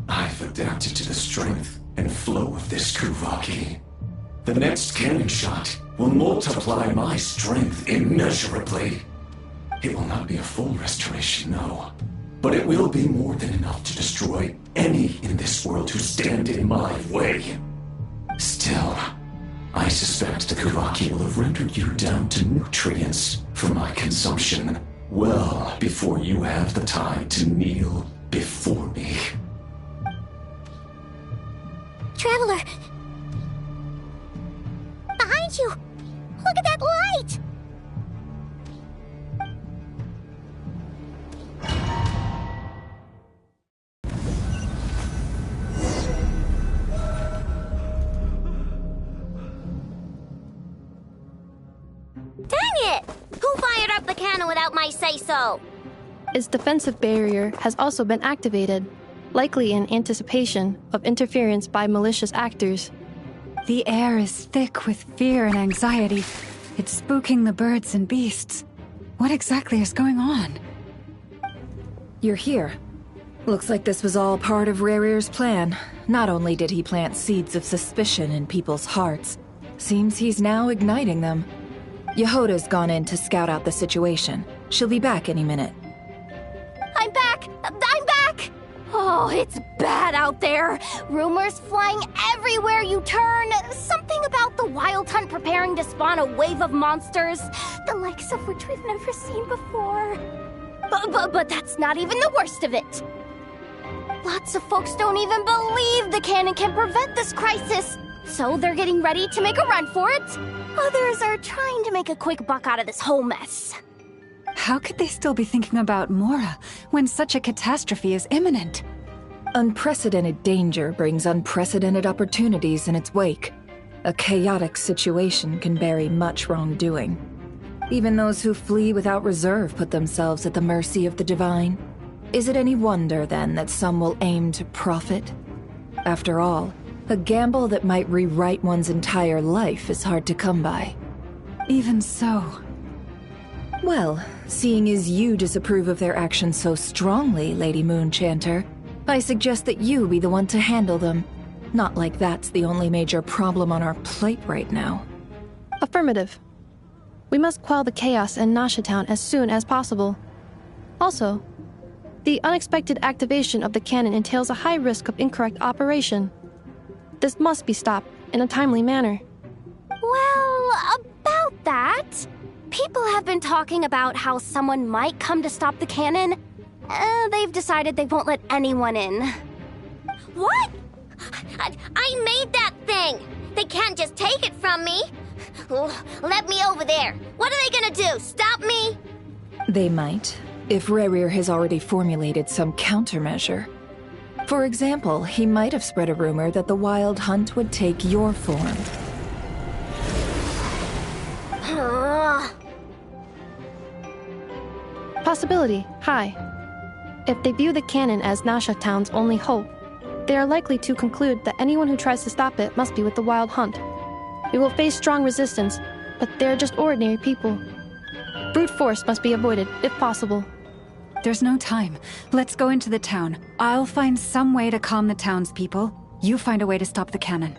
I've adapted to the strength and flow of this Kuvaki. The next cannon shot will multiply my strength immeasurably. It will not be a full restoration, no, but it will be more than enough to destroy any in this world who stand in my way. Still, I suspect the Kuvaki will have rendered you down to nutrients for my consumption well before you have the time to kneel before me. Traveler! Behind you! Look at that light! Dang it! Who fired up the cannon without my say-so? Its defensive barrier has also been activated, likely in anticipation of interference by malicious actors. The air is thick with fear and anxiety. It's spooking the birds and beasts. What exactly is going on? You're here. Looks like this was all part of Rarir's plan. Not only did he plant seeds of suspicion in people's hearts, seems he's now igniting them. Yehoda's gone in to scout out the situation. She'll be back any minute. I'm back! I'm back! Oh, it's bad out there. Rumors flying everywhere you turn. Something about the Wild Hunt preparing to spawn a wave of monsters, the likes of which we've never seen before. But that's not even the worst of it. Lots of folks don't even believe the cannon can prevent this crisis, so they're getting ready to make a run for it. Others are trying to make a quick buck out of this whole mess. How could they still be thinking about Mora when such a catastrophe is imminent? Unprecedented danger brings unprecedented opportunities in its wake. A chaotic situation can bury much wrongdoing. Even those who flee without reserve put themselves at the mercy of the divine. Is it any wonder, then, that some will aim to profit? After all, a gamble that might rewrite one's entire life is hard to come by. Even so. Well, seeing as you disapprove of their actions so strongly, Lady Moonchanter, I suggest that you be the one to handle them. Not like that's the only major problem on our plate right now. Affirmative. We must quell the chaos in Nasha Town as soon as possible. Also, the unexpected activation of the cannon entails a high risk of incorrect operation. This must be stopped in a timely manner. Well, about that, people have been talking about how someone might come to stop the cannon. They've decided they won't let anyone in. What? I made that thing! They can't just take it from me! Let me over there! What are they gonna do? Stop me? They might, if Rarir has already formulated some countermeasure. For example, he might have spread a rumor that the Wild Hunt would take your form. Possibility, high. If they view the cannon as Nasha Town's only hope, they are likely to conclude that anyone who tries to stop it must be with the Wild Hunt. We will face strong resistance, but they are just ordinary people. Brute force must be avoided, if possible. There's no time. Let's go into the town. I'll find some way to calm the townspeople. You find a way to stop the cannon.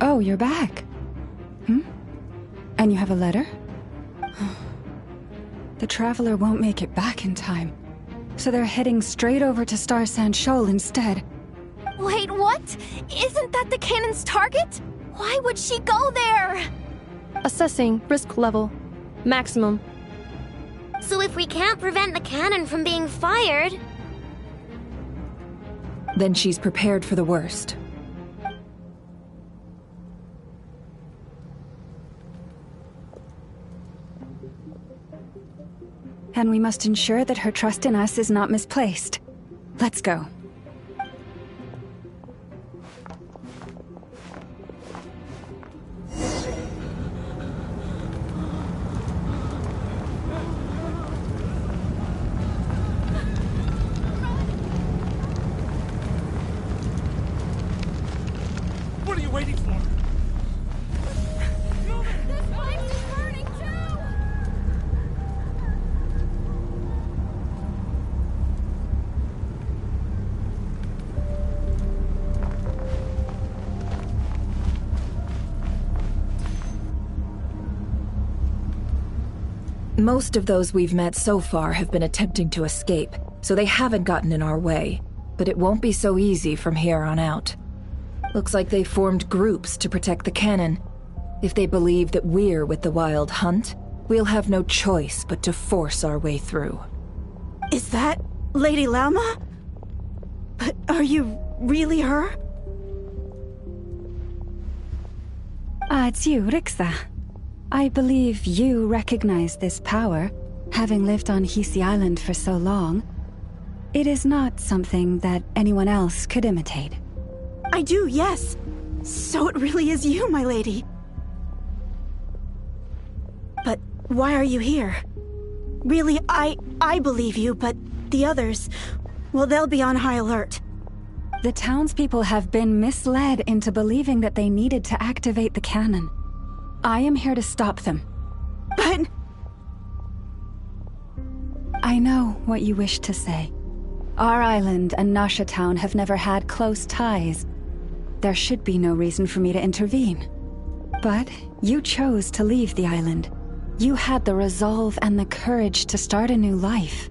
Oh, you're back. And you have a letter? The Traveler won't make it back in time. So they're heading straight over to Star Sand Shoal instead. Wait, what? Isn't that the cannon's target? Why would she go there? Assessing risk level. Maximum. So if we can't prevent the cannon from being fired... Then she's prepared for the worst. And we must ensure that her trust in us is not misplaced. Let's go. What are you waiting for? Most of those we've met so far have been attempting to escape, so they haven't gotten in our way. But it won't be so easy from here on out. Looks like they formed groups to protect the cannon. If they believe that we're with the Wild Hunt, we'll have no choice but to force our way through. Is that Lady Lauma? But are you really her? It's you, Rixa. I believe you recognize this power, having lived on Hisi Island for so long. It is not something that anyone else could imitate. I do, yes. So it really is you, my lady. But why are you here? Really, I believe you, but the others, well, they'll be on high alert. The townspeople have been misled into believing that they needed to activate the cannon. I am here to stop them. But... I know what you wish to say. Our island and Nasha Town have never had close ties. There should be no reason for me to intervene. But you chose to leave the island. You had the resolve and the courage to start a new life.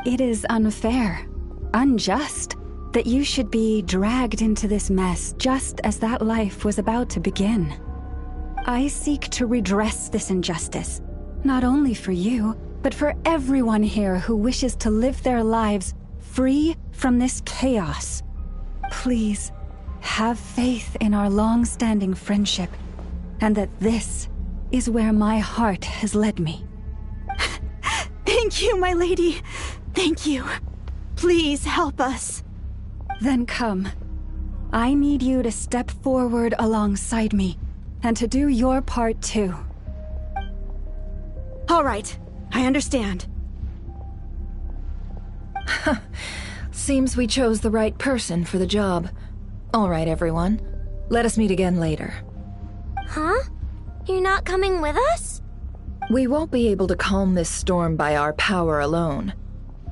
It is unfair, unjust, that you should be dragged into this mess just as that life was about to begin. I seek to redress this injustice, not only for you, but for everyone here who wishes to live their lives free from this chaos. Please, have faith in our long-standing friendship, and that this is where my heart has led me. Thank you, my lady. Thank you. Please help us. Then come. I need you to step forward alongside me, and to do your part too. All right, I understand. Seems we chose the right person for the job. All right, everyone. Let us meet again later. Huh? You're not coming with us? We won't be able to calm this storm by our power alone.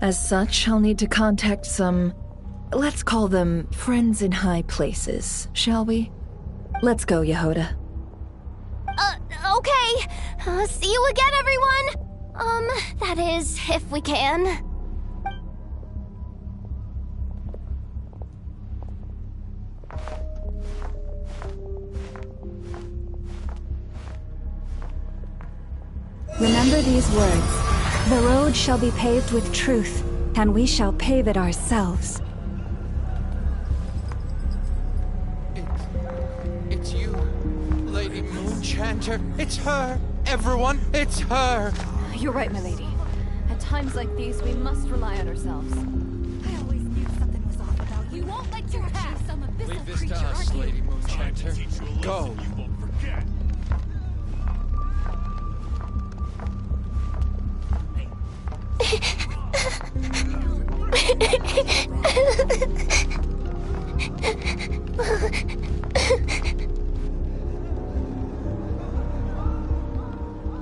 As such, I'll need to contact some... let's call them friends in high places, shall we? Let's go, Yehoda. Okay. See you again, everyone! That is, if we can. Remember these words. The road shall be paved with truth, and we shall pave it ourselves. It's you, Lady Moonchild. Enchanter, it's her! Everyone, it's her! You're right, my lady. At times like these, we must rely on ourselves. I always knew something was off about you. Won't let you have some abyssal Leave this creature, to us, aren't you? Lady Moonchanter. Go!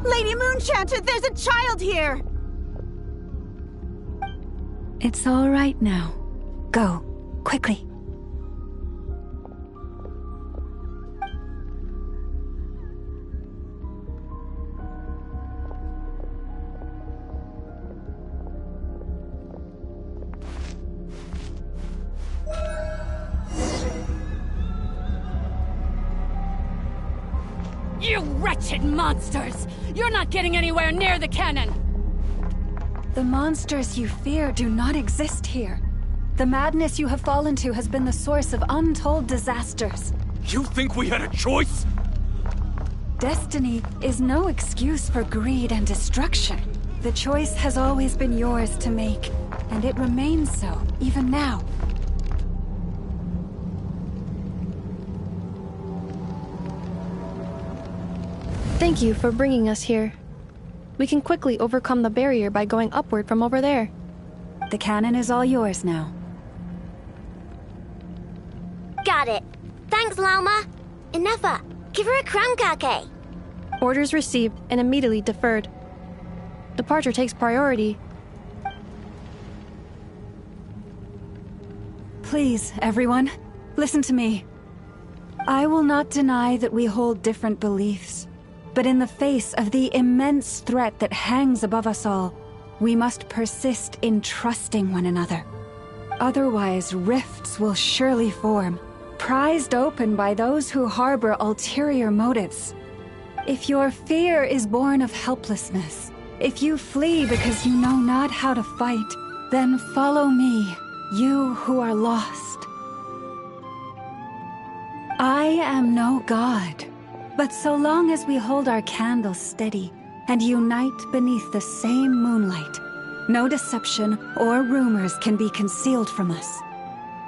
Lady Moonchanter, there's a child here! It's all right now. Go, quickly. You wretched monsters! You're not getting anywhere near the cannon! The monsters you fear do not exist here. The madness you have fallen to has been the source of untold disasters. You think we had a choice? Destiny is no excuse for greed and destruction. The choice has always been yours to make, and it remains so, even now. Thank you for bringing us here. We can quickly overcome the barrier by going upward from over there. The cannon is all yours now. Got it. Thanks, Lauma. Inefa, give her a crown kake. Orders received and immediately deferred. Departure takes priority. Please, everyone, listen to me. I will not deny that we hold different beliefs. But in the face of the immense threat that hangs above us all, we must persist in trusting one another. Otherwise, rifts will surely form, prized open by those who harbor ulterior motives. If your fear is born of helplessness, if you flee because you know not how to fight, then follow me, you who are lost. I am no god. But so long as we hold our candles steady and unite beneath the same moonlight, no deception or rumors can be concealed from us.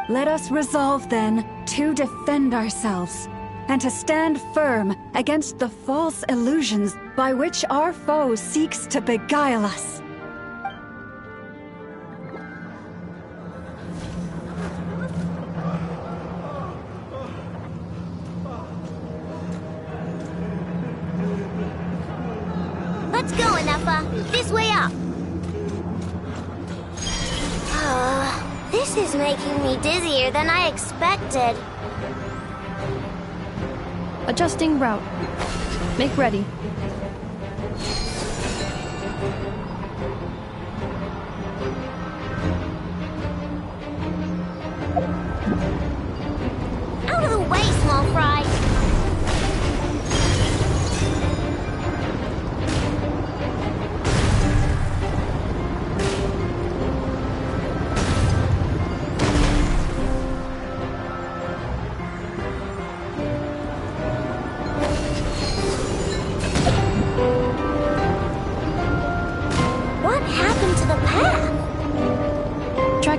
Let us resolve then to defend ourselves and to stand firm against the false illusions by which our foe seeks to beguile us. Let's go, Inefa. This way up. This is making me dizzier than I expected. Adjusting route. Make ready. Out of the way, small fry.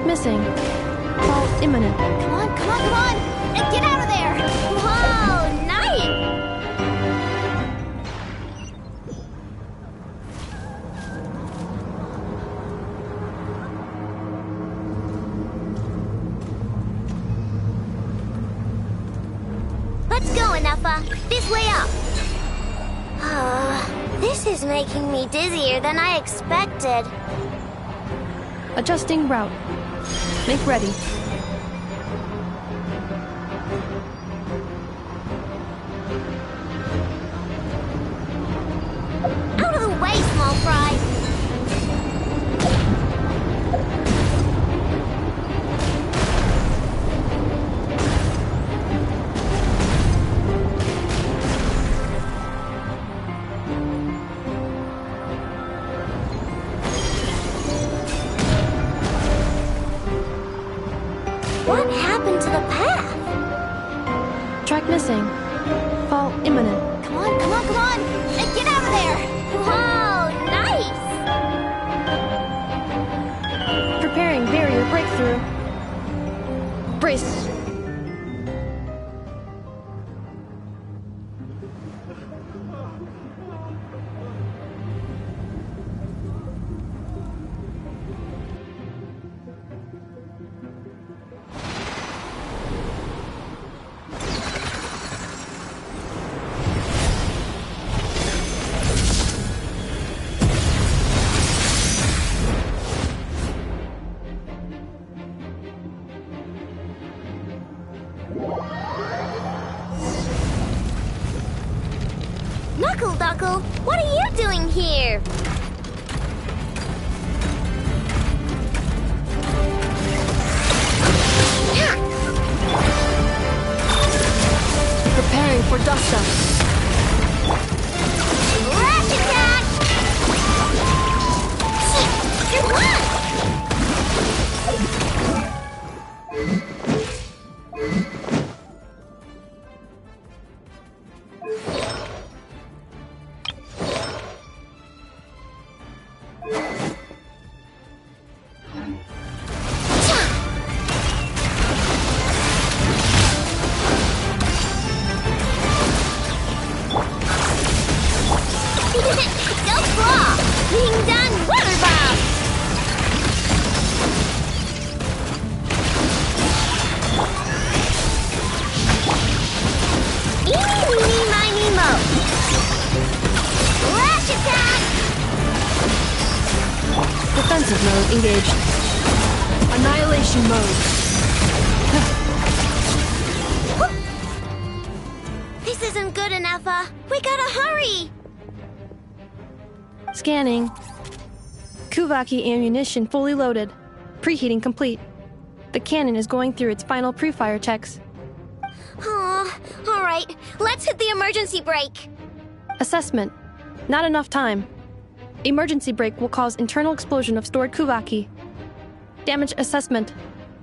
Missing. Fall imminent. Come on, come on, come on! Get out of there! Whoa, nice! Let's go, Inefa. This way up. This is making me dizzier than I expected. Adjusting route. Make ready. Out of the way, small fry! What happened to the path? Track missing. Fall imminent. Come on, come on, come through. Brace. Knuckle Duckle, what are you doing here? Preparing for dust up. Lash attack! You're one! Go claw! Being done, water bomb! Eeny, meeny, miny, mo! Lash attack! Defensive mode engaged. Annihilation mode. This isn't good enough, we gotta hurry! Scanning. Kuvaki ammunition fully loaded. Preheating complete. The cannon is going through its final pre-fire checks. Aw, alright, let's hit the emergency brake. Assessment. Not enough time. Emergency brake will cause internal explosion of stored Kuvaki. Damage assessment.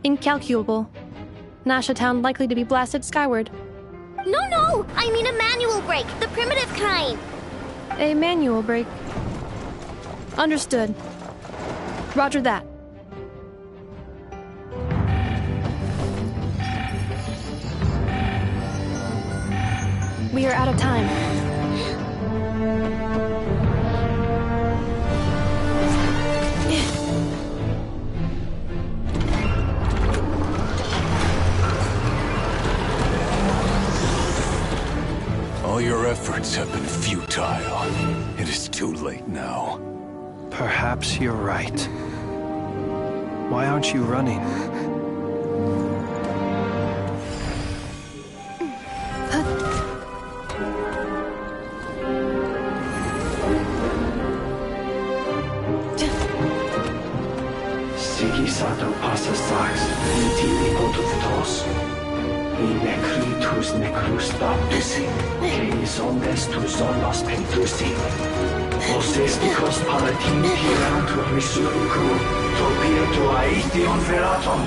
Incalculable. Nasha Town likely to be blasted skyward. No, I mean a manual brake, the primitive kind. A manual brake. Understood. Roger that. We are out of time. All your efforts have been futile. It is too late now. Perhaps you're right. Why aren't you running? Sigisato passa sax, viti potus in necritus necrus baptisi, que ondes tu solos pentusi. Osesticos palatin pirantur resuricum, topieto aetion veratum.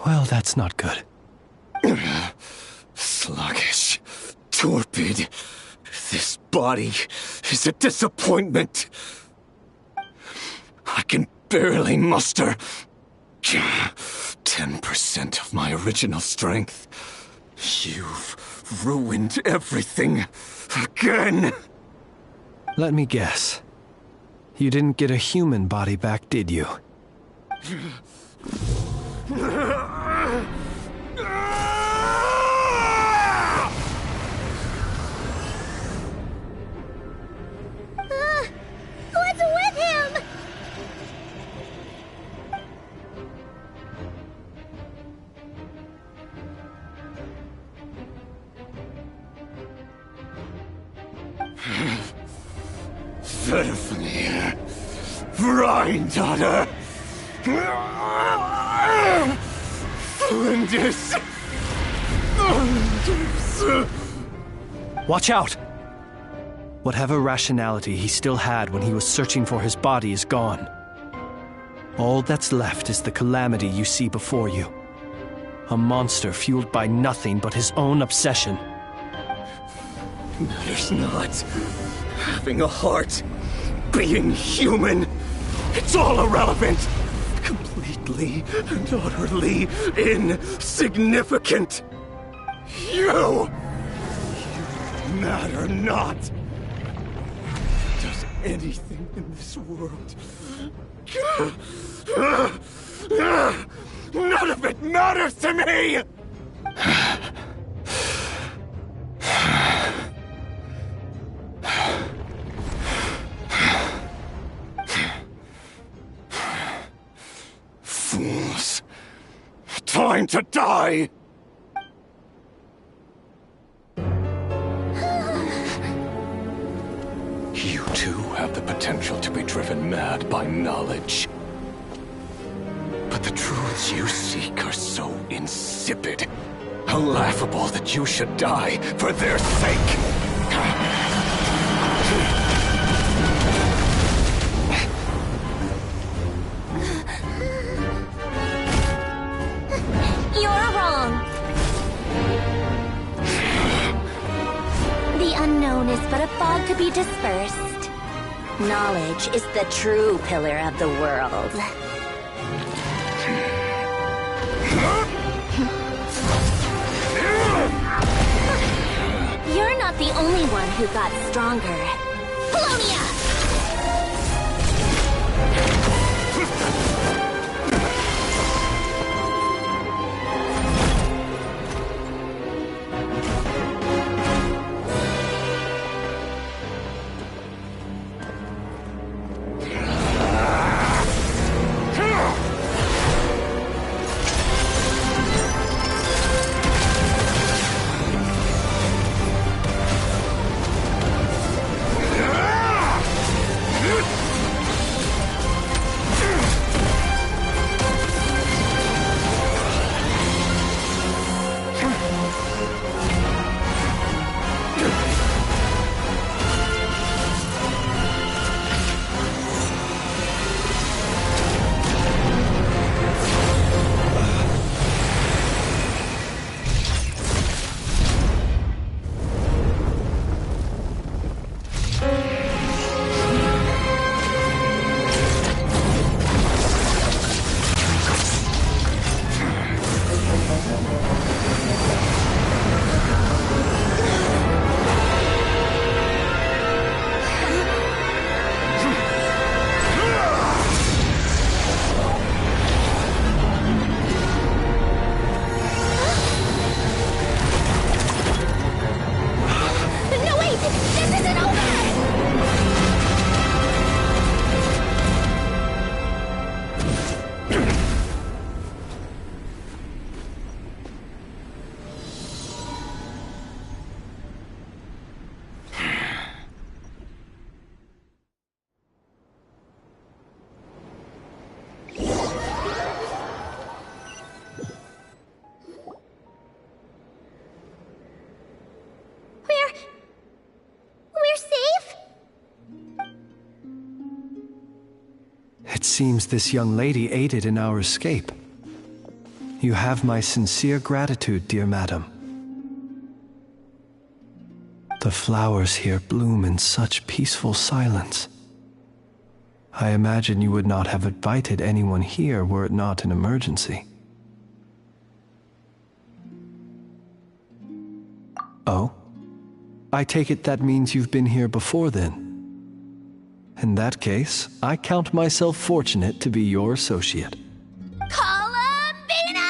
Well, that's not good. Sluggish. Torpid. This body is a disappointment. I can barely muster 10% of my original strength. You've ruined everything again. Let me guess. You didn't get a human body back, did you? What's with him? Verfnir. Rhine-daughter. Flinders. Watch out! Whatever rationality he still had when he was searching for his body is gone. All that's left is the calamity you see before you. A monster fueled by nothing but his own obsession. Matters not. Having a heart. Being human. It's all irrelevant. Completely and utterly insignificant. You matter not. Does anything in this world... None of it matters to me! Fools. Time to die! You too have the potential to be driven mad by knowledge. But the truths you seek are so insipid, how laughable that you should die for their sake. You're wrong. The unknown is but a fog to be dispersed. Knowledge is the true pillar of the world. You're not the only one who got stronger. Polonia! It seems this young lady aided in our escape. You have my sincere gratitude, dear madam. The flowers here bloom in such peaceful silence. I imagine you would not have invited anyone here were it not an emergency. Oh? I take it that means you've been here before then. In that case, I count myself fortunate to be your associate. Columbina!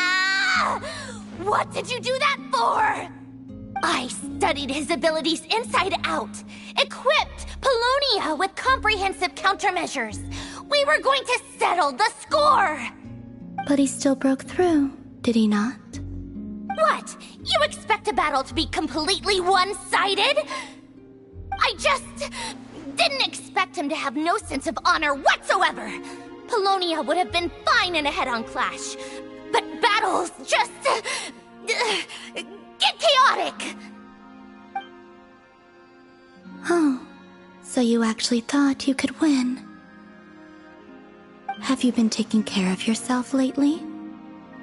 What did you do that for? I studied his abilities inside out, equipped Polonia with comprehensive countermeasures. We were going to settle the score! But he still broke through, did he not? What? You expect a battle to be completely one-sided? I just didn't expect him to have no sense of honor whatsoever. Polonia would have been fine in a head-on clash, but battles just get chaotic. Oh, so you actually thought you could win. Have you been taking care of yourself lately?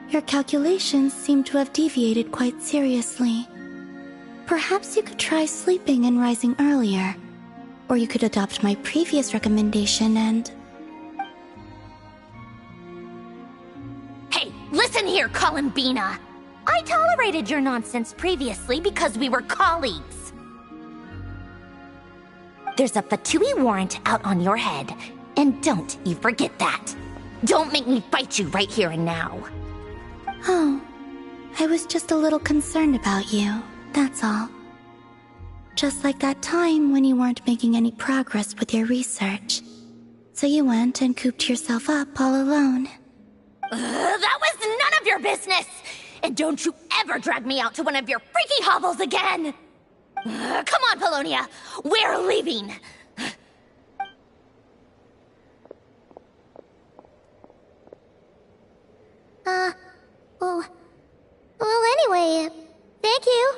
Your calculations seem to have deviated quite seriously. Perhaps you could try sleeping and rising earlier. Or you could adopt my previous recommendation and... Hey, listen here, Columbina! I tolerated your nonsense previously because we were colleagues. There's a Fatui warrant out on your head, and don't you forget that. Don't make me fight you right here and now. Oh, I was just a little concerned about you, that's all. Just like that time when you weren't making any progress with your research. So you went and cooped yourself up all alone. That was none of your business! And don't you ever drag me out to one of your freaky hovels again! Come on, Polonia! We're leaving! Well, anyway, thank you.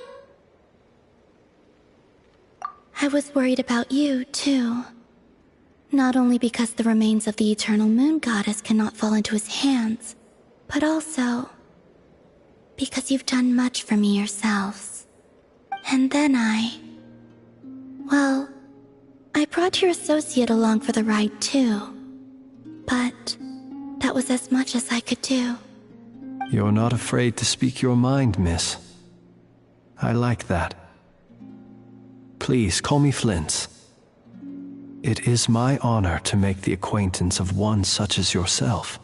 I was worried about you, too. Not only because the remains of the Eternal Moon Goddess cannot fall into his hands, but also because you've done much for me yourselves. And then well, I brought your associate along for the ride, too. But that was as much as I could do. You're not afraid to speak your mind, miss. I like that. Please call me Flint. It is my honor to make the acquaintance of one such as yourself.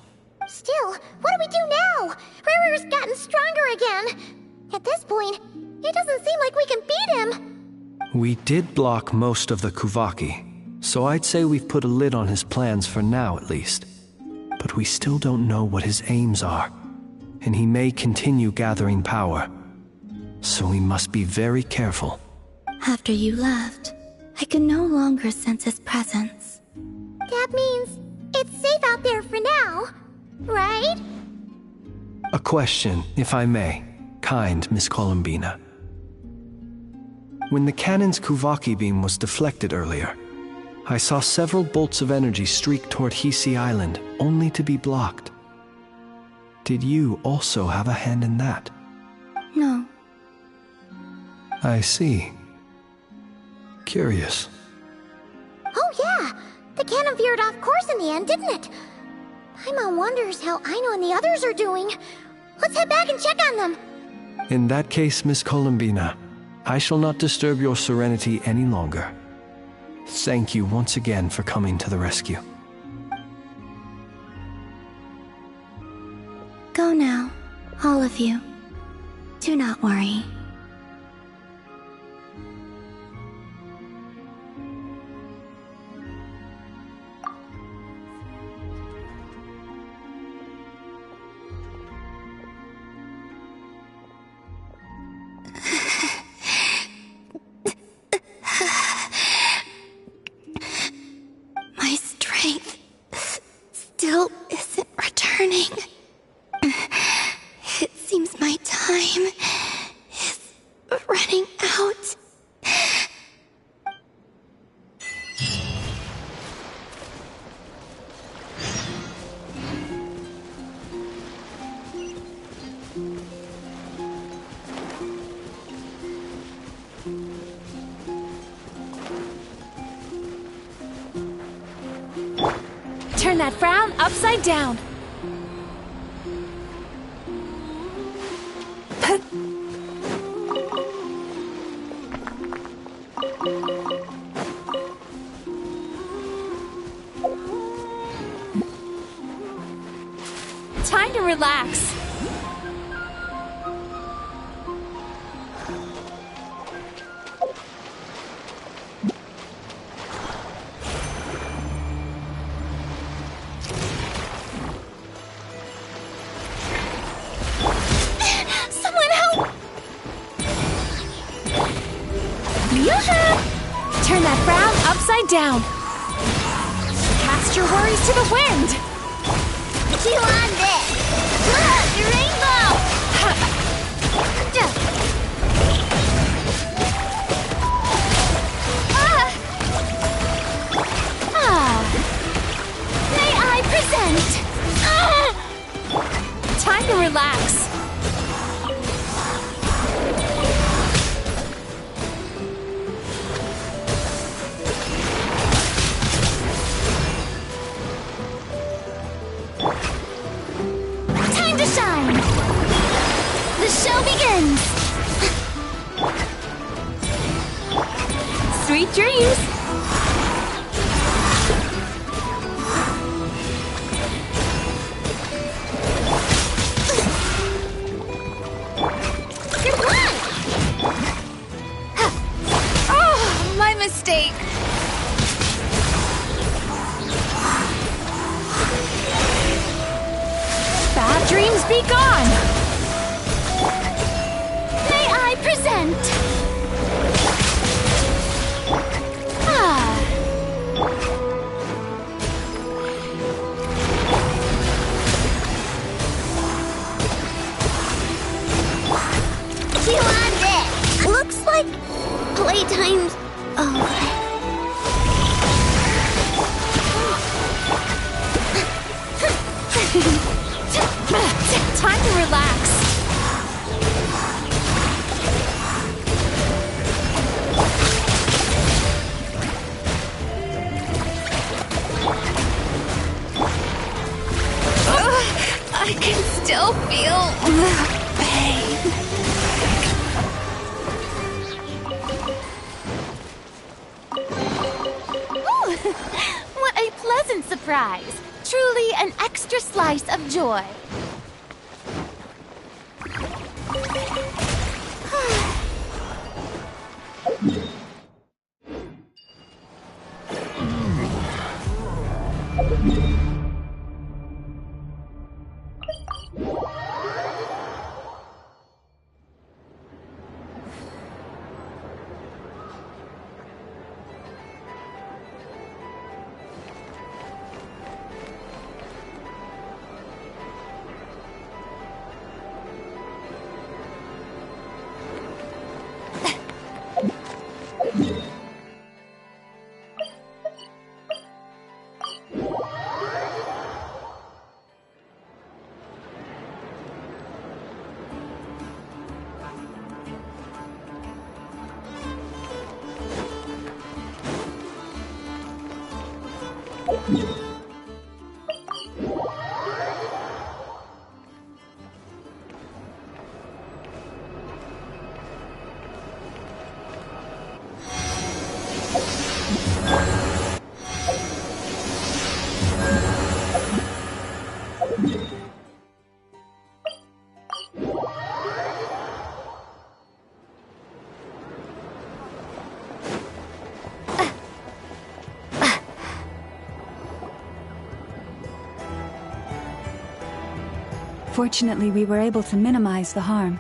Still, what do we do now? Riri's gotten stronger again. At this point, it doesn't seem like we can beat him. We did block most of the Kuvaki, so I'd say we've put a lid on his plans for now at least. But we still don't know what his aims are, and he may continue gathering power. So we must be very careful. After you left, I could no longer sense his presence. That means it's safe out there for now, right? A question, if I may, kind Miss Columbina. When the cannon's Kuvaki beam was deflected earlier, I saw several bolts of energy streak toward Hisi Island, only to be blocked. Did you also have a hand in that? No. I see. Curious. Oh yeah, the cannon veered off course in the end, didn't it? Paimon wonders how Aino and the others are doing. Let's head back and check on them. In that case, Miss Columbina, I shall not disturb your serenity any longer. Thank you once again for coming to the rescue. Go now, all of you. Do not worry. My strength still isn't returning. It seems my time is running out. that frown upside down. Time to relax. Someone help! Turn that frown upside down. Cast your worries to the wind. Chew on this! Look, the rainbow! May I present? Time to relax. Time to shine. The show begins. Sweet dreams. Oh, my mistake. Bad dreams be gone. May I present? Chew on this! Looks like playtime's over. Time to relax. I can still feel the pain. Ooh, what a pleasant surprise. Truly an extra slice of joy. Fortunately, we were able to minimize the harm.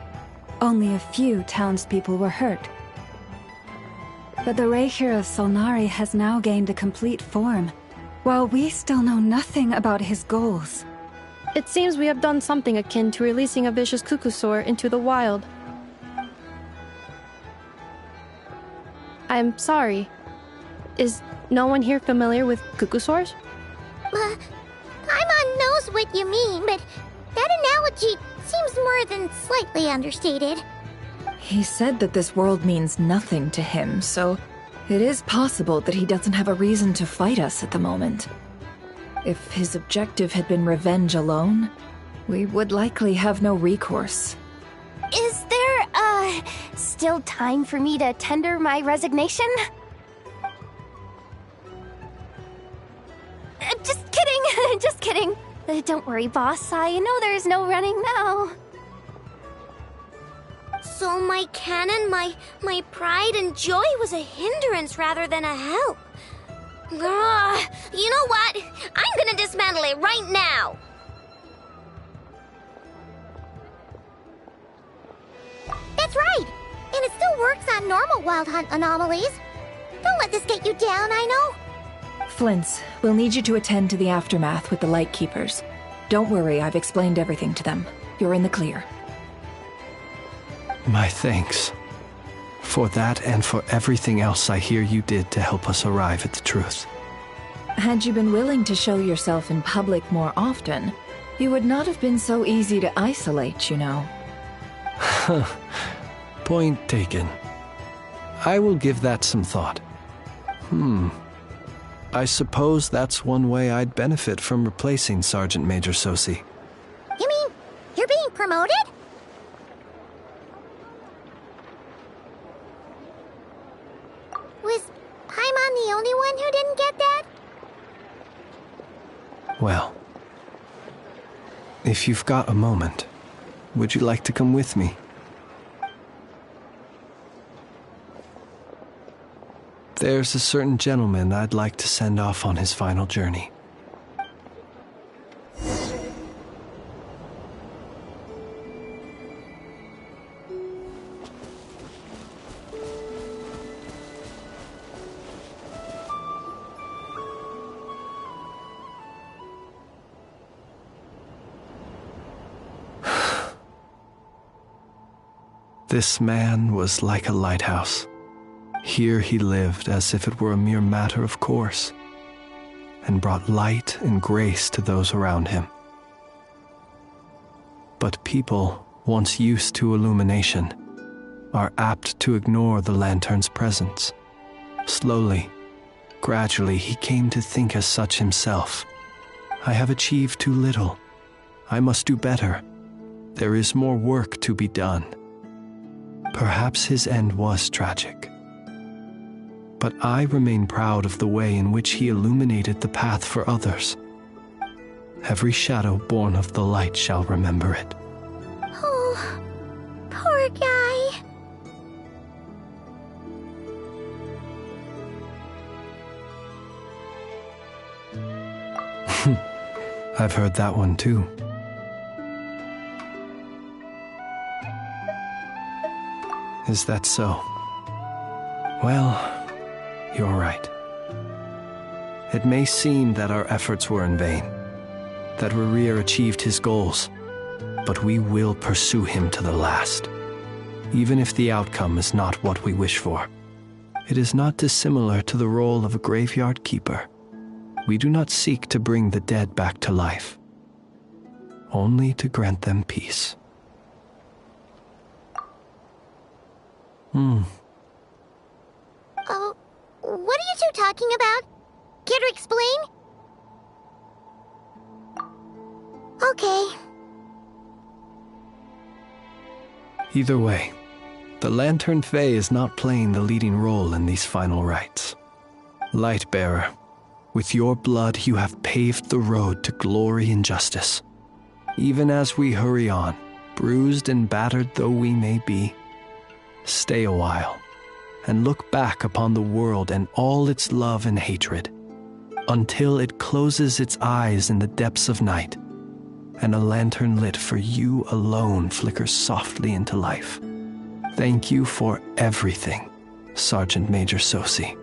Only a few townspeople were hurt. But the Reikir of Solnari has now gained a complete form, while we still know nothing about his goals. It seems we have done something akin to releasing a vicious cuckoosaur into the wild. I'm sorry. Is no one here familiar with cuckoosaurs? Paimon knows what you mean, but that analogy seems more than slightly understated. He said that this world means nothing to him, so it is possible that he doesn't have a reason to fight us at the moment. If his objective had been revenge alone, we would likely have no recourse. Is there, still time for me to tender my resignation? Just kidding, just kidding. Don't worry, boss. I know there's no running now. So my cannon, my pride and joy was a hindrance rather than a help. Ugh, you know what? I'm gonna dismantle it right now. That's right! And it still works on normal Wild Hunt anomalies. Don't let this get you down, I know. Flint's, we'll need you to attend to the aftermath with the Lightkeepers. Don't worry, I've explained everything to them. You're in the clear. My thanks. For that and for everything else I hear you did to help us arrive at the truth. Had you been willing to show yourself in public more often, you would not have been so easy to isolate, you know. Point taken. I will give that some thought. I suppose that's one way I'd benefit from replacing Sergeant Major Sosi. You mean, you're being promoted? Was Paimon the only one who didn't get that? Well, if you've got a moment, would you like to come with me? There's a certain gentleman I'd like to send off on his final journey. This man was like a lighthouse. Here he lived as if it were a mere matter of course, and brought light and grace to those around him. But people, once used to illumination, are apt to ignore the lantern's presence. Slowly, gradually, he came to think as such himself. I have achieved too little. I must do better. There is more work to be done. Perhaps his end was tragic. But I remain proud of the way in which he illuminated the path for others. Every shadow born of the light shall remember it. Oh, poor guy. I've heard that one too. Is that so? Well, you're right. It may seem that our efforts were in vain, that Rerir achieved his goals, but we will pursue him to the last, even if the outcome is not what we wish for. It is not dissimilar to the role of a graveyard keeper. We do not seek to bring the dead back to life, only to grant them peace. Oh, what are you two talking about? Care to explain? Okay. Either way, the Lantern Fae is not playing the leading role in these final rites. Lightbearer, with your blood you have paved the road to glory and justice. Even as we hurry on, bruised and battered though we may be, stay a while and look back upon the world and all its love and hatred, until it closes its eyes in the depths of night, and a lantern lit for you alone flickers softly into life. Thank you for everything, Sergeant Major Sosi.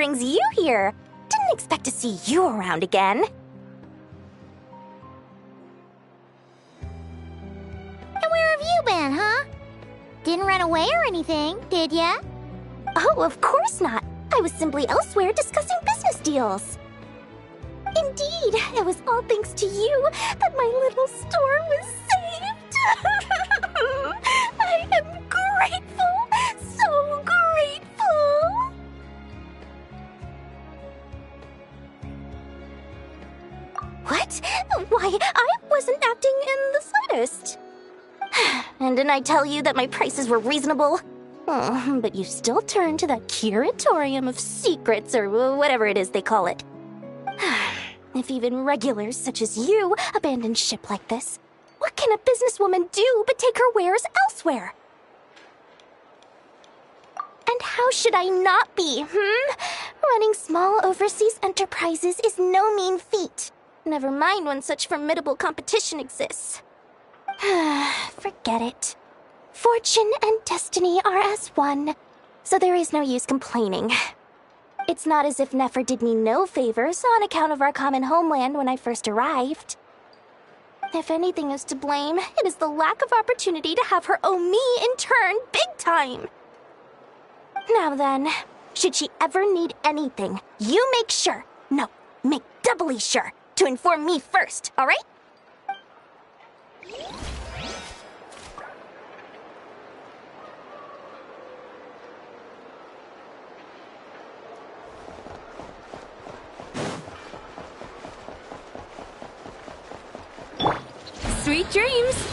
brings you here? Didn't expect to see you around again. And where have you been, huh? Didn't run away or anything, did ya? Oh, of course not. I was simply elsewhere discussing business deals. Indeed, it was all thanks to you that my little store was saved. I am grateful, so grateful. What? Why, I wasn't acting in the slightest. And didn't I tell you that my prices were reasonable? Oh, but you still turn to that curatorium of secrets, or whatever it is they call it. If even regulars such as you abandon ship like this, what can a businesswoman do but take her wares elsewhere? And how should I not be, Running small overseas enterprises is no mean feat. Never mind when such formidable competition exists. Forget it. Fortune and destiny are as one, so there is no use complaining. It's not as if Nefer did me no favors on account of our common homeland when I first arrived. If anything is to blame, it is the lack of opportunity to have her owe me in turn big time. Now then, should she ever need anything, you make sure, no, make doubly sure, to inform me first, alright? Sweet dreams!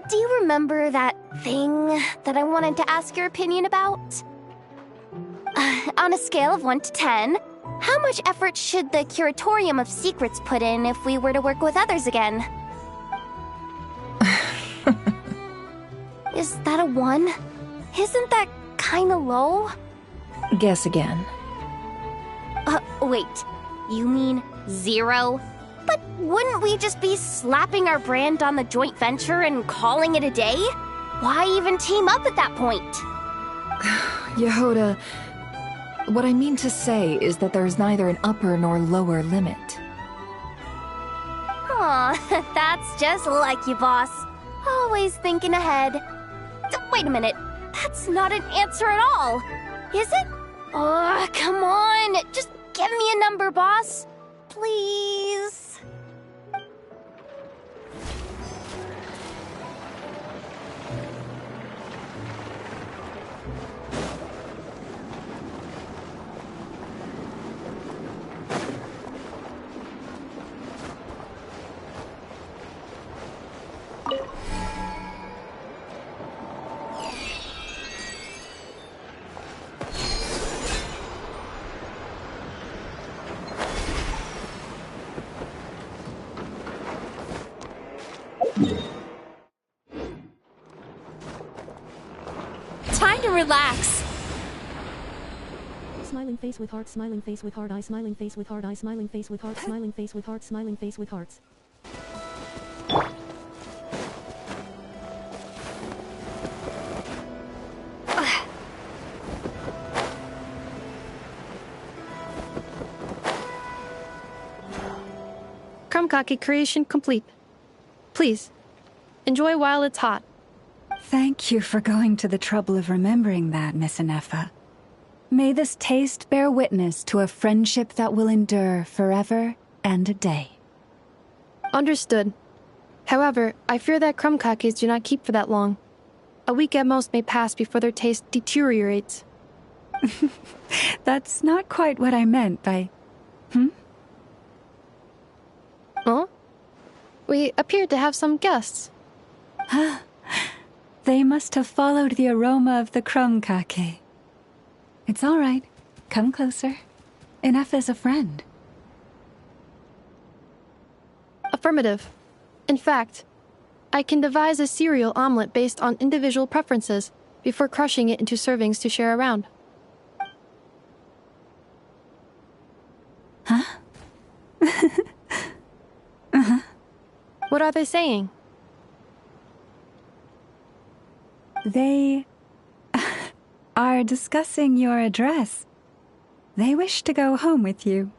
Do you remember that thing that I wanted to ask your opinion about? On a scale of 1 to 10, how much effort should the Curatorium of Secrets put in if we were to work with others again? Is that a 1? Isn't that kinda low? Guess again. Wait, you mean 0? But wouldn't we just be slapping our brand on the joint venture and calling it a day? Why even team up at that point? Yehoda, what I mean to say is that there's neither an upper nor lower limit. Aw, that's just like you, boss. Always thinking ahead. Wait a minute, that's not an answer at all. Is it? Oh, come on, just give me a number, boss. Please. Time to relax. Smiling face with heart, smiling face with heart, eye, smiling face with heart, eye, smiling face with heart, smiling face with heart, smiling face with hearts. Krumkake creation complete. Please, enjoy while it's hot. Thank you for going to the trouble of remembering that, Miss Anefa. May this taste bear witness to a friendship that will endure forever and a day. Understood. However, I fear that krumkakes do not keep for that long. A week at most may pass before their taste deteriorates. That's not quite what I meant by... Huh? We appeared to have some guests. They must have followed the aroma of the crumb cake. It's all right. Come closer. Enough as a friend. Affirmative. In fact, I can devise a cereal omelet based on individual preferences before crushing it into servings to share around. Huh? What are they saying? They are discussing your address. They wish to go home with you.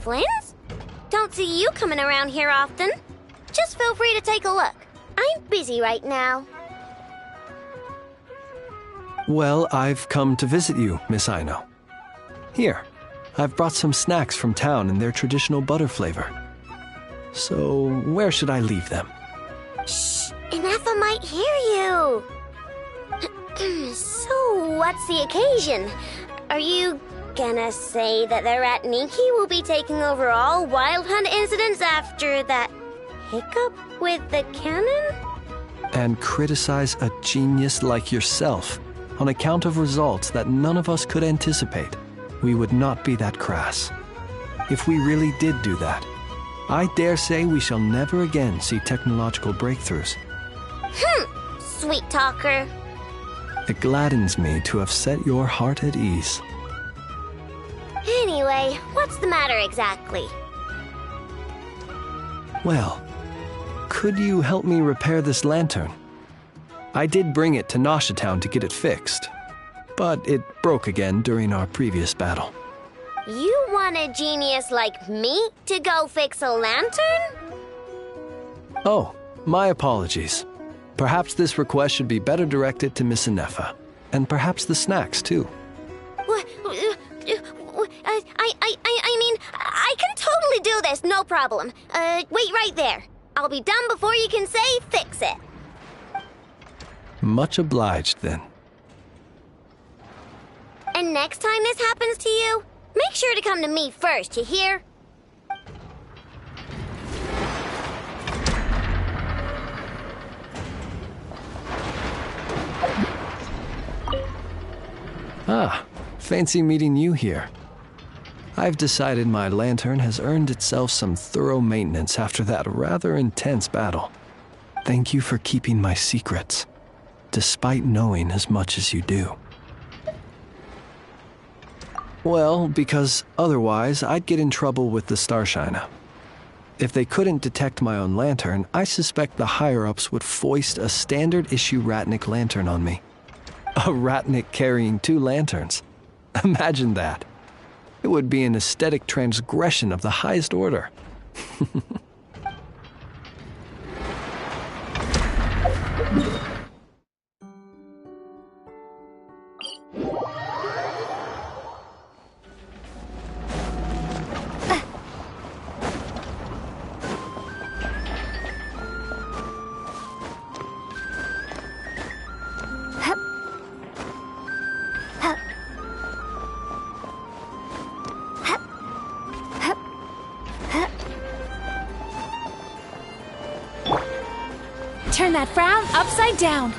Flins? Don't see you coming around here often. Just feel free to take a look. I'm busy right now. Well, I've come to visit you, Miss Aino. Here, I've brought some snacks from town in their traditional butter flavor. So, where should I leave them? Shh! Ineffa might hear you! So, what's the occasion? Are you gonna say that the Rat Ninki will be taking over all Wild Hunt incidents after that hiccup with the cannon? And criticize a genius like yourself on account of results that none of us could anticipate. We would not be that crass. If we really did do that, I dare say we shall never again see technological breakthroughs. Sweet talker. It gladdens me to have set your heart at ease. Anyway, what's the matter exactly? Well, could you help me repair this lantern? I did bring it to Nasha Town to get it fixed, but it broke again during our previous battle. You want a genius like me to go fix a lantern? Oh, my apologies. Perhaps this request should be better directed to Miss Ineffa, and perhaps the snacks too. I mean, I can totally do this, no problem. Wait right there. I'll be done before you can say fix it. Much obliged, then. And next time this happens to you, make sure to come to me first, you hear? Ah, fancy meeting you here. I've decided my lantern has earned itself some thorough maintenance after that rather intense battle. Thank you for keeping my secrets, despite knowing as much as you do. Well, because otherwise I'd get in trouble with the Starshiner. If they couldn't detect my own lantern, I suspect the higher-ups would foist a standard-issue Ratnik lantern on me. A Ratnik carrying 2 lanterns. Imagine that. It would be an aesthetic transgression of the highest order. Turn that frown upside down.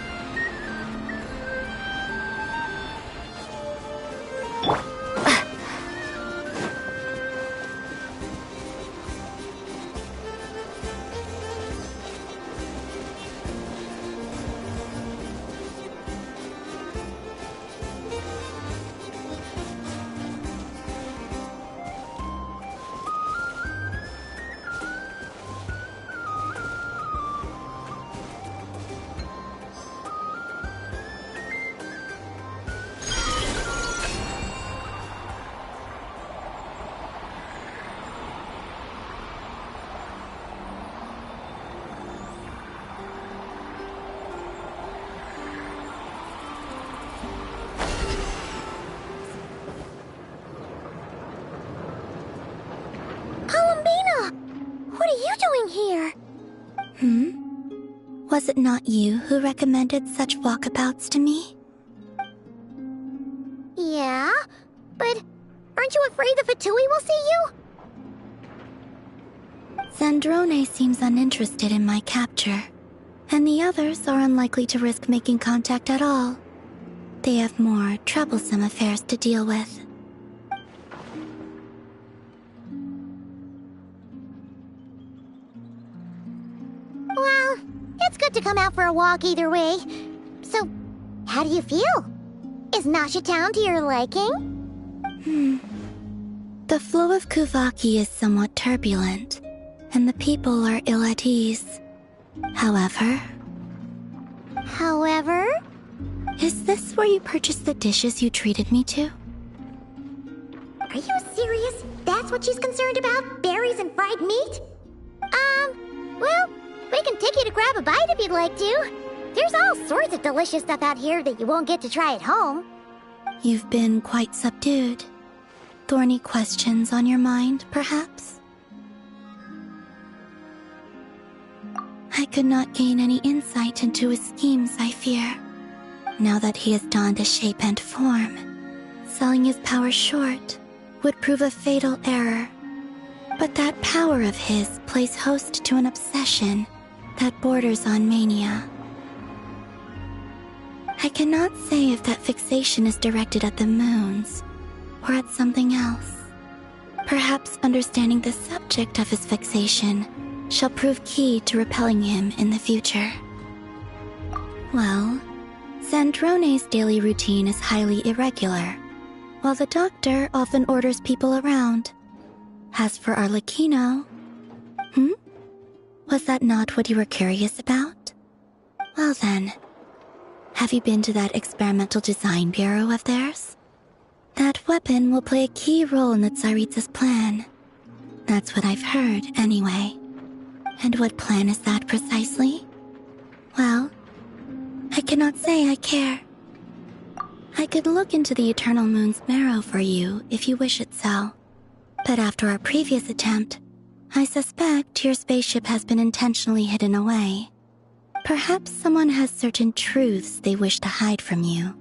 Was it not you who recommended such walkabouts to me? Yeah, but aren't you afraid the Fatui will see you? Zandrone seems uninterested in my capture, and the others are unlikely to risk making contact at all. They have more troublesome affairs to deal with. Well, it's good to come out for a walk either way. So, how do you feel? Is Nasha Town to your liking? The flow of Kuvaki is somewhat turbulent, and the people are ill at ease. However? Is this where you purchased the dishes you treated me to? Are you serious? That's what she's concerned about? Berries and fried meat? Well, we can take you to grab a bite if you'd like to. There's all sorts of delicious stuff out here that you won't get to try at home. You've been quite subdued. Thorny questions on your mind, perhaps? I could not gain any insight into his schemes, I fear. Now that he has donned a shape and form, selling his power short would prove a fatal error. But that power of his plays host to an obsession that borders on mania. I cannot say if that fixation is directed at the moons or at something else. Perhaps understanding the subject of his fixation shall prove key to repelling him in the future. Well, Zandrone's daily routine is highly irregular, while the doctor often orders people around. As for Arlecchino... Was that not what you were curious about? Well then, have you been to that experimental design bureau of theirs? That weapon will play a key role in the Tsaritsa's plan. That's what I've heard, anyway. And what plan is that precisely? Well, I cannot say I care. I could look into the Eternal Moon's marrow for you if you wish it so. But after our previous attempt, I suspect your spaceship has been intentionally hidden away. Perhaps someone has certain truths they wish to hide from you,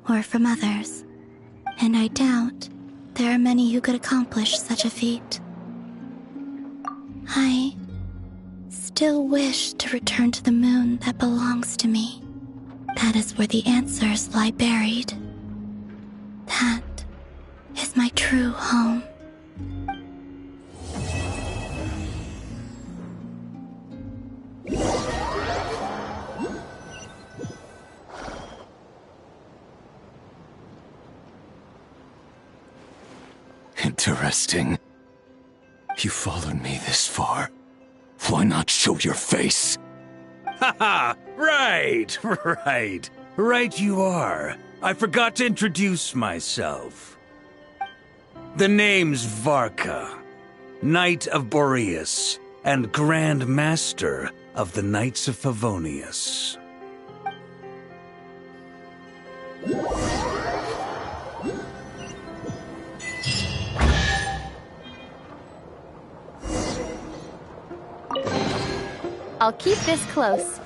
or from others. And I doubt there are many who could accomplish such a feat. I still wish to return to the moon that belongs to me. That is where the answers lie buried. That is my true home. Interesting. You followed me this far. Why not show your face? Haha! Right! Right you are. I forgot to introduce myself. The name's Varka, Knight of Boreas, and Grand Master of the Knights of Favonius. I'll keep this close.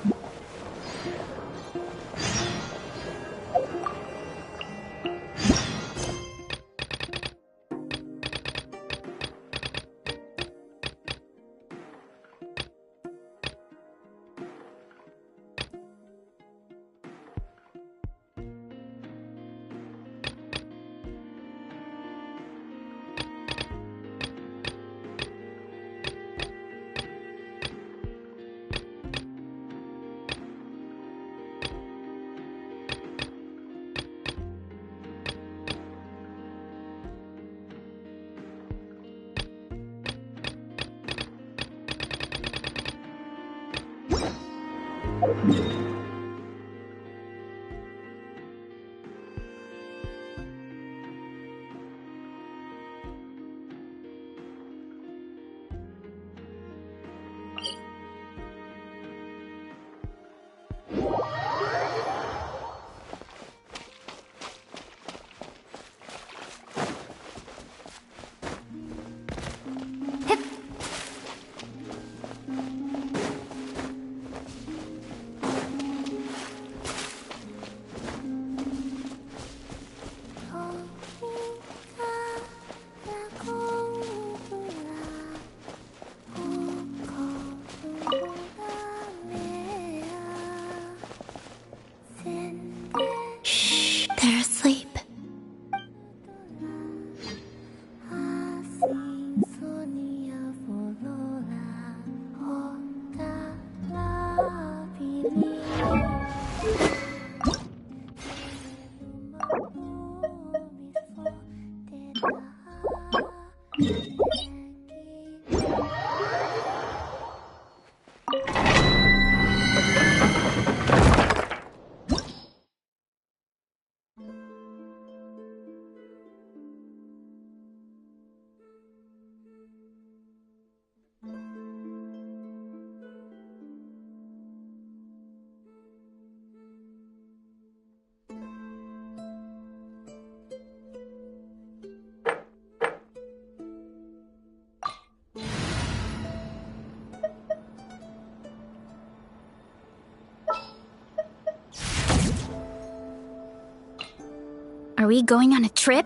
Are we going on a trip?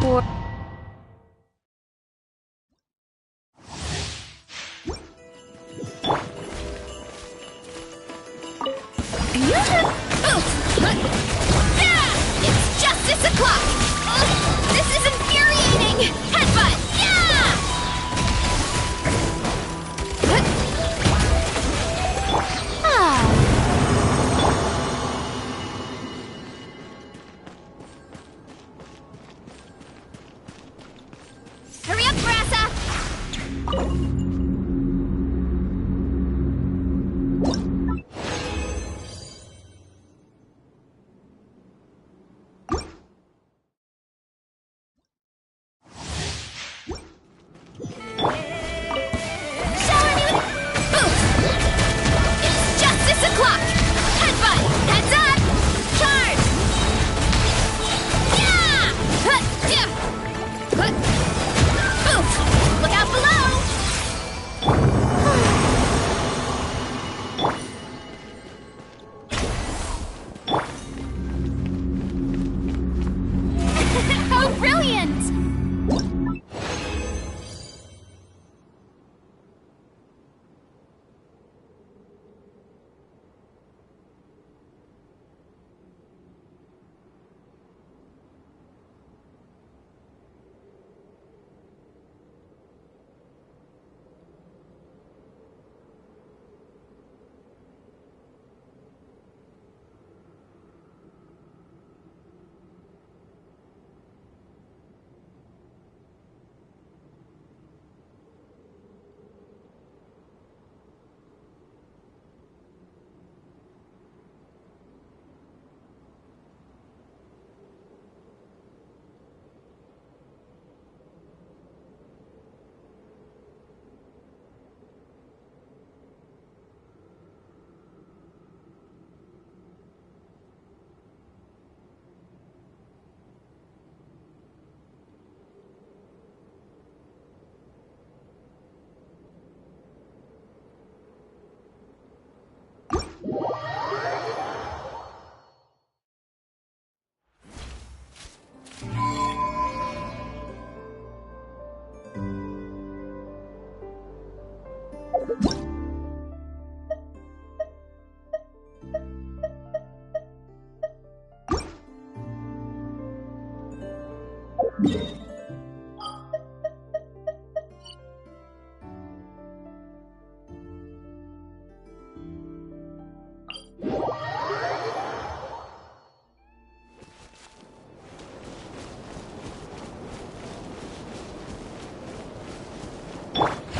Or... It's justice o'clock! This is infuriating! Headbutt! Yeah! Hurry up, Brassa!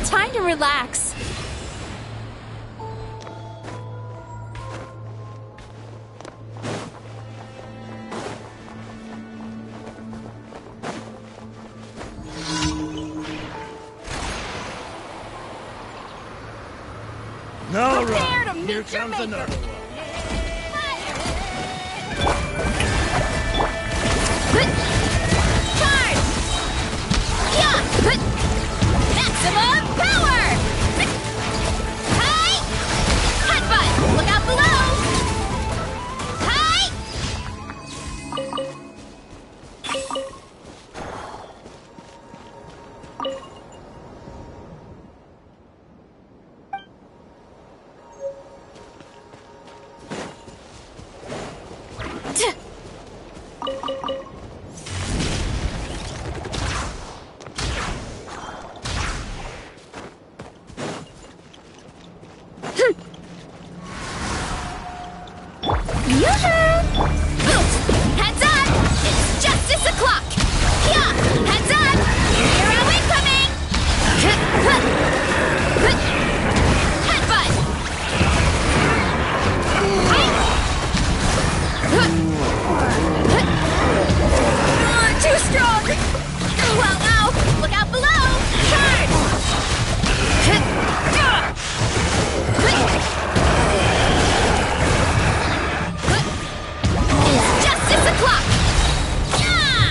Time to relax. All Prepare right, to meet here your comes maker. another one. Charge! Yeah! Maximum power! Hi! Headbutt! Look out below! Hi! Heads up! It's justice o'clock! Yeah! Heads up! Hero incoming! Headbutt! Too strong! Well, now, look out below! Charge! It's justice o'clock! Yeah!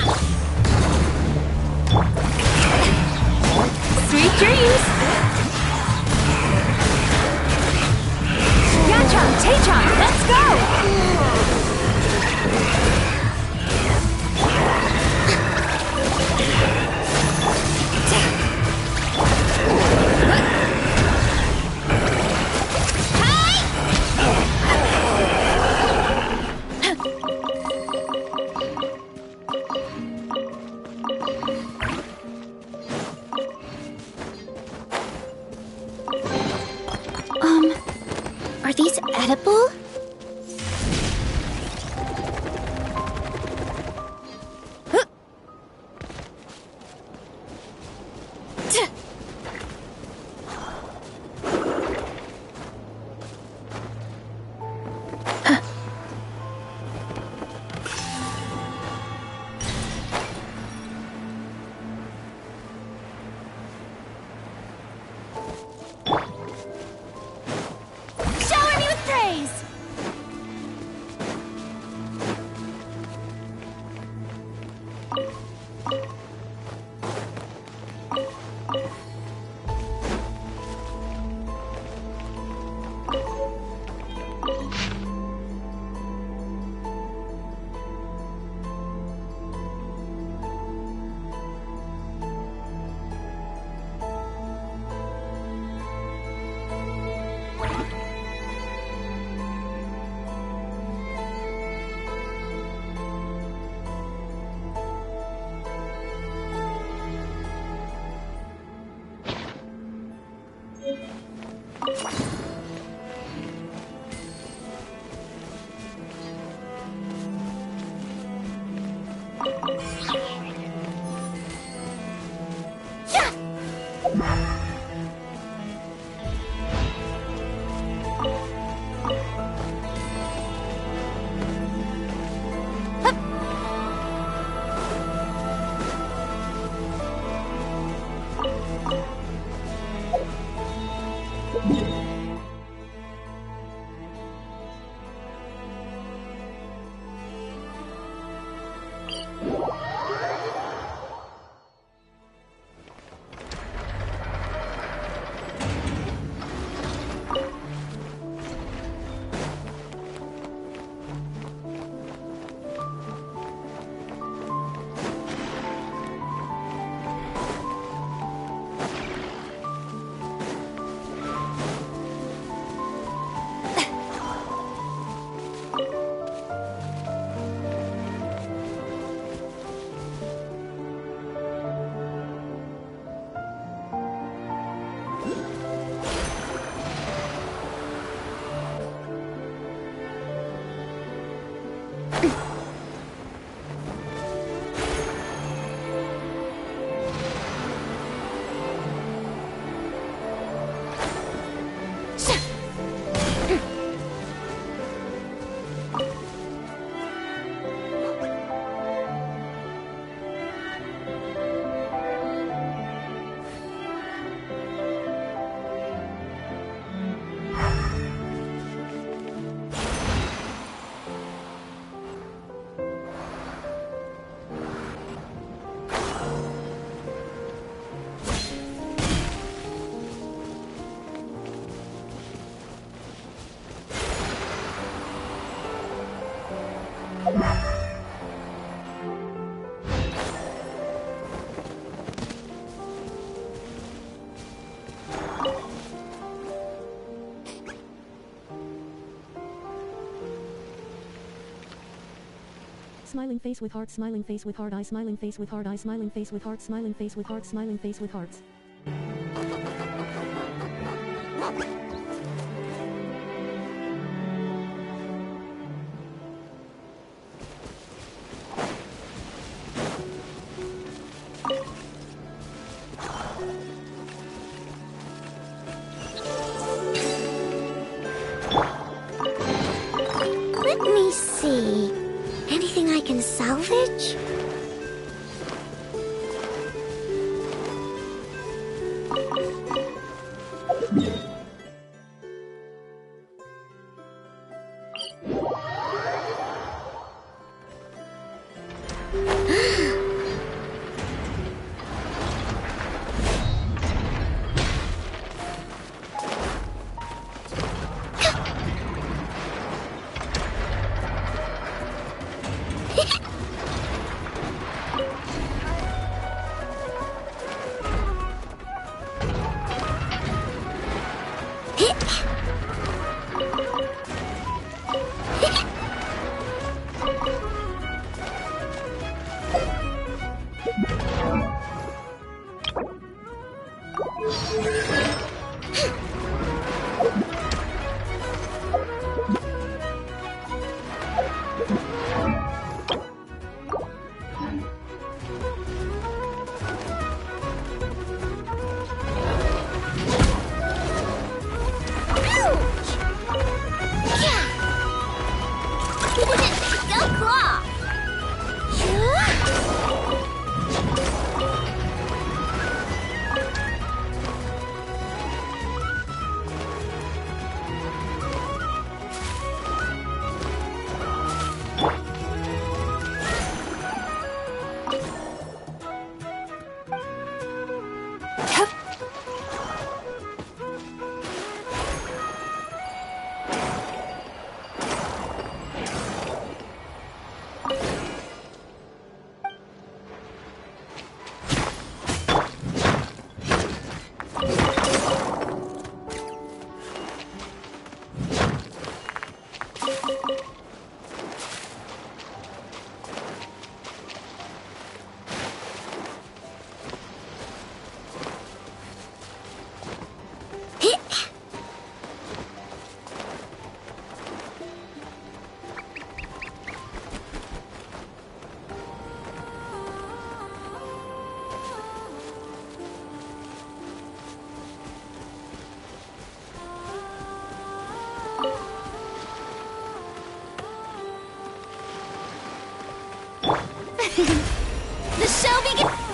Sweet dreams. Yachan, Tachan, let's go! these edible? Shower me with praise! Smiling face with heart, smiling face with hard eye, smiling face with hard eye, smiling face with heart, smiling face with heart, smiling face with hearts. Let me see. Anything I can salvage? The show begins.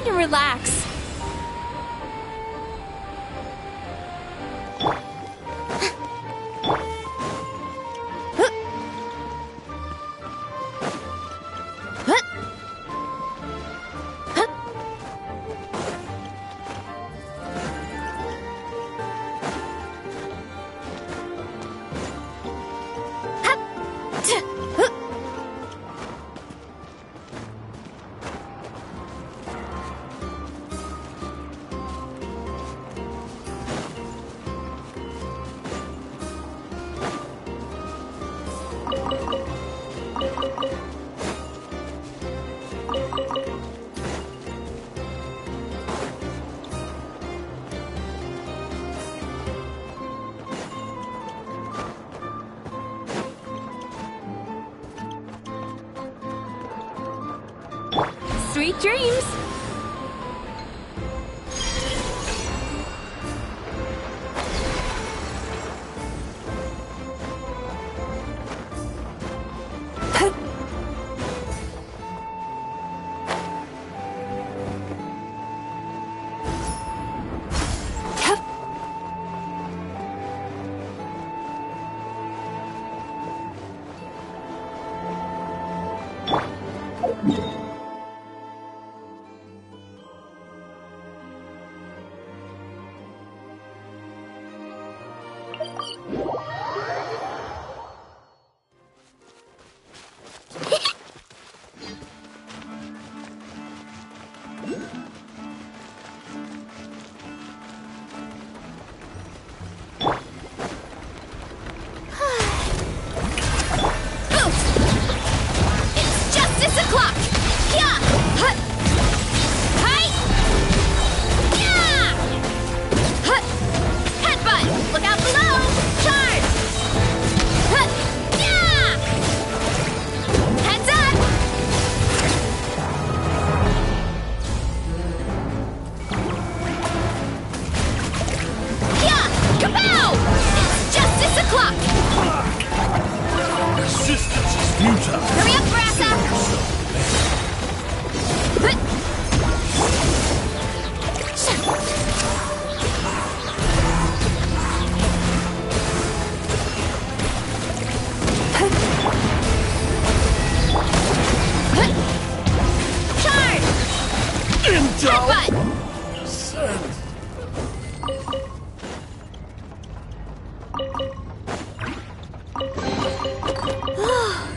to relax. Sweet dreams!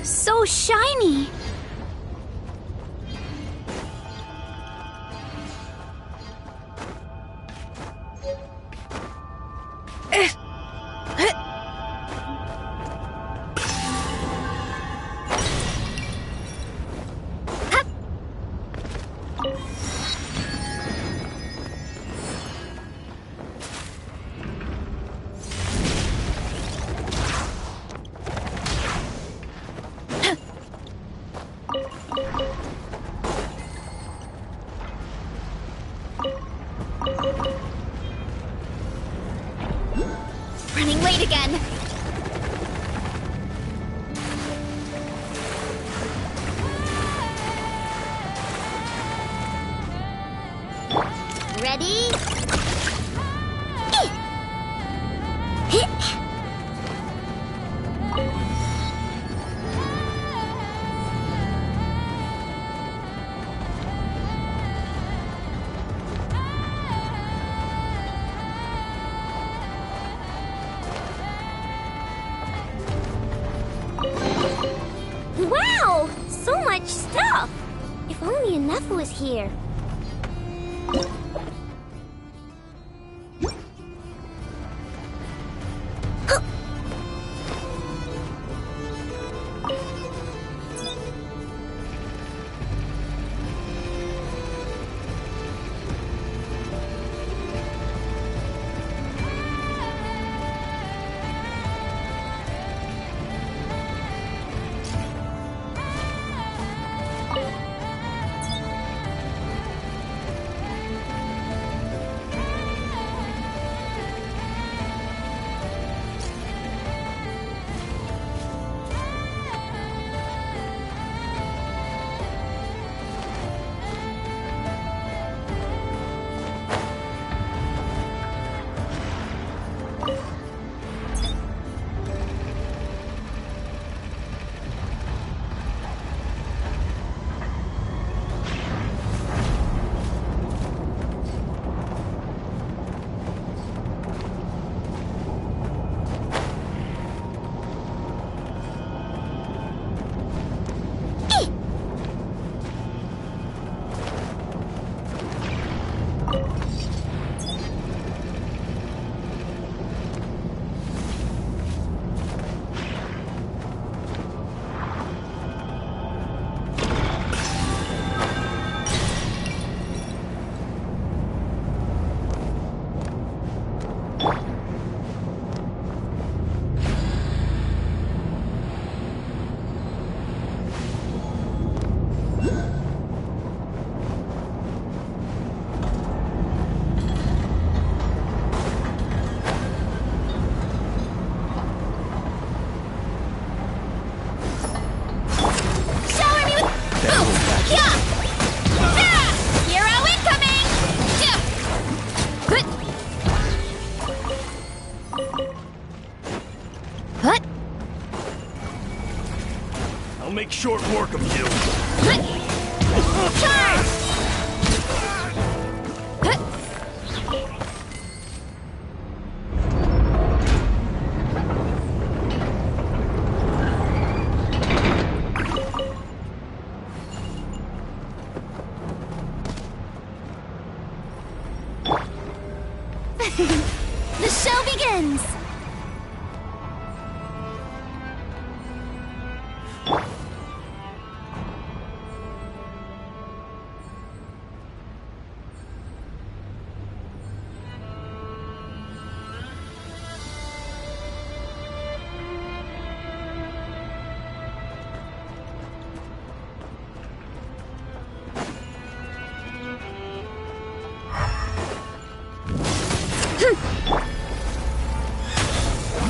So shiny! Running late again. Ready? Wow! So much stuff! If only enough was here. short work of you. Charge! The show begins!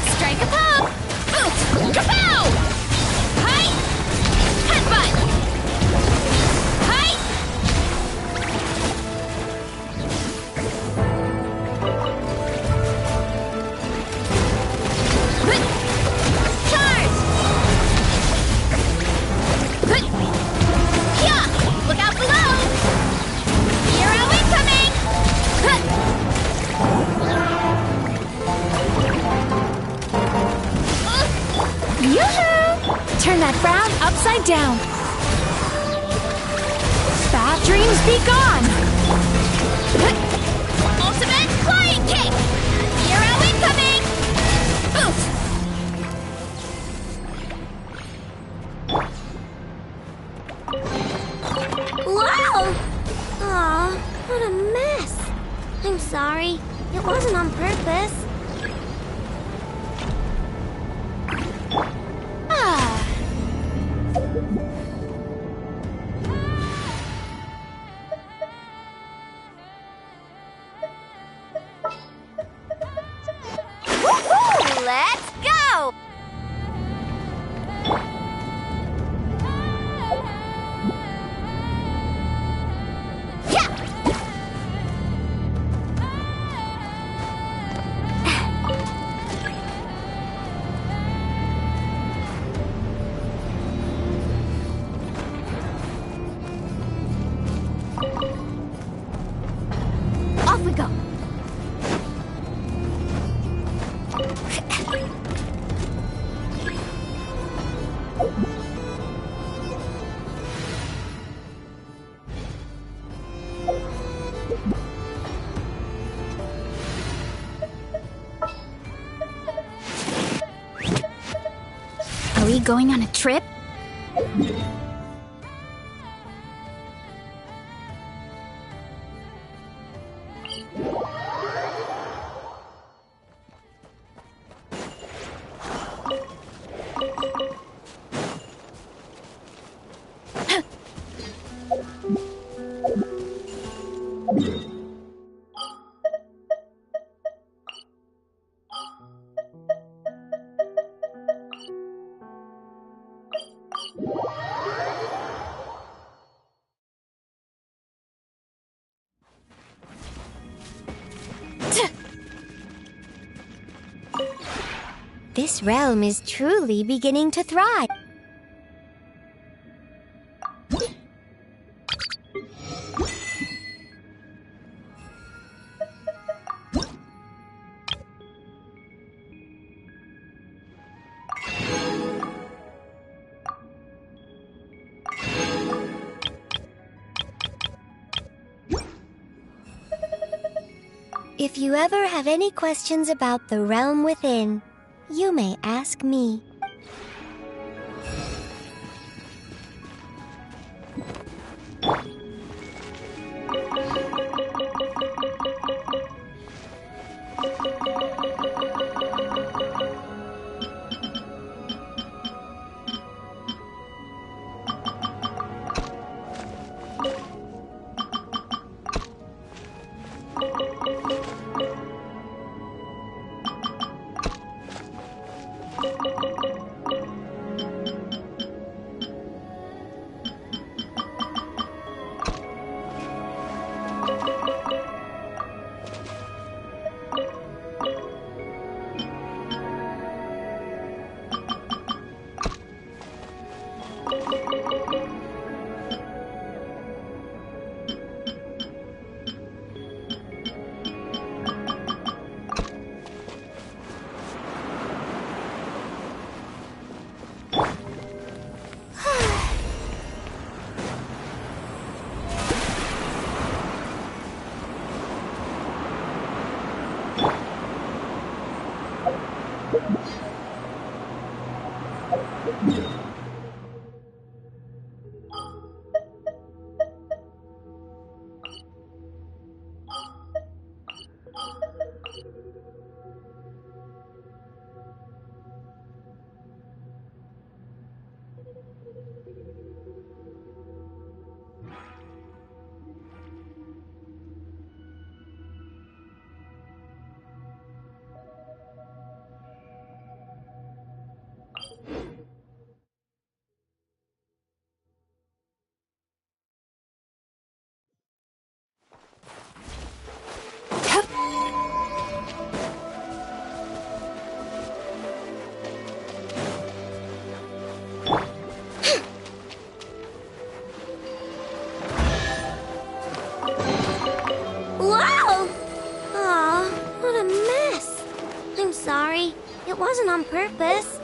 Strike a pop! Boot! Kapow! Hi! Headbutt! Hi! Charge! Yeah! Look out below! Hero incoming! Yoo-hoo! Turn that frown upside down. Bad dreams be gone. Ultimate flying kick! Hero incoming! Boot! Wow! Aw, what a mess. I'm sorry. It wasn't on purpose. Ah. Woohoo! Let's go! Off we go. Are we going on a trip? This realm is truly beginning to thrive. If you ever have any questions about the realm within, you may ask me. wasn't on purpose.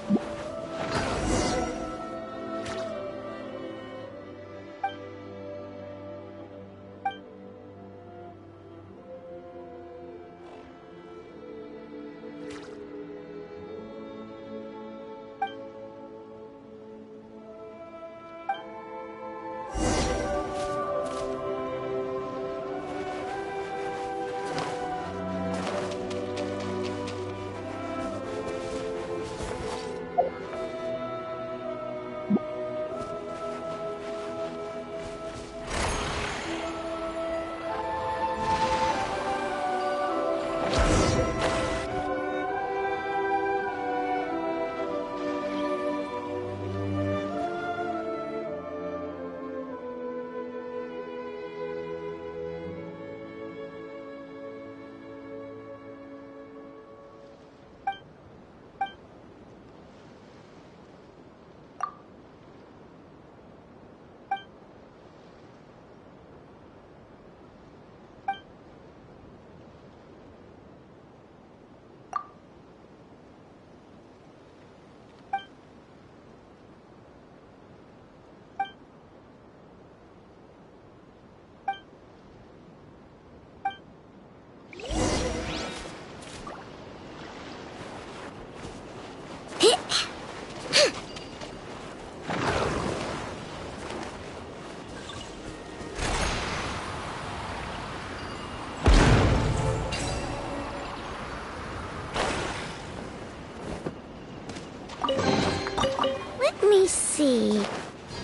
Let me see.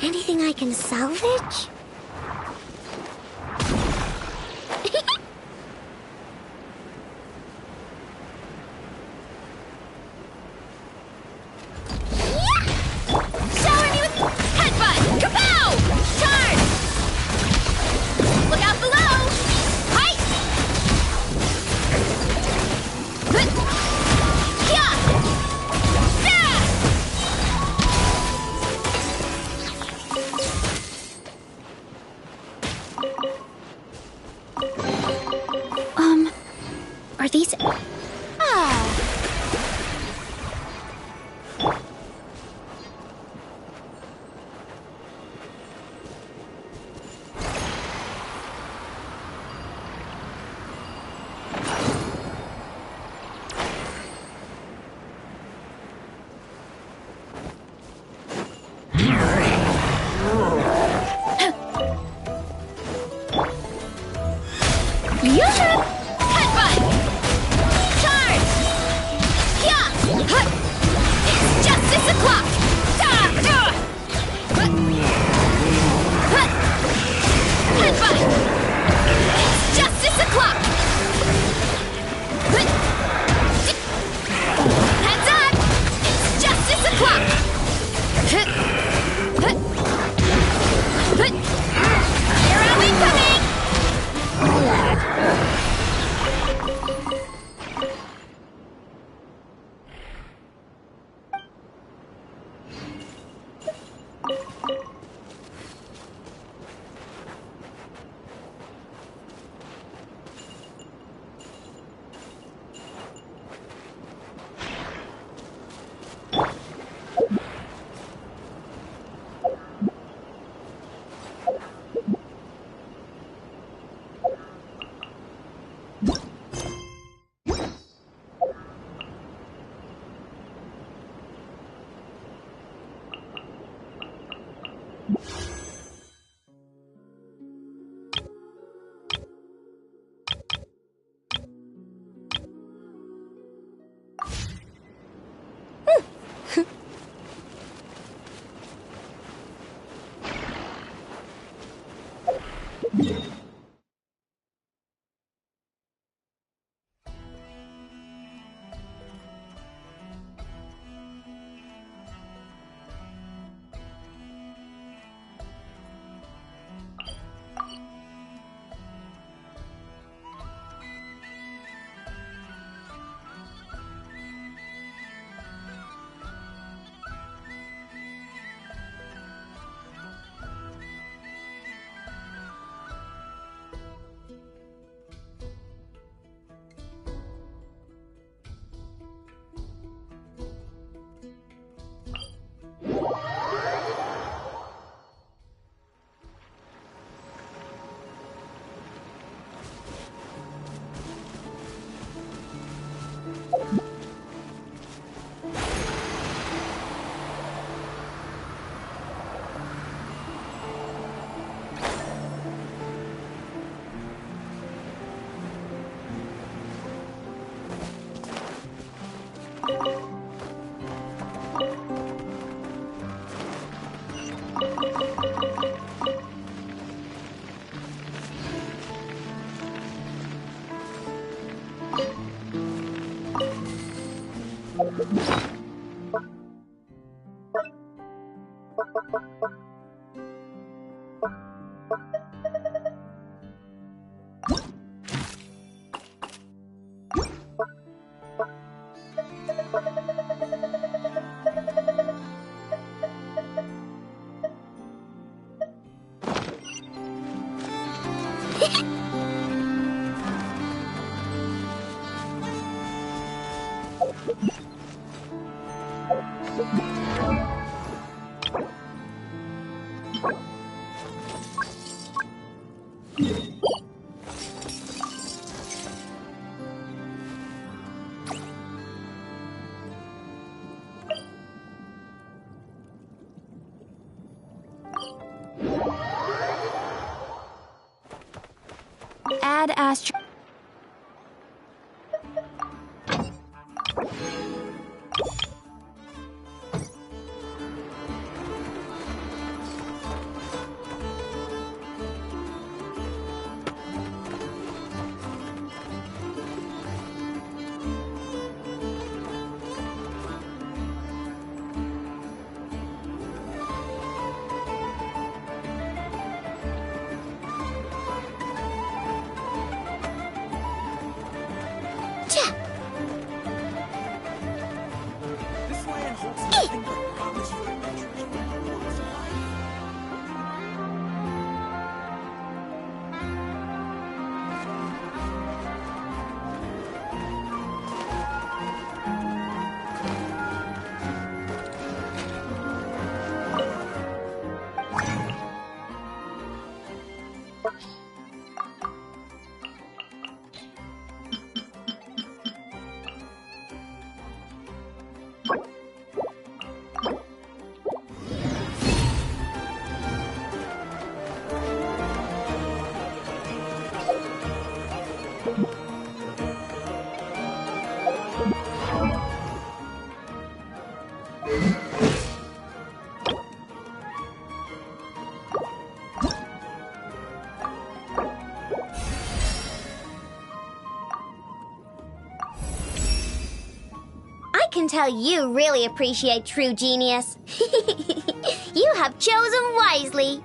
Anything I can salvage? Shower me with headbutt! Kapow! Charge! Look out below! Hi! Hya! Are these... Yeah! Headbutt! Charge! Yeah! It's justice o'clock! Headbutt! It's justice o'clock! Heads up! It's justice o'clock! Hero incoming! Add astro. This land holds nothing but promise for adventurers who want to life. I can tell you really appreciate true genius. You have chosen wisely.